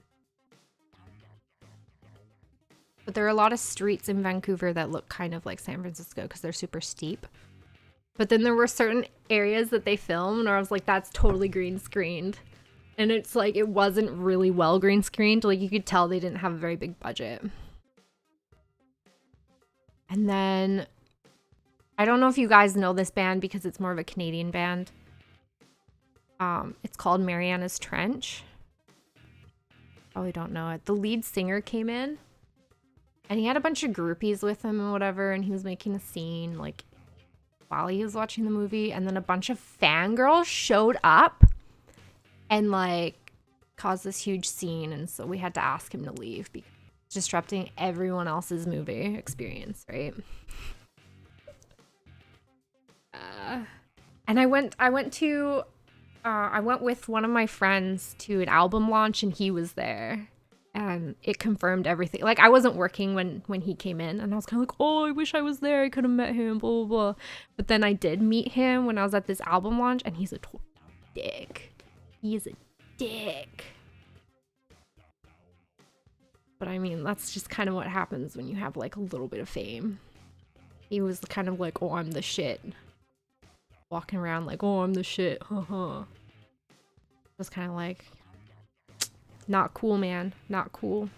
A: But there are a lot of streets in Vancouver that look kind of like San Francisco because they're super steep. But then there were certain areas that they filmed where I was like, that's totally green screened. And it's like, it wasn't really well green screened. Like, you could tell they didn't have a very big budget. And then, I don't know if you guys know this band because it's more of a Canadian band. It's called Mariana's Trench. Probably don't know it. The lead singer came in, and he had a bunch of groupies with him and whatever, and he was making a scene, like, while he was watching the movie, and then a bunch of fangirls showed up and like caused this huge scene, and so we had to ask him to leave because it's disrupting everyone else's movie experience, right? And I went with one of my friends to an album launch, and he was there. And it confirmed everything. Like, I wasn't working when he came in, and I was kind of like, oh, I wish I was there. I could have met him, blah, blah, blah. But then I did meet him when I was at this album launch, and he's a total dick. He is a dick. But I mean, that's just kind of what happens when you have like a little bit of fame. He was kind of like, oh, I'm the shit. Walking around like, oh, I'm the shit. It was kind of like, not cool, man. Not cool.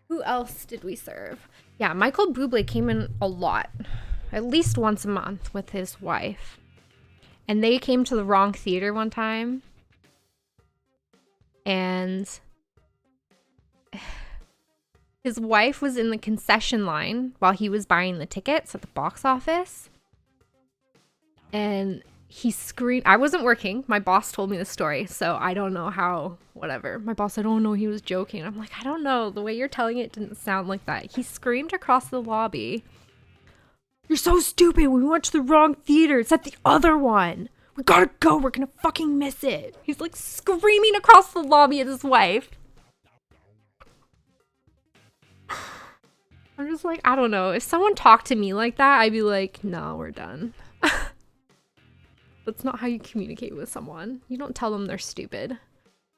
A: Who else did we serve? Yeah, Michael Bublé came in a lot. At least once a month with his wife. And they came to the wrong theater one time. And his wife was in the concession line while he was buying the tickets at the box office. And he screamed. I wasn't working. My boss told me the story, so I don't know how, whatever. My boss said, oh no, he was joking. I'm like, I don't know. The way you're telling it didn't sound like that. He screamed across the lobby, you're so stupid. We went to the wrong theater. It's at the other one. We gotta go. We're gonna fucking miss it. He's like screaming across the lobby at his wife. I'm just like, I don't know. If someone talked to me like that, I'd be like, no, we're done. That's not how you communicate with someone. You don't tell them they're stupid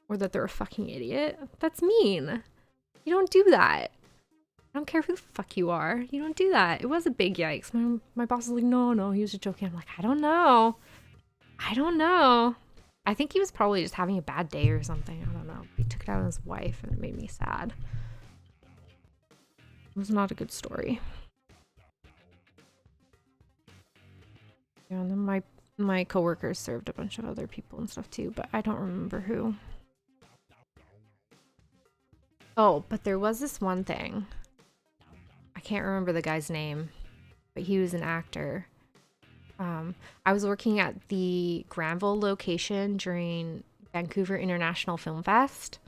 A: or that they're a fucking idiot. That's mean. You don't do that. I don't care who the fuck you are. You don't do that. It was a big yikes. My boss was like, no, he was just joking. I'm like, I don't know. I think he was probably just having a bad day or something. I don't know. He took it out on his wife and it made me sad. It was not a good story. Yeah, and then my coworkers served a bunch of other people and stuff too, but I don't remember who. Oh, but there was this one thing. I can't remember the guy's name, but he was an actor. I was working at the Granville location during Vancouver International Film Fest.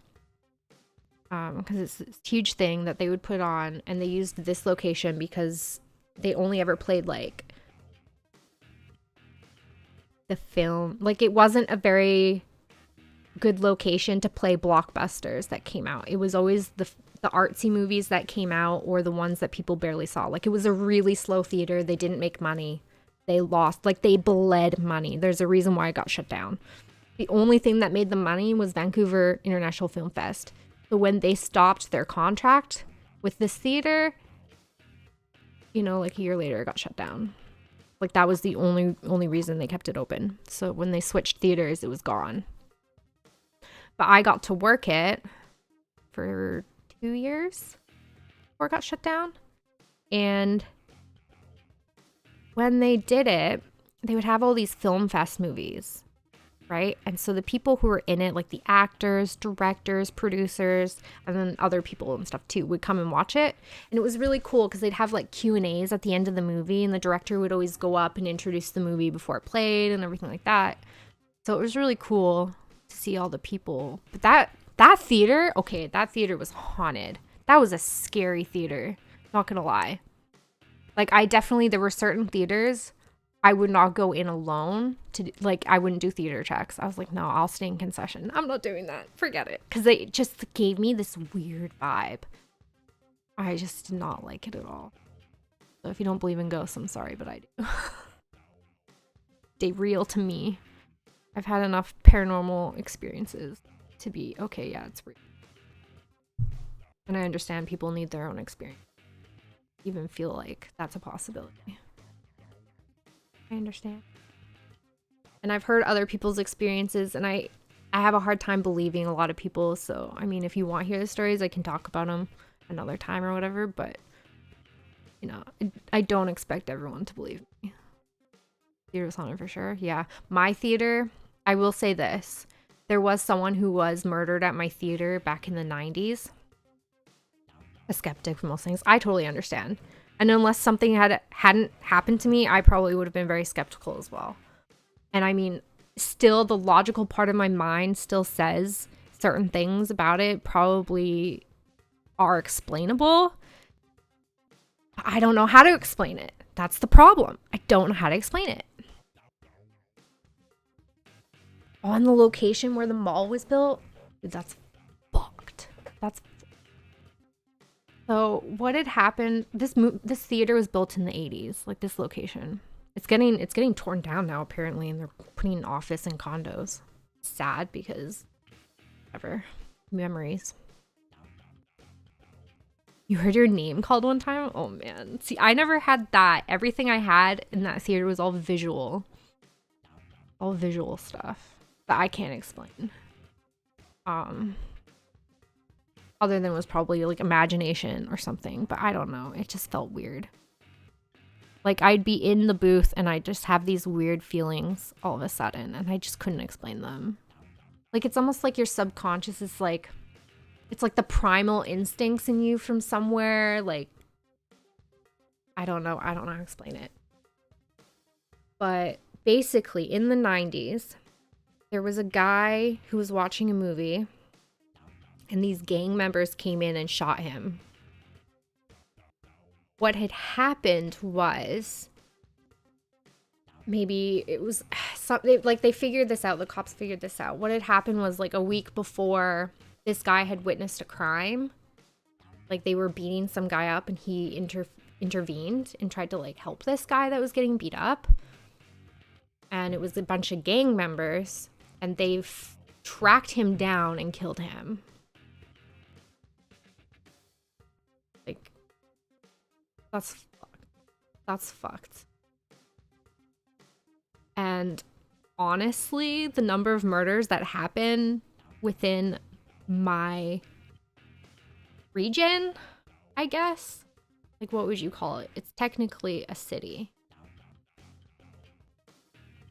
A: Because it's this huge thing that they would put on, and they used this location because they only ever played like the film. Like, it wasn't a very good location to play blockbusters that came out. It was always the artsy movies that came out or the ones that people barely saw. Like, it was a really slow theater. They didn't make money. They lost, like, they bled money. There's a reason why it got shut down. The only thing that made them money was Vancouver International Film Fest. So when they stopped their contract with this theater, you know, like a year later, it got shut down. Like, that was the only reason they kept it open. So when they switched theaters, it was gone. But I got to work it for 2 years before it got shut down. And when they did it, they would have all these film fest movies, right? And so the people who were in it, like the actors, directors, producers, and then other people and stuff too, would come and watch it. And it was really cool because they'd have like Q&As at the end of the movie, and the director would always go up and introduce the movie before it played and everything like that. So it was really cool to see all the people. But that theater, okay, that theater was haunted. That was a scary theater, not gonna lie. Like, there were certain theaters I would not go in alone to, like, I wouldn't do theater checks. I was like, no, I'll stay in concession. I'm not doing that. Forget it. Because they just gave me this weird vibe. I just did not like it at all. So if you don't believe in ghosts, I'm sorry, but I do. They real to me. I've had enough paranormal experiences to be, okay, yeah, it's real. And I understand people need their own experience. Even feel like that's a possibility. I understand. And I've heard other people's experiences, and I have a hard time believing a lot of people. So, I mean, if you want to hear the stories, I can talk about them another time or whatever. But, you know, I don't expect everyone to believe me. Theater was haunted for sure. Yeah. My theater, I will say this. There was someone who was murdered at my theater back in the 90s. A skeptic for most things. I totally understand. And unless something hadn't happened to me, I probably would have been very skeptical as well. And I mean, still the logical part of my mind still says certain things about it probably are explainable. I don't know how to explain it. That's the problem. I don't know how to explain it. On the location where the mall was built, dude, that's fucked. So what had happened, this theater was built in the 80s, like this location. It's getting torn down now apparently, and they're putting an office and condos. Sad because whatever. Memories. You heard your name called one time? Oh man. See, I never had that. Everything I had in that theater was all visual. All visual stuff that I can't explain. Other than was probably like imagination or something, but I don't know. It just felt weird. Like, I'd be in the booth and I'd just have these weird feelings all of a sudden, and I just couldn't explain them. Like, it's almost like your subconscious is like, it's like the primal instincts in you from somewhere. Like, I don't know how to explain it. But basically, in the 90s, there was a guy who was watching a movie, and these gang members came in and shot him. What had happened was, maybe it was something like they figured this out. The cops figured this out. What had happened was, like, a week before, this guy had witnessed a crime. Like, they were beating some guy up, and he intervened and tried to, like, help this guy that was getting beat up. And it was a bunch of gang members, and they tracked him down and killed him. Like, that's fucked. And honestly, the number of murders that happen within my region, I guess, like, what would you call it? It's technically a city.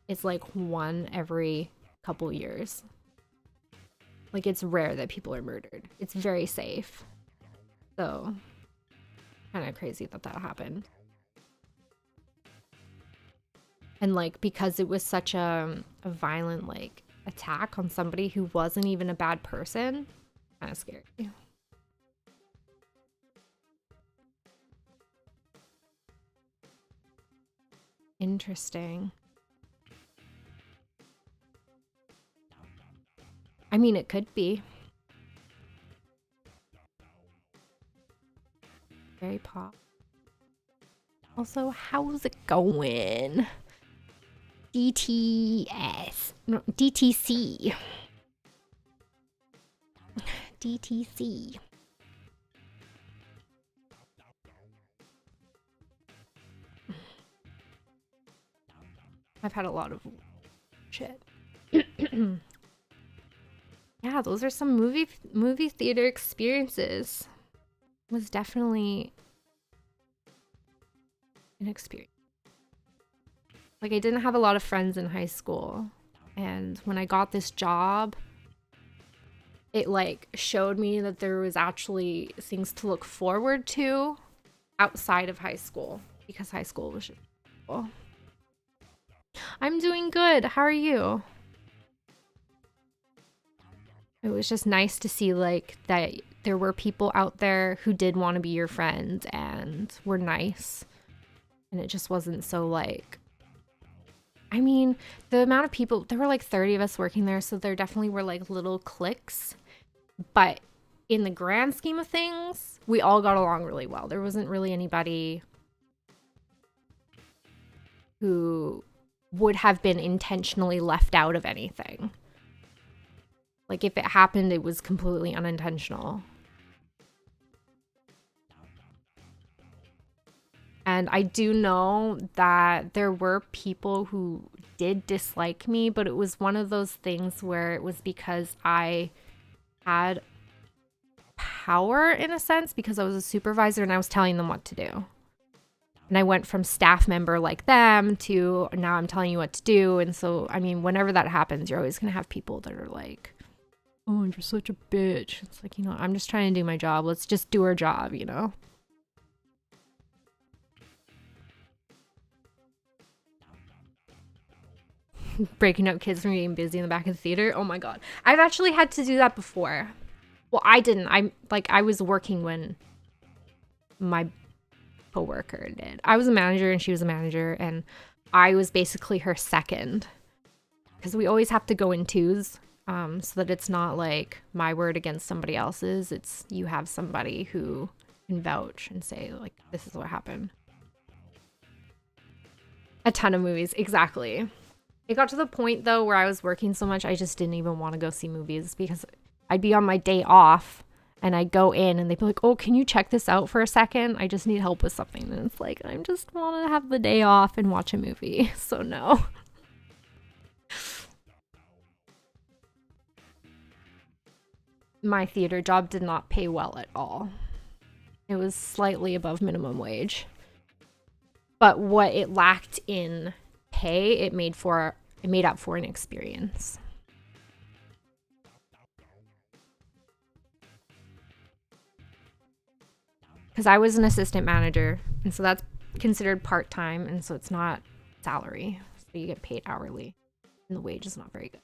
A: It's like one every couple years. Like, it's rare that people are murdered. It's very safe. So, kind of crazy that happened. And, like, because it was such a violent, like, attack on somebody who wasn't even a bad person, kind of scary. Interesting. I mean, it could be. Very pop. Also, how's it going? DTS. No, DTC. DTC. I've had a lot of shit. Yeah, those are some movie theater experiences. It was definitely an experience. Like, I didn't have a lot of friends in high school, and when I got this job, it, like, showed me that there was actually things to look forward to outside of high school, because high school was just cool. I'm doing good. How are you? It was just nice to see, like, that there were people out there who did want to be your friend and were nice. And it just wasn't so, like, I mean, the amount of people, there were like 30 of us working there, so there definitely were, like, little cliques. But in the grand scheme of things, we all got along really well. There wasn't really anybody who would have been intentionally left out of anything. Like, if it happened, it was completely unintentional. And I do know that there were people who did dislike me, but it was one of those things where it was because I had power, in a sense, because I was a supervisor and I was telling them what to do. And I went from staff member like them to now I'm telling you what to do. And so, I mean, whenever that happens, you're always going to have people that are like, oh, you're such a bitch. It's like, you know, I'm just trying to do my job. Let's just do our job, you know? Breaking up kids from being busy in the back of the theater. Oh my God. I've actually had to do that before. Well, I didn't. I was working when my coworker did. I was a manager and she was a manager, and I was basically her second. Because we always have to go in twos. So that it's not like my word against somebody else's. It's you have somebody who can vouch and say, like, this is what happened. A ton of movies, exactly. It got to the point, though, where I was working so much, I just didn't even want to go see movies because I'd be on my day off and I'd go in and they'd be like, oh, can you check this out for a second? I just need help with something. And it's like, I just want to have the day off and watch a movie. So no. My theater job did not pay well at all. It was slightly above minimum wage. but what it lacked in pay, it made up for an experience. Because I was an assistant manager, and so that's considered part-time, and so it's not salary. So you get paid hourly, and the wage is not very good.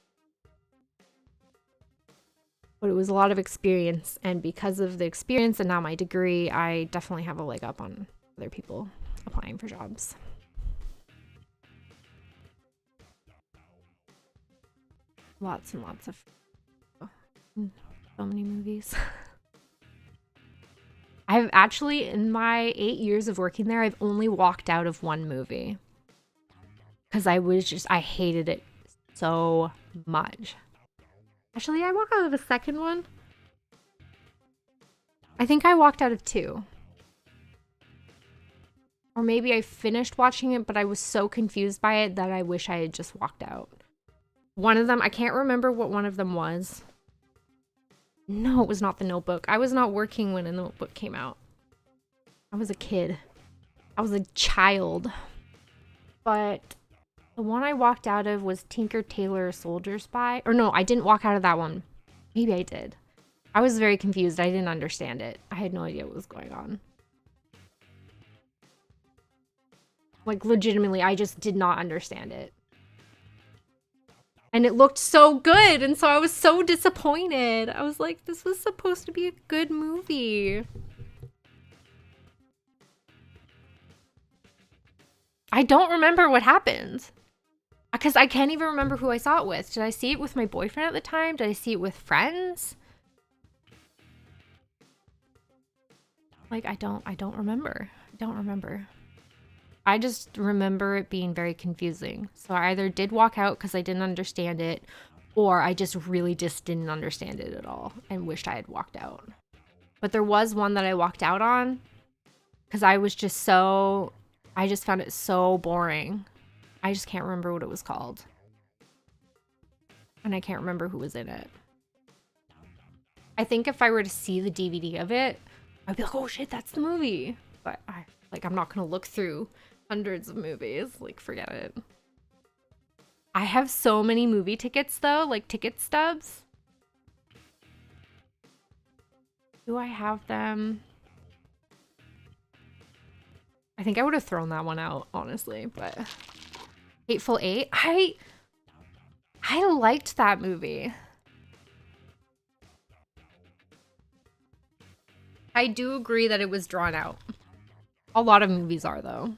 A: But it was a lot of experience, and because of the experience and now my degree, I definitely have a leg up on other people applying for jobs. Lots and lots of so many movies. I've actually, in my 8 years of working there, I've only walked out of one movie. Because I hated it so much. Actually, I walked out of a second one. I think I walked out of 2. Or maybe I finished watching it, but I was so confused by it that I wish I had just walked out. One of them, I can't remember what one of them was. No, it was not The Notebook. I was not working when The Notebook came out. I was a kid. I was a child. But the one I walked out of was Tinker Tailor Soldier Spy. Or no, I didn't walk out of that one. Maybe I did. I was very confused. I didn't understand it. I had no idea what was going on. Like, legitimately, I just did not understand it. And it looked so good, and so I was so disappointed. I was like, this was supposed to be a good movie. I don't remember what happened. Because I can't even remember who I saw it with. Did I see it with my boyfriend at the time? Did I see it with friends? Like, I don't remember. I don't remember. I just remember it being very confusing. So I either did walk out because I didn't understand it, or I just really just didn't understand it at all and wished I had walked out. But there was one that I walked out on because I just found it so boring. I just can't remember what it was called. And I can't remember who was in it. I think if I were to see the DVD of it, I'd be like, oh shit, that's the movie. But I'm not going to look through hundreds of movies. Like, forget it. I have so many movie tickets, though. Like, ticket stubs. Do I have them? I think I would have thrown that one out, honestly. But Hateful Eight. I liked that movie. I do agree that it was drawn out. A lot of movies are, though.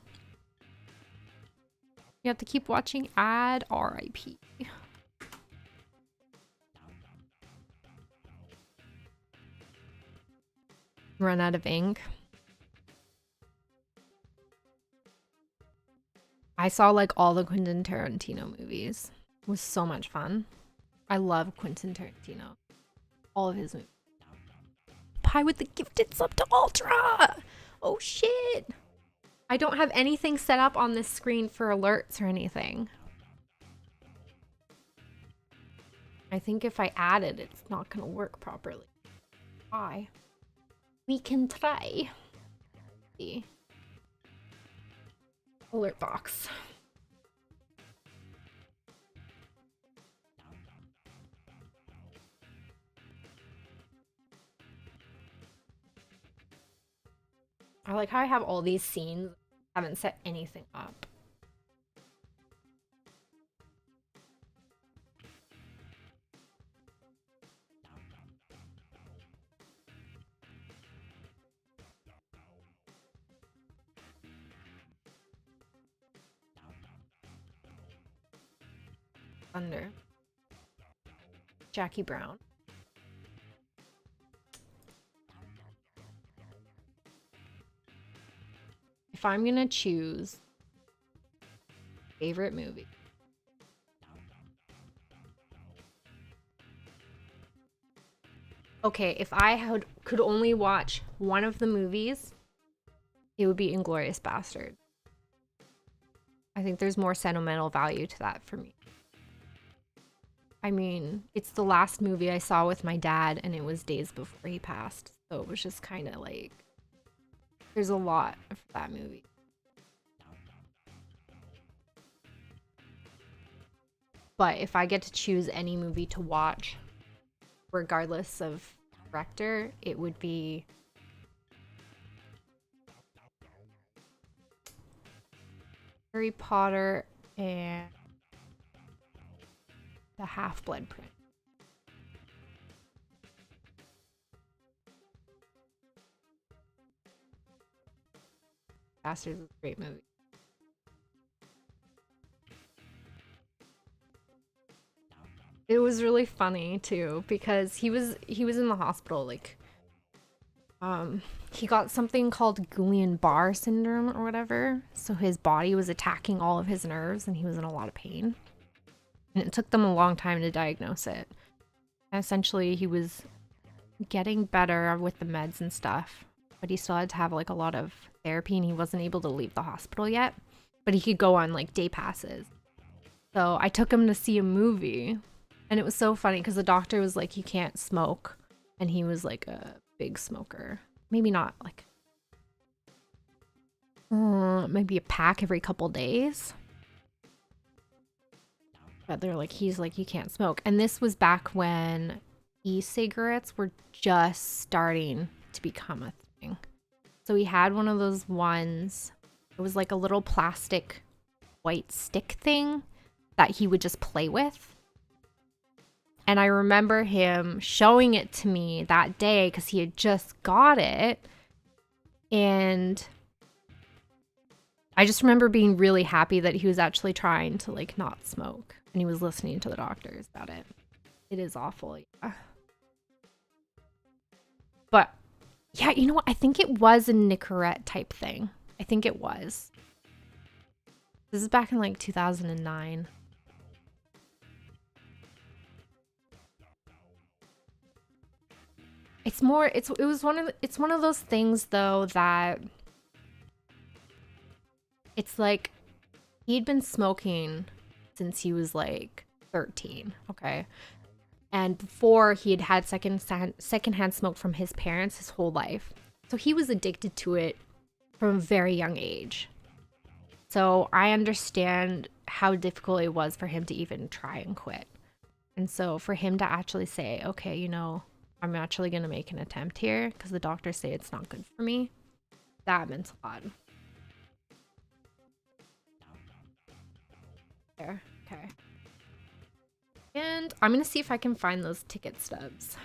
A: You have to keep watching ad RIP. Run out of ink. I saw like all the Quentin Tarantino movies. It was so much fun. I love Quentin Tarantino. All of his movies. Pie with the Gifted Sub to Ultra! Oh shit! I don't have anything set up on this screen for alerts or anything. I think if I add it, it's not gonna work properly. Why? We can try. See. Alert box. I like how I have all these scenes. Haven't set anything up. Thunder. Jackie Brown. If I'm gonna choose favorite movie, okay, if I could only watch one of the movies, it would be Inglourious Bastard. I think there's more sentimental value to that for me. I mean, it's the last movie I saw with my dad, and it was days before he passed, so it was just kind of like, there's a lot for that movie. But if I get to choose any movie to watch, regardless of director, it would be Harry Potter and The Half-Blood Prince. Bastards is a great movie. It was really funny too because he was in the hospital, like he got something called Guillain-Barré syndrome or whatever. So his body was attacking all of his nerves and he was in a lot of pain. And it took them a long time to diagnose it. And essentially he was getting better with the meds and stuff, but he still had to have like a lot of therapy and he wasn't able to leave the hospital yet, but he could go on like day passes. So I took him to see a movie and it was so funny because the doctor was like, you can't smoke. And he was like a big smoker. Maybe not like, maybe a pack every couple days. But they're like, he's like, you can't smoke. And this was back when e-cigarettes were just starting to become a thing. So he had one of those ones. It was like a little plastic white stick thing that he would just play with. And I remember him showing it to me that day because he had just got it. And I just remember being really happy that he was actually trying to like not smoke. And he was listening to the doctors about it. It is awful, yeah. But yeah, you know what? I think it was a Nicorette type thing. I think it was. This is back in like 2009. It's one of those things though that it's like he'd been smoking since he was like 13, okay? And before he had had secondhand smoke from his parents his whole life. So he was addicted to it from a very young age. So I understand how difficult it was for him to even try and quit. And so for him to actually say, okay, you know, I'm actually going to make an attempt here because the doctors say it's not good for me. That meant a lot. There. Okay. And I'm going to see if I can find those ticket stubs.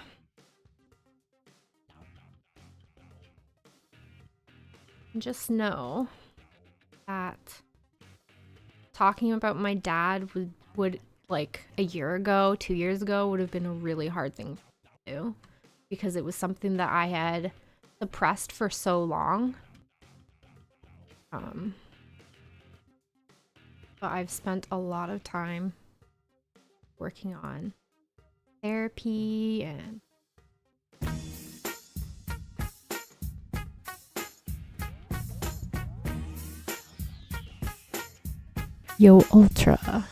A: Just know that talking about my dad would like a year ago, 2 years ago, would have been a really hard thing to do because it was something that I had suppressed for so long. But I've spent a lot of time working on therapy and Yo Ultra.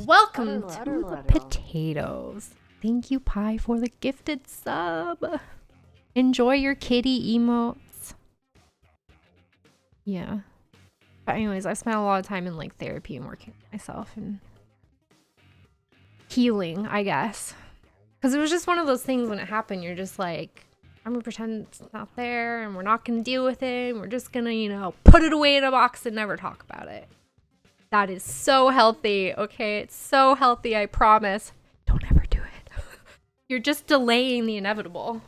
A: Welcome to the potatoes. Thank you, Pi, for the gifted sub. Enjoy your kitty emotes. Yeah. But anyways, I spent a lot of time in like therapy and working on myself and healing, I guess. Because it was just one of those things when it happened, you're just like, I'm gonna pretend it's not there and we're not gonna deal with it. And we're just gonna, you know, put it away in a box and never talk about it. That is so healthy, okay? It's so healthy, I promise. Don't ever do it. You're just delaying the inevitable.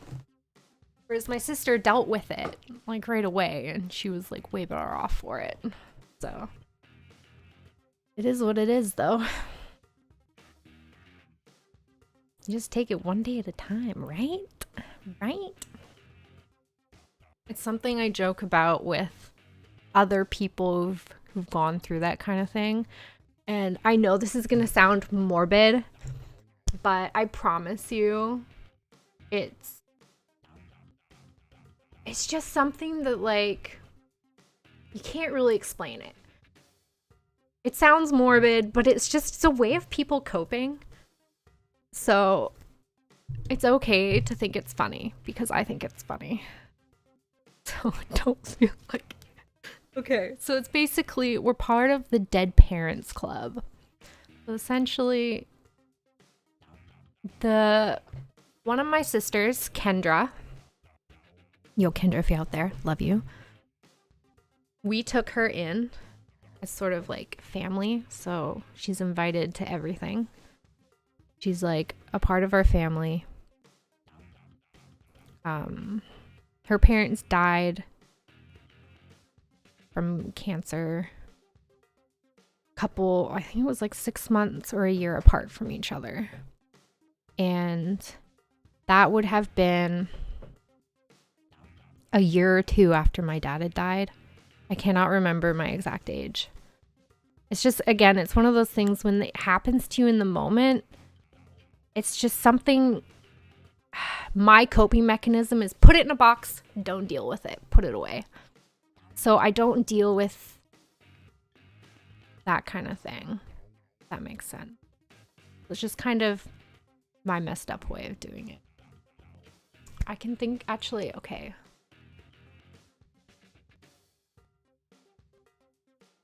A: Whereas my sister dealt with it, like, right away, and she was, like, way better off for it. So, it is what it is, though. You just take it one day at a time, right? Right? It's something I joke about with other people who've gone through that kind of thing. And I know this is gonna sound morbid, but I promise you, it's just something that, like, you can't really explain it. It sounds morbid, but it's a way of people coping. So it's okay to think it's funny because I think it's funny. So I don't feel like... Okay, so it's basically, we're part of the Dead Parents Club. So essentially, one of my sisters, Kendra, yo, Kendra, if you're out there, love you. We took her in as sort of like family, so she's invited to everything. She's like a part of our family. Her parents died from cancer. I think it was like 6 months or a year apart from each other. And that would have been a year or two after my dad had died. I cannot remember my exact age. It's just, again, it's one of those things when it happens to you in the moment, it's just something. My coping mechanism is put it in a box, don't deal with it, put it away. So I don't deal with that kind of thing. If that makes sense. It's just kind of my messed up way of doing it. I can think, actually, okay.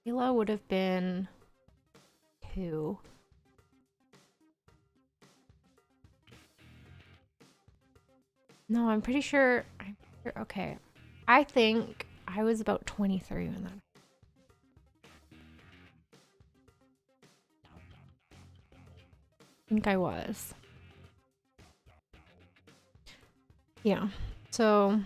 A: Kayla would have been 2. No, I'm pretty sure. Okay. I think I was about 23 when that. I think I was. Yeah. So.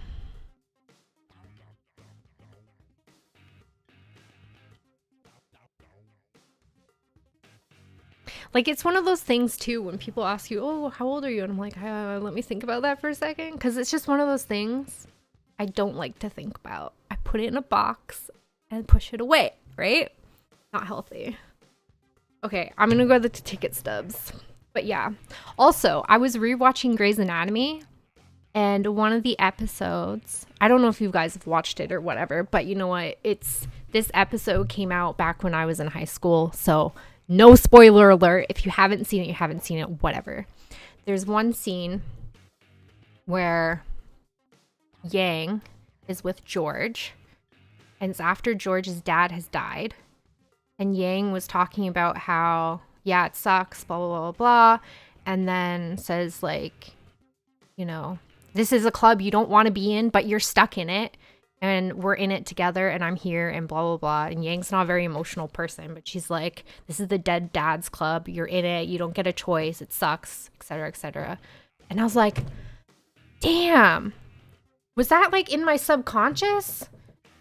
A: Like, it's one of those things, too, when people ask you, oh, how old are you? And I'm like, let me think about that for a second. Because it's just one of those things I don't like to think about. I put it in a box and push it away, right? Not healthy. Okay, I'm going to go to the ticket stubs. But yeah. Also, I was rewatching Grey's Anatomy. And one of the episodes, I don't know if you guys have watched it or whatever. But you know what? This episode came out back when I was in high school. So no spoiler alert. If you haven't seen it, you haven't seen it, whatever. There's one scene where Yang is with George. And it's after George's dad has died. And Yang was talking about how, yeah, it sucks, blah, blah, blah, blah. And then says, like, you know, this is a club you don't want to be in, but you're stuck in it. And we're in it together, and I'm here, and blah, blah, blah. And Yang's not a very emotional person, but she's like, this is the dead dad's club. You're in it. You don't get a choice. It sucks, et cetera, et cetera. And I was like, damn. Was that, like, in my subconscious?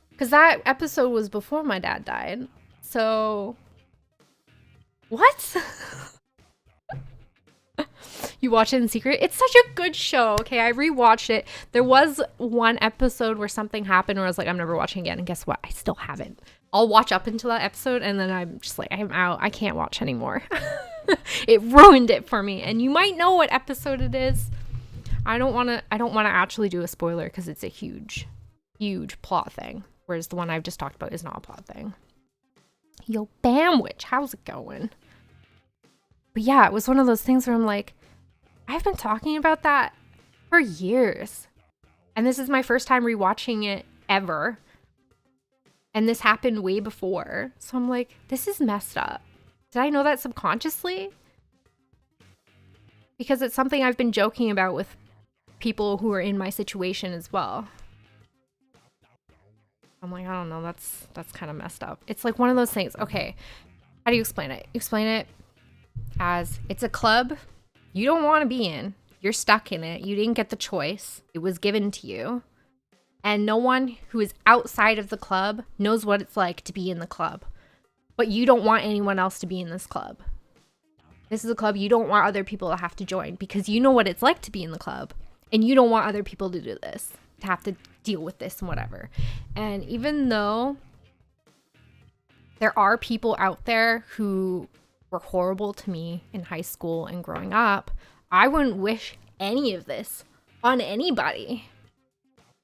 A: Because that episode was before my dad died. So, what? You watch it in secret? It's such a good show. Okay, I rewatched it. There was one episode where something happened where I was like, I'm never watching again. And guess what? I still haven't. I'll watch up until that episode, and then I'm just like, I'm out. I can't watch anymore. It ruined it for me. And you might know what episode it is. I don't want to actually do a spoiler because it's a huge, huge plot thing. Whereas the one I've just talked about is not a plot thing. Yo, Bamwitch, how's it going? But yeah, it was one of those things where I'm like, I've been talking about that for years. And this is my first time rewatching it ever. And this happened way before. So I'm like, this is messed up. Did I know that subconsciously? Because it's something I've been joking about with people who are in my situation as well. I'm like, I don't know, that's kind of messed up. It's like one of those things. Okay, how do you explain it? You explain it as it's a club you don't want to be in. You're stuck in it. You didn't get the choice. It was given to you. And no one who is outside of the club knows what it's like to be in the club. But you don't want anyone else to be in this club. This is a club you don't want other people to have to join because you know what it's like to be in the club. And you don't want other people to do this, to have to deal with this and whatever. And even though there are people out there who were horrible to me in high school and growing up, I wouldn't wish any of this on anybody.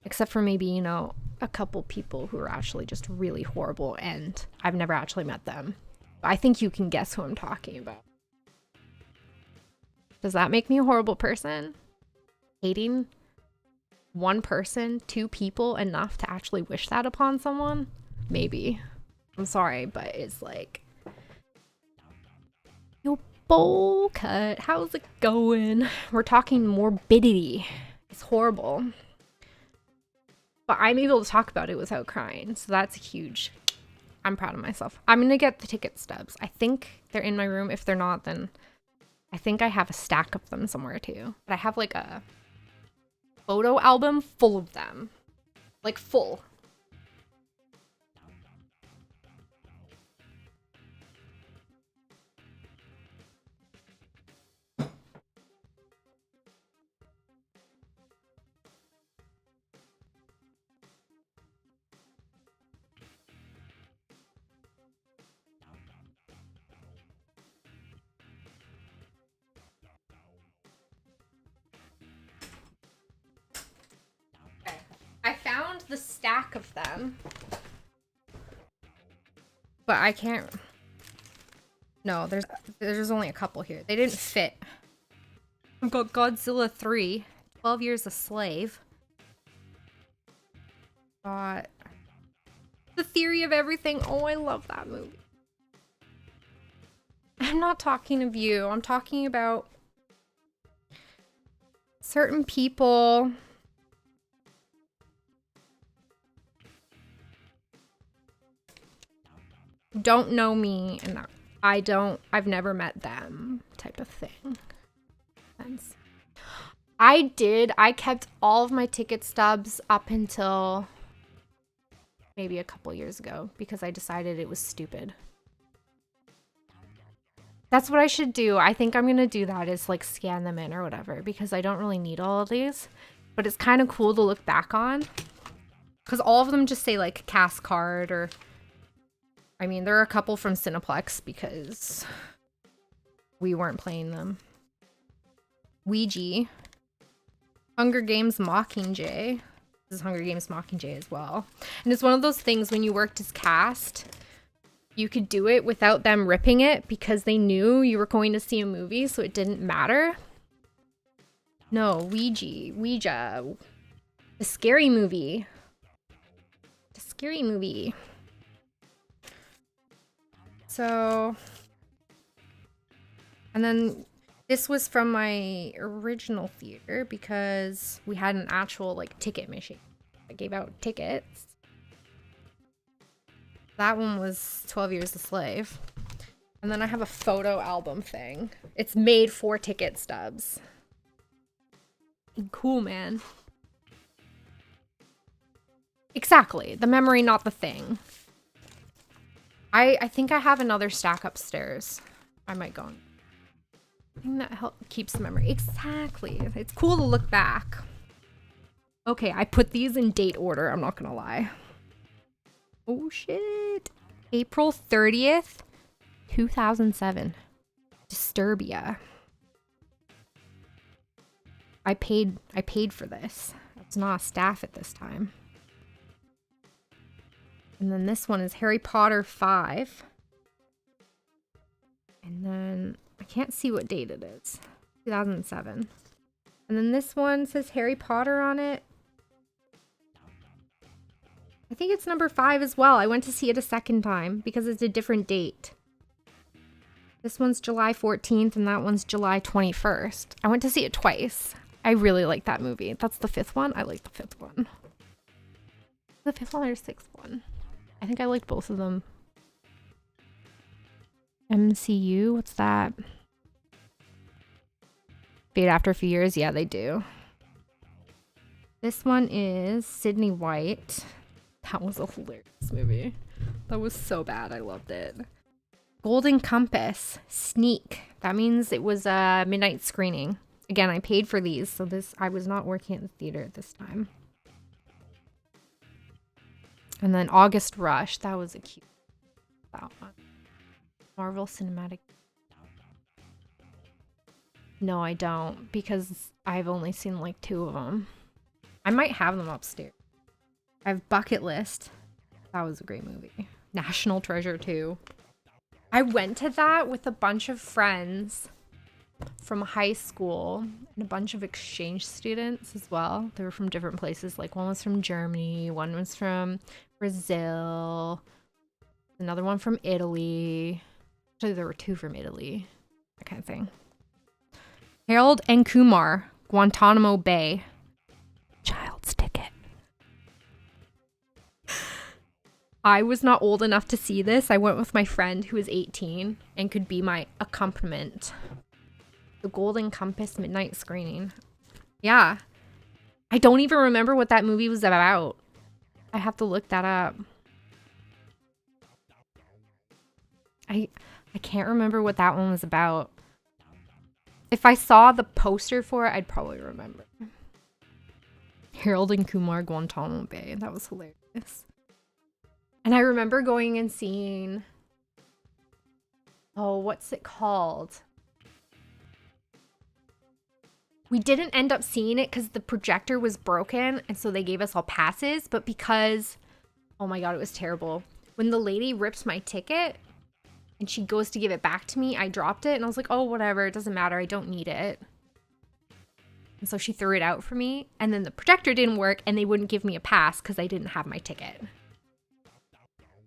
A: Except for maybe, you know, a couple people who are actually just really horrible and I've never actually met them. I think you can guess who I'm talking about. Does that make me a horrible person? Hating one person, 2 people enough to actually wish that upon someone? Maybe. I'm sorry, but it's like, yo, bowl cut. How's it going? We're talking morbidity. It's horrible. But I'm able to talk about it without crying. So that's huge. I'm proud of myself. I'm going to get the ticket stubs. I think they're in my room. If they're not, then I think I have a stack of them somewhere too. But I have like a photo album full of them. Like full. I found the stack of them. But I can't... No, there's only a couple here. They didn't fit. I've got Godzilla 3, 12 Years a Slave. Got The Theory of Everything. Oh, I love that movie. I'm not talking of you. I'm talking about certain people. Don't know me and I've never met them type of thing. I kept all of my ticket stubs up until maybe a couple years ago because I decided it was stupid. That's what I should do. I think I'm gonna do that, is like scan them in or whatever, because I don't really need all of these, but it's kind of cool to look back on because all of them just say like cast card, or I mean, there are a couple from Cineplex because we weren't playing them. Ouija. Hunger Games Mockingjay. This is Hunger Games Mockingjay as well. And it's one of those things when you worked as cast, you could do it without them ripping it because they knew you were going to see a movie, so it didn't matter. No, Ouija. The Scary Movie. The Scary Movie. So, and then this was from my original theater because we had an actual like ticket machine that gave out tickets. That one was 12 Years a Slave. And then I have a photo album thing. It's made for ticket stubs. Cool, man. Exactly. The memory, not the thing. I think I have another stack upstairs. I might go. I think that keeps the memory. Exactly. It's cool to look back. Okay, I put these in date order. I'm not gonna lie. Oh shit. April 30th, 2007. Disturbia. I paid for this. I was not a staff at this time. And then this one is Harry Potter 5. And then I can't see what date it is. 2007. And then this one says Harry Potter on it. I think it's number 5 as well. I went to see it a second time because it's a different date. This one's July 14th and that one's July 21st. I went to see it twice. I really like that movie. That's the 5th one. I like the 5th one. The 5th one or 6th one? I think I liked both of them. MCU? What's that? Fade After a Few Years? Yeah, they do. This one is Sydney White. That was a hilarious movie. That was so bad. I loved it. Golden Compass. Sneak. That means it was a midnight screening. Again, I paid for these, so I was not working at the theater at this time. And then August Rush. That was a cute that one. Marvel Cinematic. No, I don't, because I've only seen like 2 of them. I might have them upstairs. I have Bucket List. That was a great movie. National Treasure 2. I went to that with a bunch of friends from high school and a bunch of exchange students as well. They were from different places. Like one was from Germany, one was from Brazil, another one from Italy. Actually, there were 2 from Italy. That kind of thing. Harold and Kumar, Guantanamo Bay. Child's ticket. I was not old enough to see this. I went with my friend who was 18 and could be my accompaniment. The Golden Compass midnight screening. Yeah. I don't even remember what that movie was about. I have to look that up. I can't remember what that one was about. If I saw the poster for it, I'd probably remember. Harold and Kumar, Guantanamo Bay. That was hilarious. And I remember going and seeing... Oh, what's it called? We didn't end up seeing it because the projector was broken, and so they gave us all passes. But because... Oh my god, it was terrible. When the lady rips my ticket... and she goes to give it back to me, I dropped it, and I was like, oh, whatever, it doesn't matter, I don't need it. And so she threw it out for me, and then the projector didn't work, and they wouldn't give me a pass because I didn't have my ticket.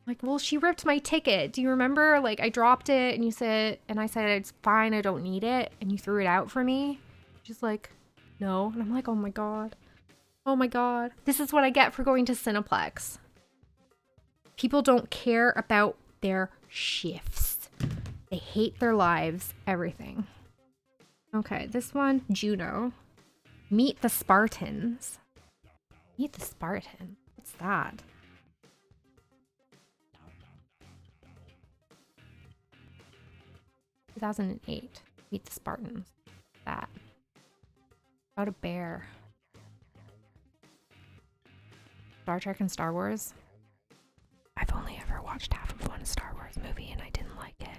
A: Like, well, she ripped my ticket. Do you remember? Like, I dropped it, and you said, and I said, it's fine, I don't need it, and you threw it out for me? She's like, no. And I'm like, oh my god. Oh my god. This is what I get for going to Cineplex. People don't care about their shifts. They hate their lives, everything. Okay, this one, Juno. Meet the Spartans. Meet the Spartans? What's that? – 2008. Meet the Spartans. What's that? About a bear. Star Trek and Star Wars. I've only ever watched half of one Star Wars movie and I didn't like it.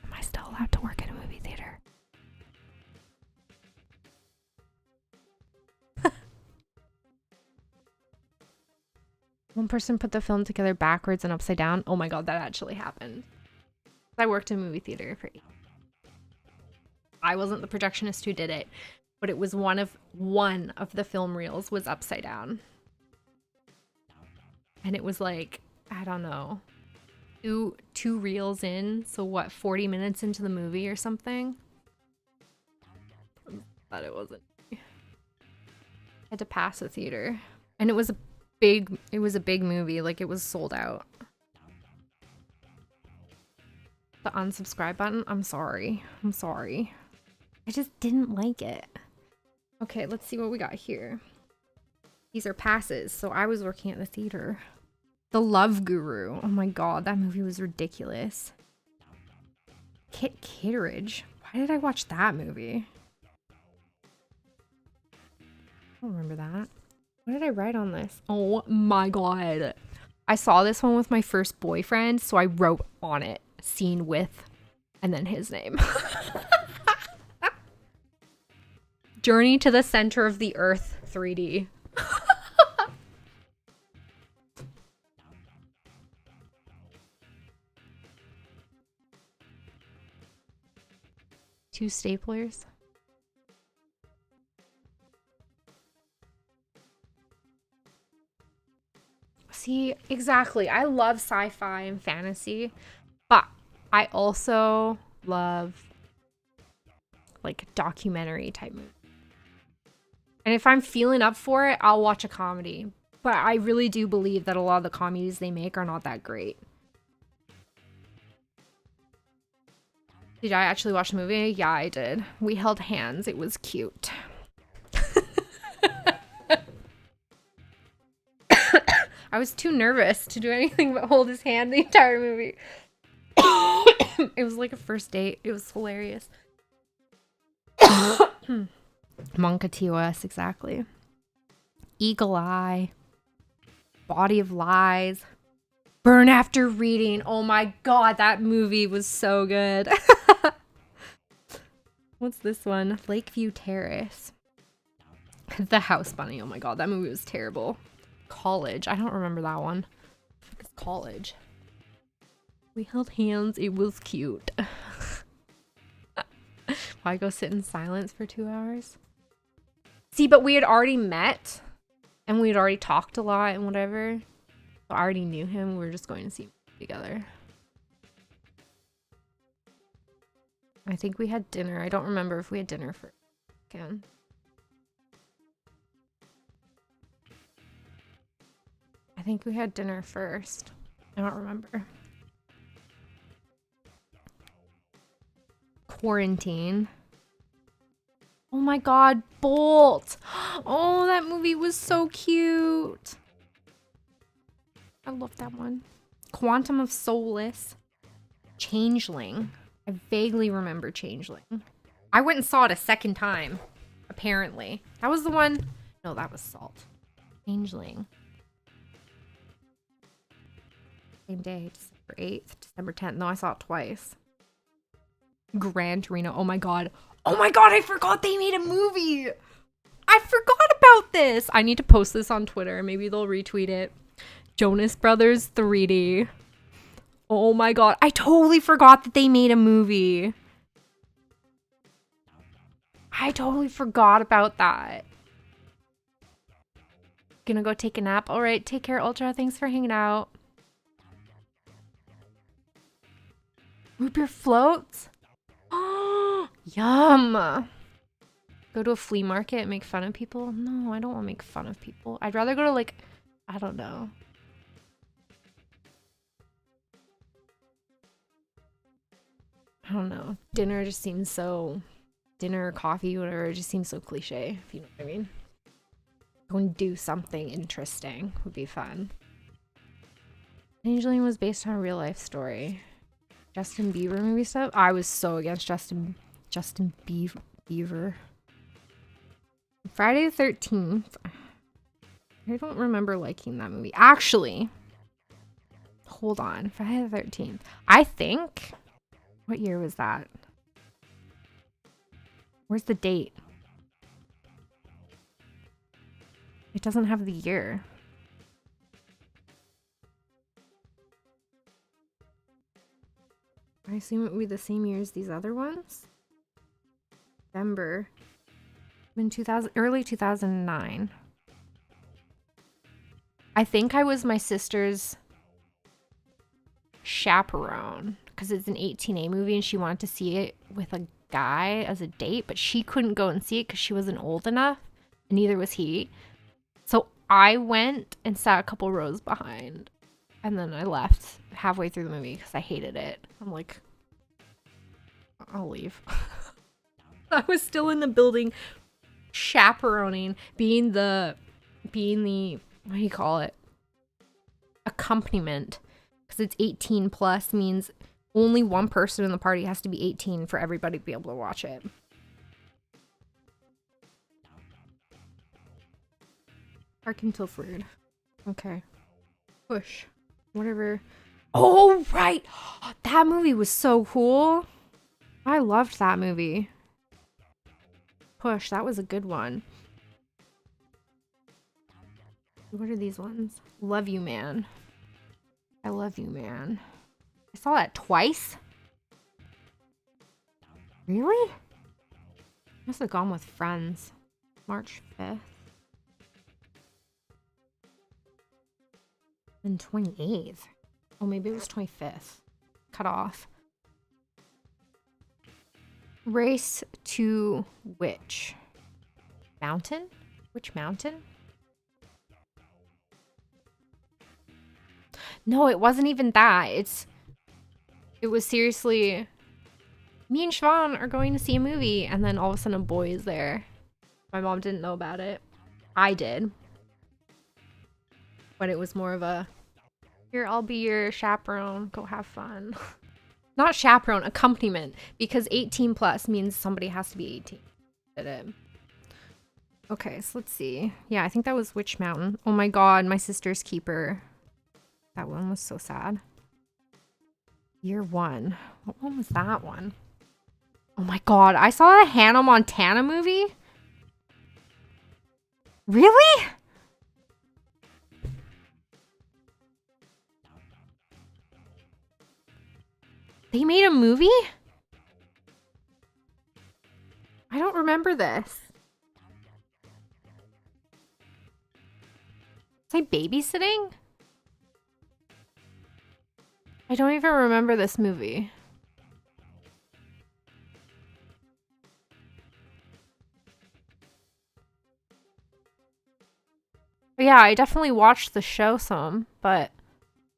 A: Am I still allowed to work at a movie theater? One person put the film together backwards and upside down. Oh my god, that actually happened. I worked in a movie theater for 8 years. I wasn't the projectionist who did it, but it was one of the film reels was upside down. And it was like, I don't know, two reels in. So what, 40 minutes into the movie or something? But it wasn't. I had to pass the theater. And it was a big movie. Like, it was sold out. The unsubscribe button? I'm sorry. I just didn't like it. Okay, let's see what we got here. These are passes, so I was working at the theater. The Love Guru. Oh my god, that movie was ridiculous. Kit Kittredge. Why did I watch that movie? I don't remember that. What did I write on this? Oh my god. I saw this one with my first boyfriend, so I wrote on it, scene with, and then his name. Journey to the Center of the Earth 3D. Two staplers. See, exactly. I love sci-fi and fantasy, but I also love like documentary type movies. And if I'm feeling up for it, I'll watch a comedy. But I really do believe that a lot of the comedies they make are not that great. Did I actually watch the movie? Yeah, I did. We held hands. It was cute. I was too nervous to do anything but hold his hand the entire movie. It was like a first date. It was hilarious. Monka TOS, exactly. Eagle Eye. Body of Lies. Burn After Reading. Oh my god, that movie was so good. What's this one? Lakeview Terrace. The House Bunny. Oh my god, that movie was terrible. College. I don't remember that one. It's College. We held hands. It was cute. Why go sit in silence for 2 hours? See, but we had already met and we had already talked a lot and whatever. So I already knew him. We were just going to see him together. I think we had dinner. I don't remember if we had dinner for again. I think we had dinner first. I don't remember. Quarantine. Oh my god, Bolt! Oh, that movie was so cute. I love that one. Quantum of Solace. Changeling. I vaguely remember Changeling. I went and saw it a second time, apparently. That was the one. No, that was Salt. Changeling. Same day, December 8th, December 10th. No, I saw it twice. Gran Torino. Oh my god. Oh my god, I forgot they made a movie. I forgot about this. I need to post this on Twitter. Maybe they'll retweet it. Jonas Brothers 3D. Oh my god. I totally forgot that they made a movie. I totally forgot about that. Gonna go take a nap. All right, take care, Ultra. Thanks for hanging out. Root beer floats? Oh, yum. Go to a flea market and make fun of people? No, I don't want to make fun of people. I'd rather go to, like, I don't know. I don't know. Dinner just seems so... Dinner, coffee, whatever, it just seems so cliche, if you know what I mean. Go and do something interesting would be fun. Angeline was based on a real life story. Justin Bieber movie stuff? I was so against Justin Bieber. Friday the 13th. I don't remember liking that movie. Actually, hold on. Friday the 13th. I think... What year was that? Where's the date? It doesn't have the year. I assume it would be the same year as these other ones. December. In early 2009. I think I was my sister's chaperone because it's an 18A movie and she wanted to see it with a guy as a date, but she couldn't go and see it because she wasn't old enough, and neither was he. So I went and sat a couple rows behind, and then I left halfway through the movie because I hated it. I'm like, I'll leave. I was still in the building chaperoning, being the what do you call it, accompaniment, because it's 18 plus means only one person in the party has to be 18 for everybody to be able to watch it. Park in Tilford. Okay. Push. Whatever. Oh, right! That movie was so cool. I loved that movie. Push. That was a good one. What are these ones? Love You Man. I Love You Man. I saw that twice? Really? Must have gone with friends. March 5th. And 28th. Oh, maybe it was 25th. Cut off. Race to which? Mountain? Which mountain? No, it wasn't even that. It was seriously, me and Siobhan are going to see a movie, and then all of a sudden a boy is there. My mom didn't know about it. I did. But it was more of a, here, I'll be your chaperone. Go have fun. Not chaperone, accompaniment. Because 18 plus means somebody has to be 18. Did it? Okay, so let's see. Yeah, I think that was Witch Mountain. Oh my god, My Sister's Keeper. That one was so sad. Year One. What one was that one? Oh my god, I saw a Hannah Montana movie? Really? They made a movie? I don't remember this. Was I babysitting? I don't even remember this movie. But yeah, I definitely watched the show some, but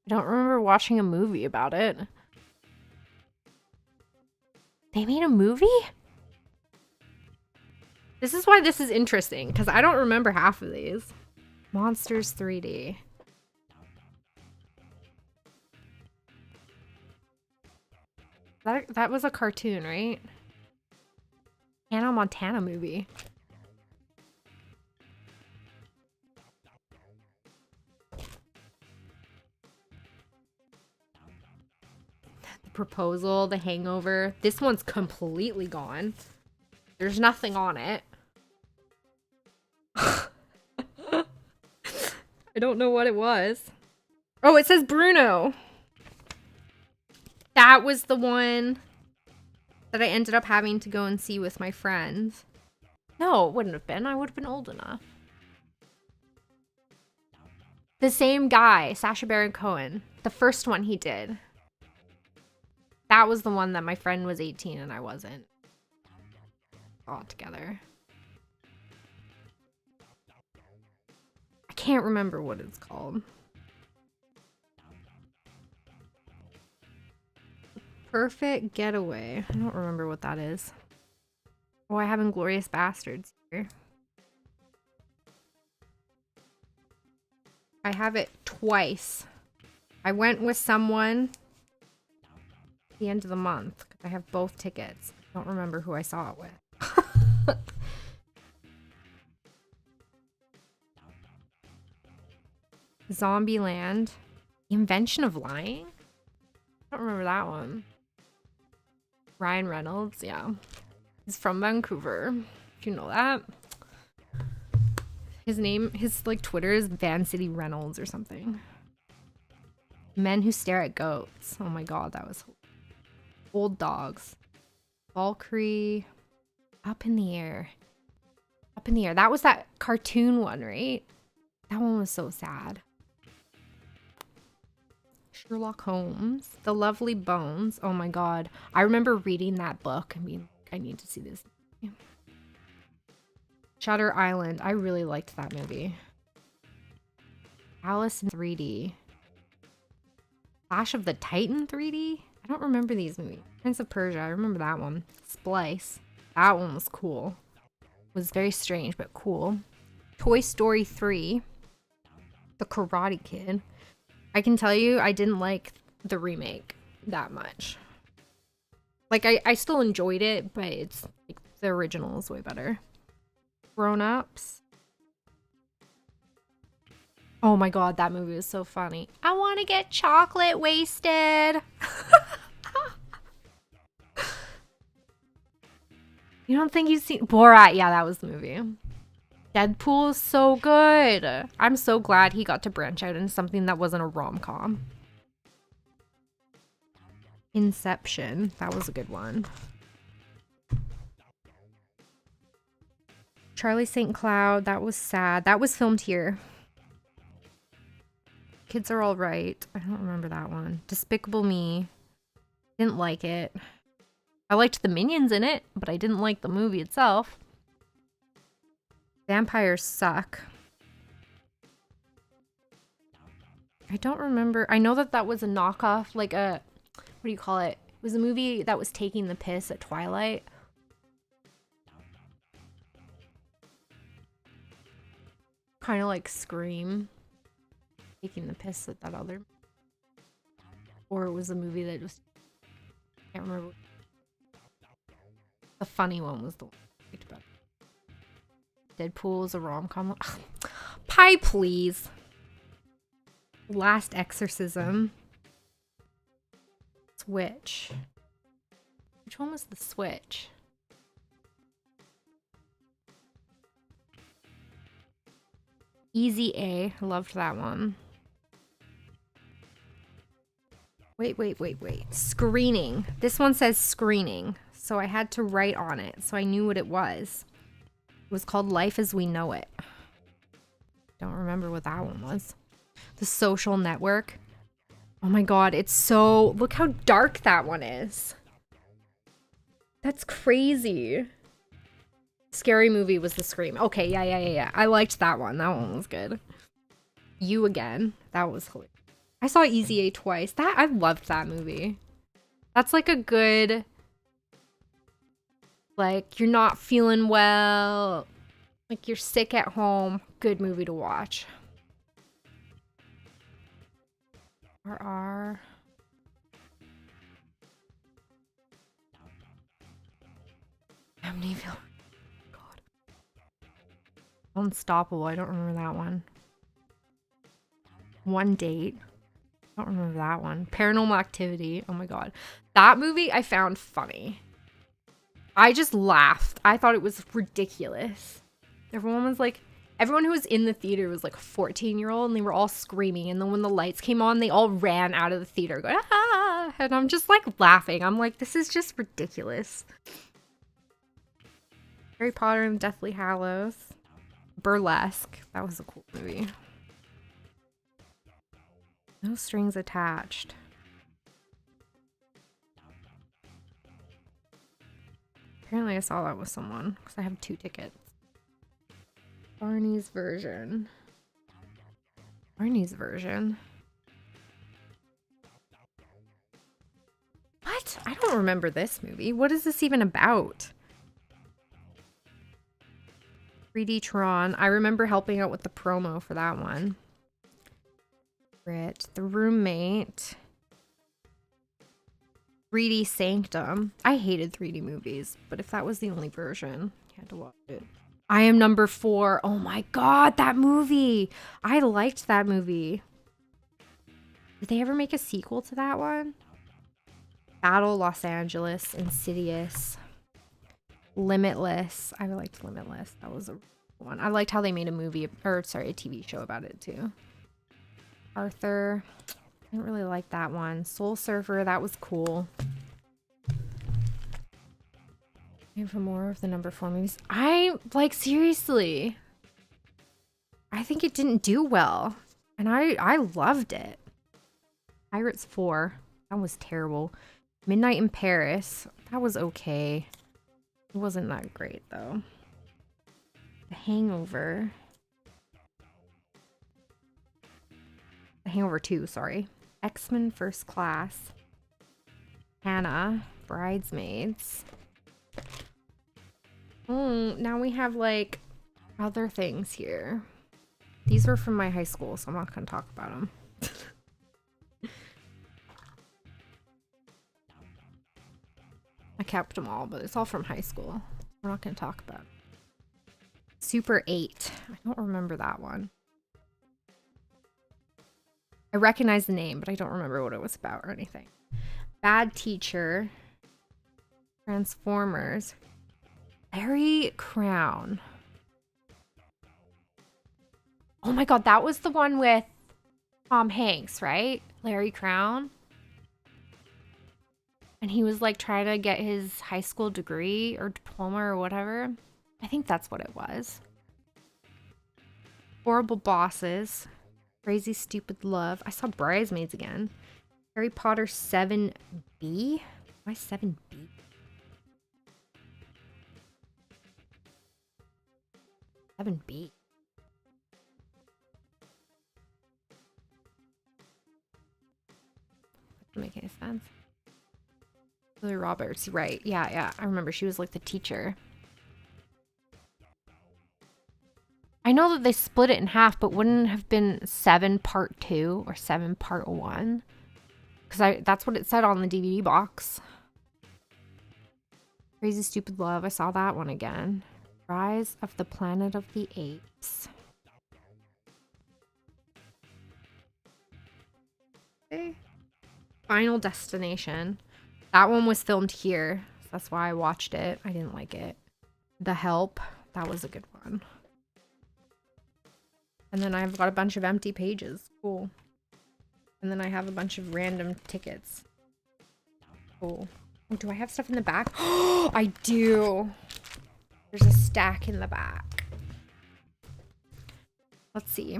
A: I don't remember watching a movie about it. They made a movie? This is why this is interesting, because I don't remember half of these. Monsters 3D. That was a cartoon, right? Hannah Montana movie. The Proposal, The Hangover. This one's completely gone. There's nothing on it. I don't know what it was. Oh, it says Bruno. That was the one that I ended up having to go and see with my friends. No, it wouldn't have been. I would have been old enough. The same guy, Sacha Baron Cohen. The first one he did. That was the one that my friend was 18 and I wasn't. All together. I can't remember what it's called. Perfect Getaway. I don't remember what that is. Oh, I have Inglourious Bastards here. I have it twice. I went with someone at the end of the month. I have both tickets. I don't remember who I saw it with. Zombieland. The Invention of Lying? I don't remember that one. Ryan Reynolds, yeah. He's from Vancouver, if you know that. His like Twitter is Van City Reynolds or something. Men Who Stare at Goats. Oh my god, that was Old Dogs. Valkyrie. Up in the Air. Up in the Air. That was that cartoon one, right? That one was so sad. Sherlock Holmes. The Lovely Bones. Oh my god. I remember reading that book and being like, I need to see this. Shutter Island. I really liked that movie. Alice in 3D. Clash of the Titan 3D? I don't remember these movies. Prince of Persia. I remember that one. Splice. That one was cool. It was very strange, but cool. Toy Story 3. The Karate Kid. I can tell you, I didn't like the remake that much. Like, I still enjoyed it, but it's like the original is way better. Grown Ups. Oh my god, that movie was so funny. I want to get chocolate wasted. You don't think you've seen Borat? Yeah, that was the movie. Deadpool is so good. I'm so glad he got to branch out into something that wasn't a rom-com. Inception. That was a good one. Charlie St. Cloud. That was sad. That was filmed here. Kids Are All Right. I don't remember that one. Despicable Me. Didn't like it. I liked the minions in it, but I didn't like the movie itself. Vampires Suck. I don't remember. I know that was a knockoff, like a, what do you call it? It was a movie that was taking the piss at Twilight. Kind of like Scream. Taking the piss at that other. Or it was a movie that just, I can't remember. The funny one was the one I liked about it. Deadpool is a rom-com. Pie, please. Last Exorcism. Switch. Which one was the Switch? Easy A. Loved that one. Wait. Screening. This one says screening. So I had to write on it so I knew what it was. It was called Life as We Know It. Don't remember what that one was. The Social Network. Oh my god, it's so... Look how dark that one is. That's crazy. Scary Movie was The Scream. Okay, yeah. I liked that one. That one was good. You Again. That was hilarious. I saw Easy A twice. I loved that movie. That's like a good, like, you're not feeling well, like you're sick at home, good movie to watch. RR. Amityville. God. Unstoppable. I don't remember that one. One Date. I don't remember that one. Paranormal Activity. Oh my god. That movie I found funny. I just laughed. I thought it was ridiculous. Everyone who was in the theater was like a 14-year-old and they were all screaming. And then when the lights came on, they all ran out of the theater going, ah! And I'm just like laughing. I'm like, this is just ridiculous. Harry Potter and Deathly Hallows. Burlesque. That was a cool movie. No Strings Attached. Apparently I saw that with someone because I have 2 tickets. Barney's version. Barney's version. What? I don't remember this movie. What is this even about? 3D Tron. I remember helping out with the promo for that one. The Roommate. 3D Sanctum. I hated 3D movies, but if that was the only version, you had to watch it. I Am Number 4. Oh my god, that movie. I liked that movie. Did they ever make a sequel to that one? Battle Los Angeles. Insidious. Limitless. I liked Limitless. That was a one. I liked how they made a movie, or sorry, a TV show about it too. Arthur. I didn't really like that one. Soul Surfer. That was cool. For more of the number 4 movies. Seriously. I think it didn't do well. And I loved it. Pirates 4. That was terrible. Midnight in Paris. That was okay. It wasn't that great, though. The Hangover. The Hangover 2, sorry. X-Men First Class. Hannah. Bridesmaids. Now we have, like, other things here. These were from my high school, so I'm not going to talk about them. I kept them all, but it's all from high school. We're not going to talk about it. Super 8. I don't remember that one. I recognize the name, but I don't remember what it was about or anything. Bad Teacher. Transformers. Larry Crown. Oh my god, that was the one with Tom Hanks, right? Larry Crown. And he was like trying to get his high school degree or diploma or whatever. I think that's what it was. Horrible Bosses. Crazy Stupid Love. I saw Bridesmaids again. Harry Potter 7B. Why 7B? 7B. Doesn't make any sense. Julia Roberts, right. Yeah. I remember she was like the teacher. I know that they split it in half, but wouldn't it have been 7 part 2 or 7 part 1? Because that's what it said on the DVD box. Crazy Stupid Love. I saw that one again. Rise of the Planet of the Apes. Okay. Final Destination. That one was filmed here. So that's why I watched it. I didn't like it. The Help. That was a good one. And then I've got a bunch of empty pages. Cool. And then I have a bunch of random tickets. Cool. Oh, do I have stuff in the back? Oh, I do. There's a stack in the back. Let's see.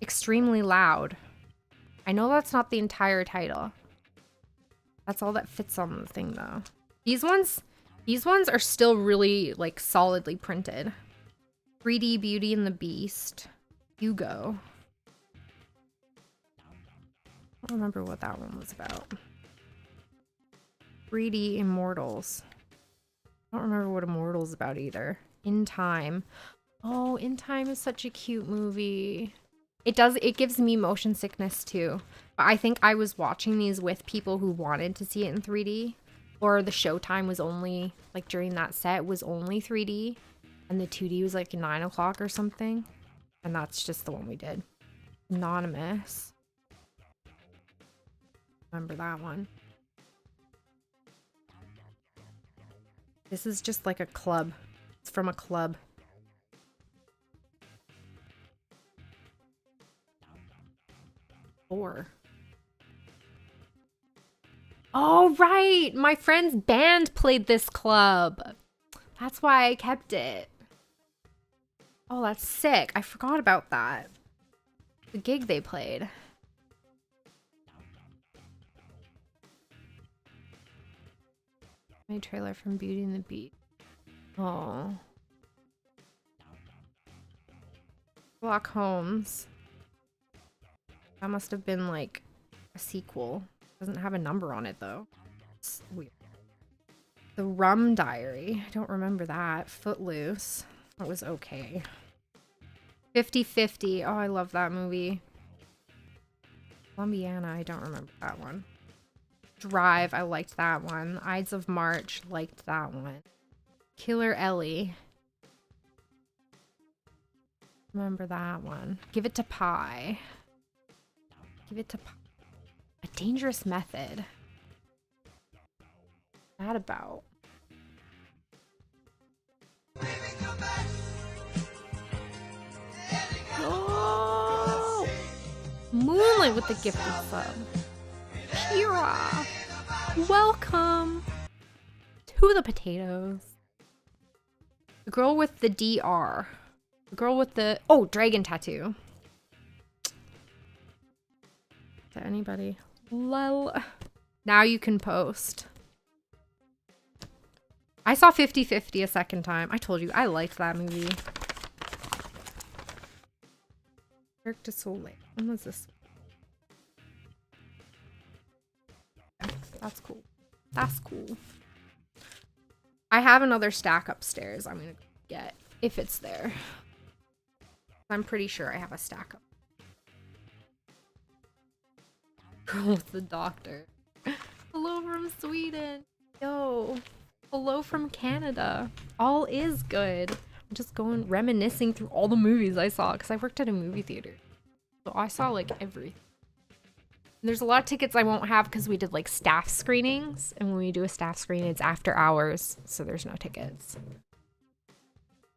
A: Extremely Loud. I know that's not the entire title. That's all that fits on the thing, though. These ones are still really, like, solidly printed. 3D Beauty and the Beast. Hugo. don't remember what that one was about. 3D Immortals. I don't remember what Immortals about either. In Time. Oh, In Time is such a cute movie. It gives me motion sickness too. But I think I was watching these with people who wanted to see it in 3D. Or the showtime was only, like during that set, was only 3D. And the 2D was like 9 o'clock or something. And that's just the one we did. Anonymous. Remember that one. This is just like a club. It's from a club. Four. Oh, right! My friend's band played this club. That's why I kept it. Oh, that's sick. I forgot about that. The gig they played. My trailer from Beauty and the Beast. Oh. Sherlock Holmes. That must have been like a sequel. Doesn't have a number on it though. It's weird. The Rum Diary. I don't remember that. Footloose. That was okay. 50-50. Oh, I love that movie. Columbiana. I don't remember that one. Drive. I liked that one. Ides of March. Liked that one. Killer Ellie. Remember that one. Give It to Pie. Give It to Pie. A Dangerous Method. What's that about? Oh! Moonlight with the gifted sub. Kira! Welcome to the potatoes. The girl with the DR. The girl with the... Oh, dragon tattoo. To anybody. Lol. Now you can post. I saw 50-50 a second time. I told you, I liked that movie. Cirque du Soleil. When was this? That's cool. That's cool. I have another stack upstairs I'm gonna get, if it's there. I'm pretty sure I have a stack up. Girl with the doctor. Hello from Sweden. Yo. Hello from Canada. All is good. I'm just going reminiscing through all the movies I saw because I worked at a movie theater. So I saw like everything. There's a lot of tickets I won't have because we did like staff screenings. And when we do a staff screening, it's after hours. So there's no tickets.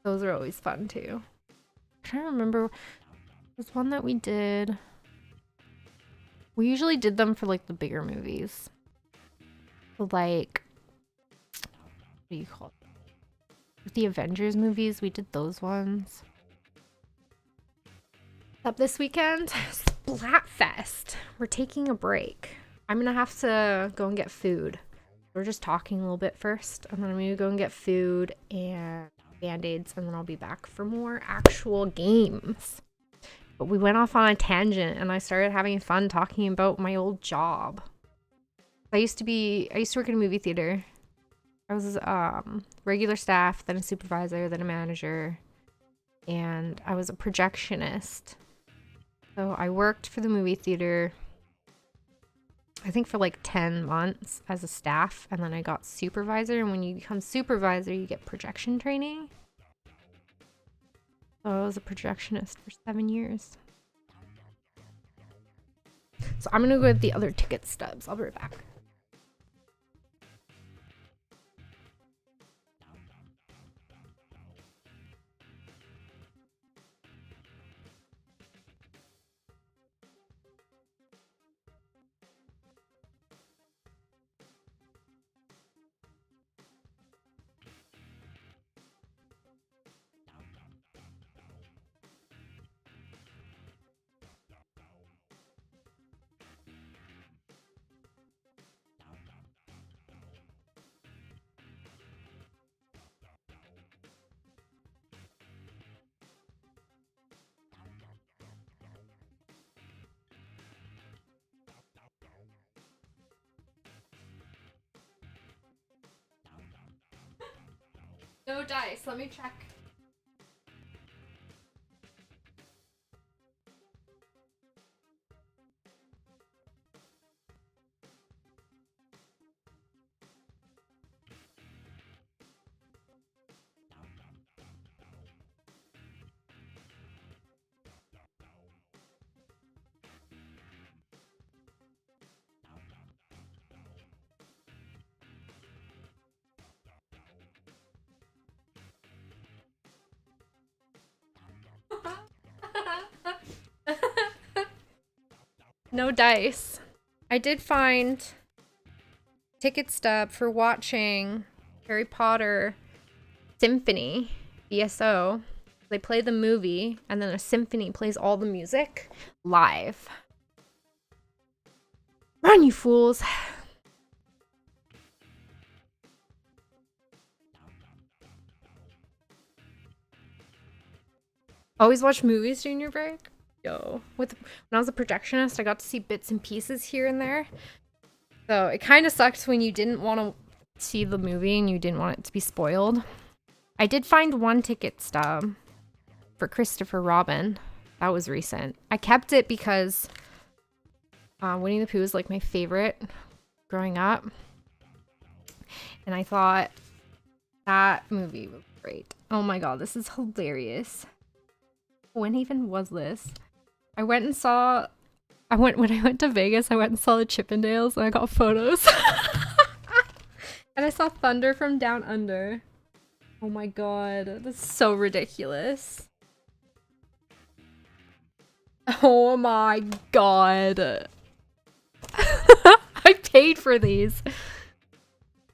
A: Those are always fun too. I'm trying to remember. There's one that we did. We usually did them for like the bigger movies. Like, what do you call it? With the Avengers movies, we did those ones. Up this weekend, Splatfest. We're taking a break. I'm gonna have to go and get food. We're just talking a little bit first, and then I'm gonna go and get food and band-aids, and then I'll be back for more actual games. But we went off on a tangent, and I started having fun talking about my old job. I used to work in a movie theater. I was regular staff, then a supervisor, then a manager, and I was a projectionist. So I worked for the movie theater, I think for like 10 months as a staff, and then I got supervisor, and when you become supervisor, you get projection training. So I was a projectionist for 7 years. So I'm gonna go get the other ticket stubs. I'll be right back. No dice. Let me check. No dice. I did find ticket stub for watching Harry Potter Symphony, BSO. They play the movie and then a symphony plays all the music live. Run, you fools. Always watch movies during your break? Yo. When I was a projectionist, I got to see bits and pieces here and there. So it kind of sucks when you didn't want to see the movie and you didn't want it to be spoiled. I did find one ticket stub for Christopher Robin. That was recent. I kept it because Winnie the Pooh was like my favorite growing up. And I thought that movie was great. Oh my god, this is hilarious. When even was this? When I went to Vegas, I went and saw the Chippendales and I got photos. And I saw Thunder from Down Under. Oh my god, that's so ridiculous. Oh my god. I paid for these.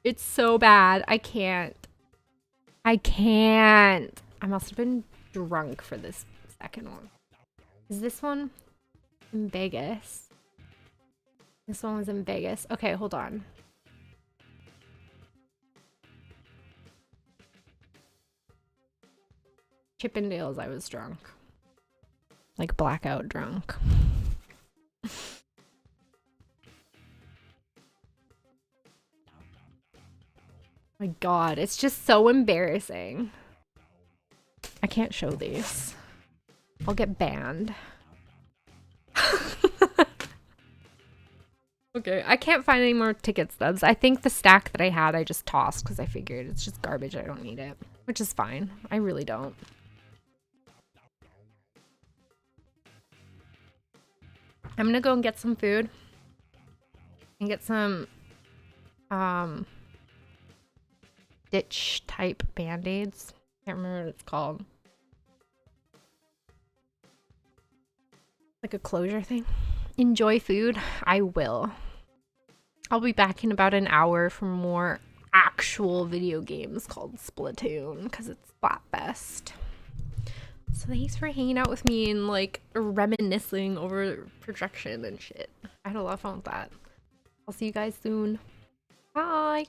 A: It's so bad. I can't. I must have been drunk for this second one. Is this one in Vegas? This one was in Vegas. Okay, hold on. Chippendales, I was drunk. Like blackout drunk. My god, it's just so embarrassing. I can't show these. I'll get banned. Okay, I can't find any more ticket stubs. I think the stack that I had I just tossed because I figured it's just garbage. I don't need it, which is fine. I really don't. I'm gonna go and get some food and get some ditch type band-aids. Can't remember what it's called. Like a closure thing. Enjoy food. I will. I'll be back in about an hour for more actual video games called Splatoon because it's Splatfest. So thanks for hanging out with me and like reminiscing over projection and shit. I had a lot of fun with that. I'll see you guys soon. Bye.